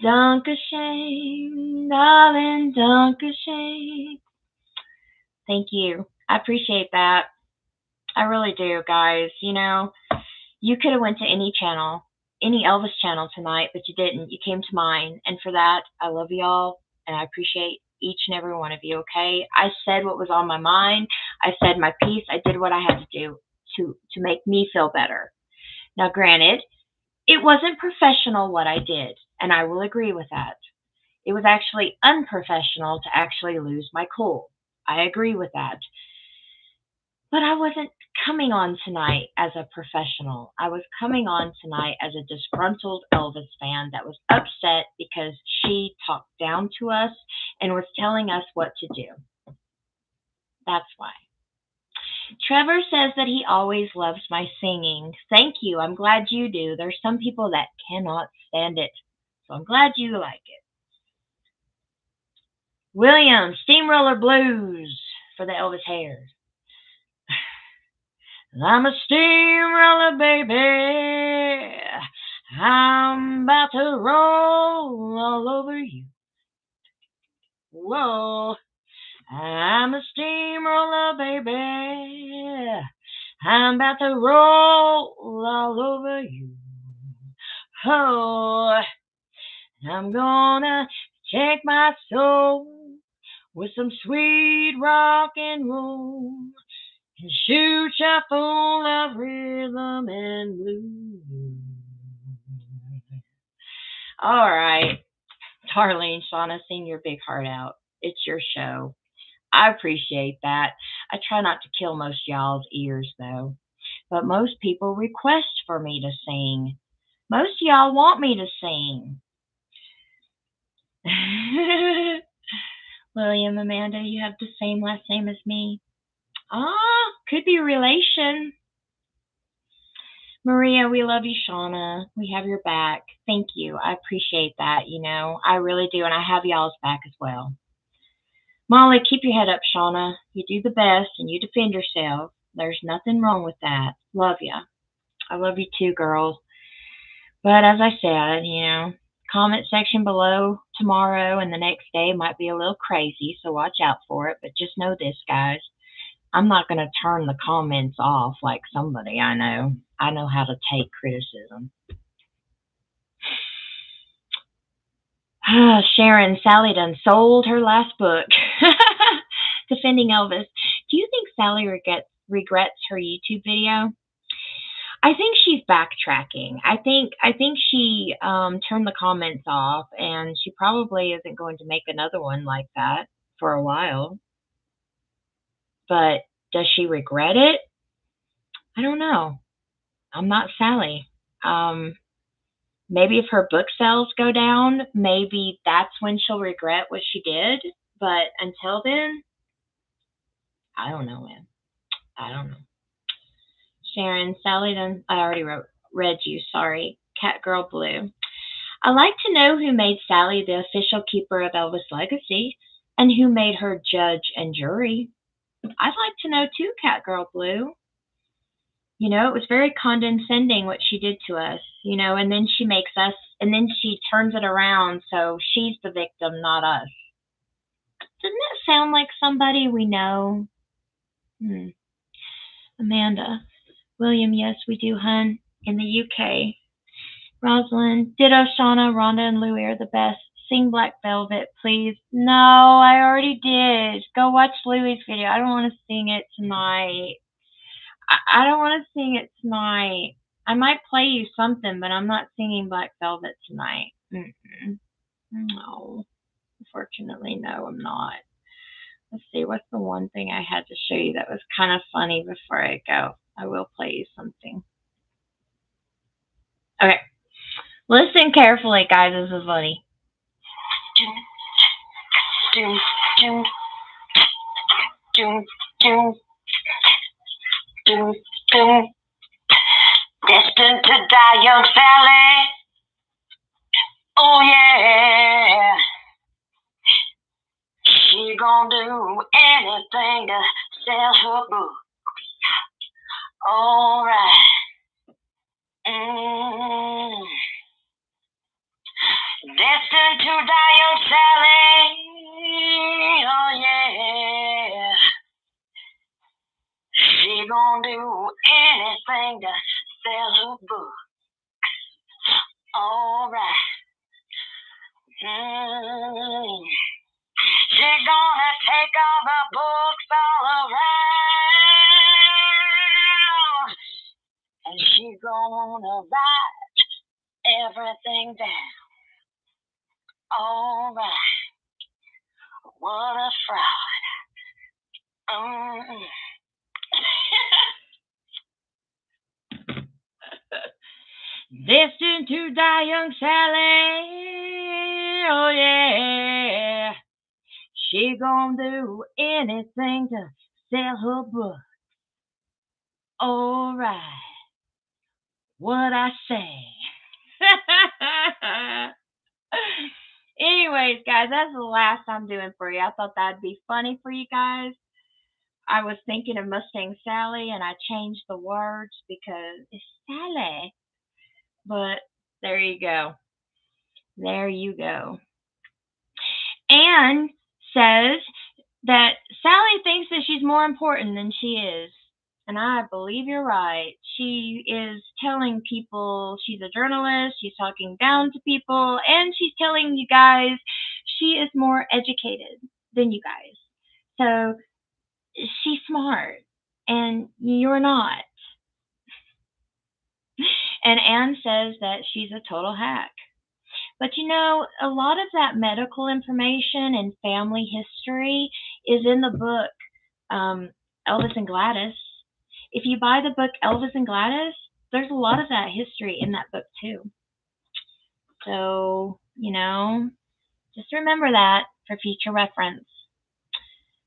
Dankeschön, darling, Dankeschön. Thank you. I appreciate that. I really do, guys. You know, you could have went to any channel, any Elvis channel tonight, but you didn't. You came to mine. And for that, I love y'all, and I appreciate each and every one of you, okay? I said what was on my mind. I said my piece. I did what I had to do to make me feel better. Now, granted, it wasn't professional what I did, and I will agree with that. It was actually unprofessional to actually lose my cool. I agree with that. But I wasn't coming on tonight as a professional. I was coming on tonight as a disgruntled Elvis fan that was upset because she talked down to us and was telling us what to do. That's why. Trevor says that he always loves my singing. Thank you. I'm glad you do. There's some people that cannot stand it. So I'm glad you like it. William, Steamroller Blues for the Elvis hairs. I'm a steamroller, baby. I'm about to roll all over you. Whoa. I'm a steamroller, baby. I'm about to roll all over you. Oh, I'm gonna take my soul with some sweet rock and roll and shoot you full of rhythm and blues. All right, Darlene, Shauna, sing your big heart out. It's your show. I appreciate that. I try not to kill most y'all's ears, though. But most people request for me to sing. Most of y'all want me to sing. William, Amanda, you have the same last name as me. Ah, could be relation. Maria, we love you, Shauna. We have your back. Thank you. I appreciate that, I really do, and I have y'all's back as well. Molly, keep your head up, Shauna. You do the best and you defend yourself. There's nothing wrong with that. Love ya. I love you too, girls. But as I said, comment section below tomorrow and the next day might be a little crazy, so watch out for it. But just know this, guys. I'm not going to turn the comments off like somebody I know. I know how to take criticism. Sharon, Sally done sold her last book. Defending Elvis. Do you think Sally regrets her YouTube video? I think she's backtracking. I think she turned the comments off, and she probably isn't going to make another one like that for a while. But does she regret it? I don't know. I'm not Sally. Maybe if her book sales go down, maybe that's when she'll regret what she did. But until then, I don't know, man. I don't know. Sharon, Sally done. I already read you. Sorry. Cat Girl Blue. I'd like to know who made Sally the official keeper of Elvis' legacy and who made her judge and jury. I'd like to know too, Cat Girl Blue. It was very condescending what she did to us, and then she makes us, and then she turns it around so she's the victim, not us. Doesn't that sound like somebody we know? Amanda. William, yes, we do, hun. In the UK. Rosalind. Ditto, Shauna, Rhonda, and Louie are the best. Sing Black Velvet, please. No, I already did. Go watch Louie's video. I don't want to sing it tonight. I don't want to sing it tonight. I might play you something, but I'm not singing Black Velvet tonight. No. Unfortunately, no, I'm not. Let's see, what's the one thing I had to show you that was kind of funny before I go? I will play you something. Okay. Listen carefully, guys. This is funny. Destined to die, young Sally. Oh yeah. She gonna do anything to sell her book. All right. Destined to die, young Sally. Oh yeah. She gonna do anything to sell her book. All right. She gonna take all the books all around, and she gonna write everything down. All right. What a fraud. Destined to die, young Sally. Oh yeah. She gonna do anything to sell her book. All right. What I say. Anyways, guys, that's the last I'm doing for you. I thought that'd be funny for you guys. I was thinking of Mustang Sally and I changed the words because it's Sally. But there you go. There you go. Anne says that Sally thinks that she's more important than she is. And I believe you're right. She is telling people she's a journalist, she's talking down to people, and she's telling you guys she is more educated than you guys. So she's smart, and you're not. And Anne says that she's a total hack. But you know, a lot of that medical information and family history is in the book Elvis and Gladys. If you buy the book Elvis and Gladys, there's a lot of that history in that book too. So, you know, just remember that for future reference.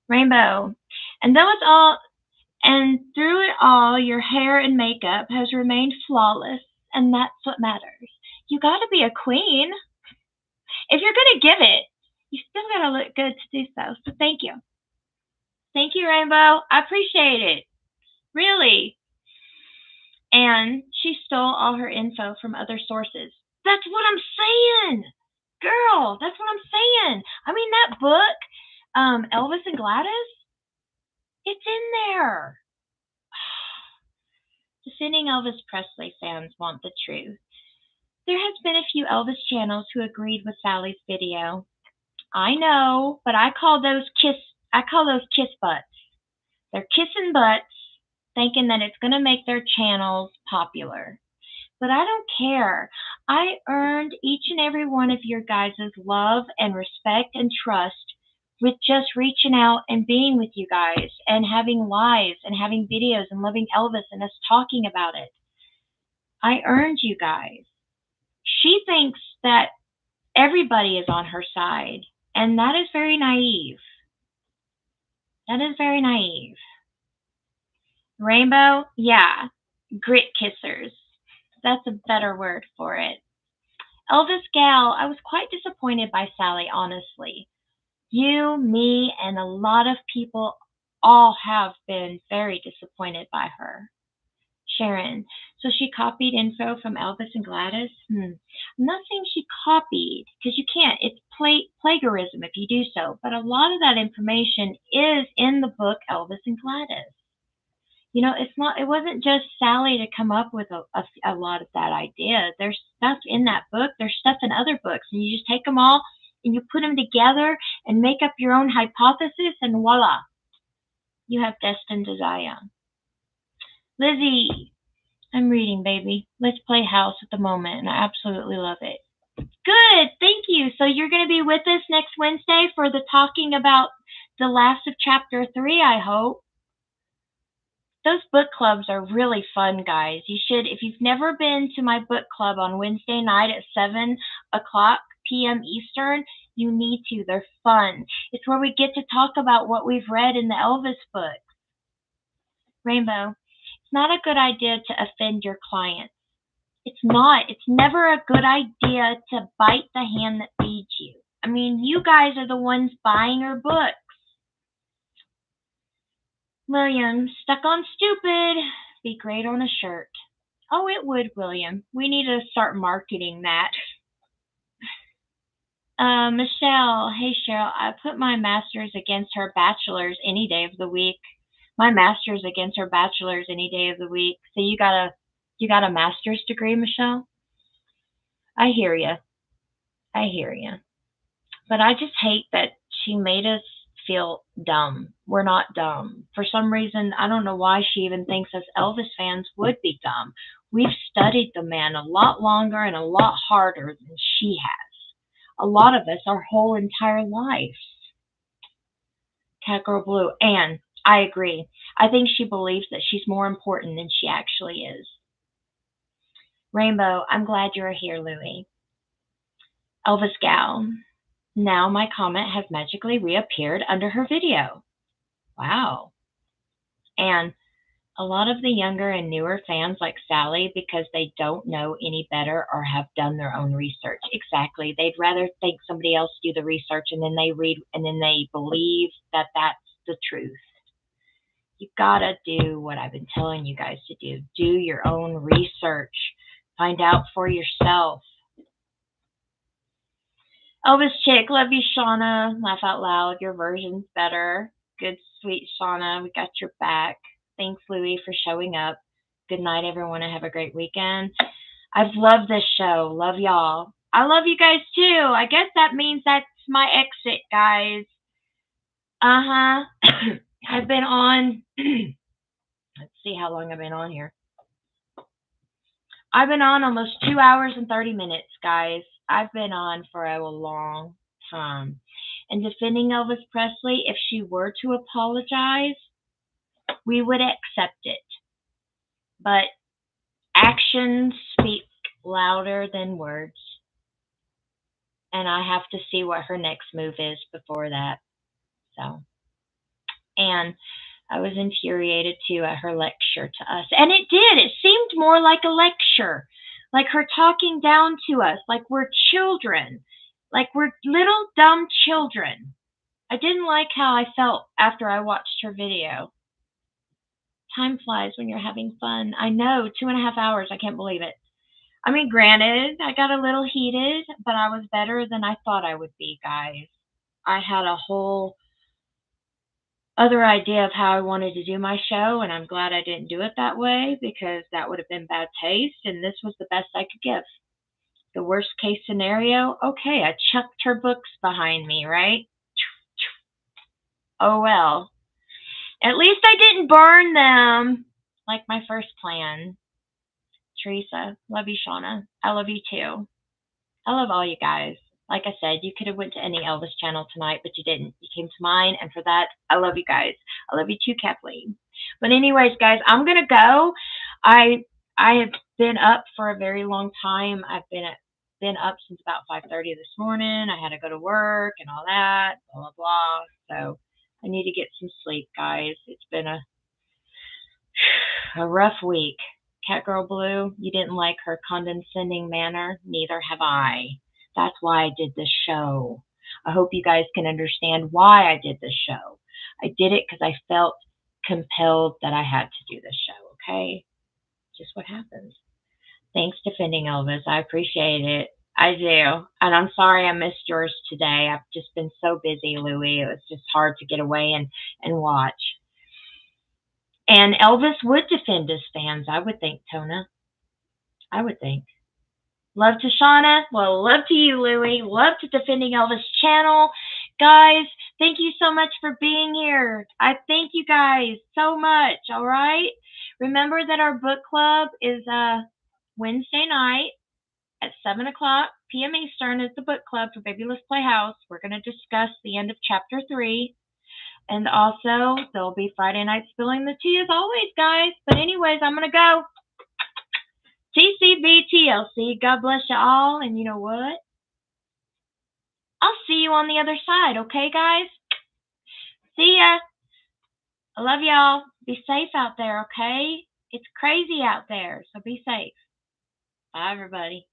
Rainbow. And though it's all and through it all, your hair and makeup has remained flawless, and that's what matters. You got to be a queen. If you're going to give it, you still got to look good to do so. So thank you. Thank you, Rainbow. I appreciate it. Really. And she stole all her info from other sources. That's what I'm saying. Girl, that's what I'm saying. I mean, that book, Elvis and Gladys, it's in there. Defending Elvis Presley fans want the truth. There has been a few Elvis channels who agreed with Sally's video. I know, but I call those kiss butts. They're kissing butts, thinking that it's going to make their channels popular. But I don't care. I earned each and every one of your guys' love and respect and trust with just reaching out and being with you guys and having lives and having videos and loving Elvis and us talking about it. I earned you guys. She thinks that everybody is on her side, and that is very naive. That is very naive. Rainbow, yeah, grit kissers. That's a better word for it. Elvis gal, I was quite disappointed by Sally, honestly. You, me, and a lot of people all have been very disappointed by her. Sharon, so she copied info from Elvis and Gladys? I'm not saying she copied, because you can't. It's plagiarism if you do so. But a lot of that information is in the book Elvis and Gladys. You know, it wasn't just Sally to come up with a lot of that idea. There's stuff in that book. There's stuff in other books. And you just take them all and you put them together and make up your own hypothesis, and voila, you have Destined Desire. Lizzie, I'm reading, baby. Let's play house at the moment, and I absolutely love it. Good, thank you. So you're going to be with us next Wednesday for the talking about the last of chapter 3, I hope. Those book clubs are really fun, guys. You should, if you've never been to my book club on Wednesday night at 7 o'clock p.m. Eastern, you need to. They're fun. It's where we get to talk about what we've read in the Elvis book. Rainbow, it's not a good idea to offend your clients. It's not. It's never a good idea to bite the hand that feeds you. I mean, you guys are the ones buying her books. William, stuck on stupid. Be great on a shirt. Oh, it would, William. We need to start marketing that. Michelle, hey Cheryl, I put my master's against her bachelor's any day of the week. My master's against her bachelor's any day of the week. So you got a master's degree, Michelle? I hear you. I hear you. But I just hate that she made us feel dumb. We're not dumb. For some reason, I don't know why she even thinks us Elvis fans would be dumb. We've studied the man a lot longer and a lot harder than she has. A lot of us our whole entire lives. Cat Girl Blue. And I agree. I think she believes that she's more important than she actually is. Rainbow, I'm glad you're here, Louie. Elvis Gal. Now my comment has magically reappeared under her video. Wow. And A lot of the younger and newer fans like Sally because they don't know any better or have done their own research. Exactly. They'd rather think somebody else do the research and then they read and then they believe that that's the truth. You gotta do what I've been telling you guys to do. Do your own research. Find out for yourself. Elvis Chick, love you, Shauna. Laugh out loud. Your version's better. Good, sweet Shauna. We got your back. Thanks, Louie, for showing up. Good night, everyone, and have a great weekend. I've loved this show. Love y'all. I love you guys too. I guess that means that's my exit, guys. Uh huh. I've been on. Let's see how long I've been on here. I've been on almost 2 hours and 30 minutes, guys. I've been on for a long time. And defending Elvis Presley, if she were to apologize, we would accept it. But actions speak louder than words. And I have to see what her next move is before that. So, and I was infuriated too at her lecture to us. And it did. It seemed more like a lecture, like her talking down to us, like we're children, like we're little dumb children. I didn't like how I felt after I watched her video. Time flies when you're having fun. I know, 2.5 hours. I can't believe it. I mean, granted, I got a little heated, but I was better than I thought I would be, guys. I had a whole other idea of how I wanted to do my show, and I'm glad I didn't do it that way because that would have been bad taste, and this was the best I could give. The worst case scenario, okay, I chucked her books behind me, right? Oh well. At least I didn't burn them like my first plan. Teresa, love you, Shauna. I love you too. I love all you guys. Like I said, you could have went to any Elvis channel tonight, but you didn't. You came to mine, and for that, I love you guys. I love you too, Kathleen. But anyways, guys, I'm gonna go. I have been up for a very long time. I've been up since about 5:30 this morning. I had to go to work and all that, blah blah blah. So I need to get some sleep, guys. It's been a rough week. Catgirl Blue, you didn't like her condescending manner. Neither have I. That's why I did this show. I hope you guys can understand why I did this show. I did it because I felt compelled that I had to do this show, okay? Just what happens. Thanks, Defending Elvis. I appreciate it. I do. And I'm sorry I missed yours today. I've just been so busy, Louie. It was just hard to get away and watch. And Elvis would defend his fans, I would think, Tona. I would think. Love to Shauna. Well, love to you, Louie. Love to Defending Elvis channel. Guys, thank you so much for being here. I thank you guys so much, all right? Remember that our book club is Wednesday night at 7 o'clock p.m. Eastern is the book club for Babyless Playhouse. We're going to discuss the end of Chapter 3. And also, there'll be Friday night spilling the tea as always, guys. But anyways, I'm going to go. TCBTLC. God bless you all. And you know what? I'll see you on the other side, okay, guys? See ya. I love y'all. Be safe out there, okay? It's crazy out there, so be safe. Bye, everybody.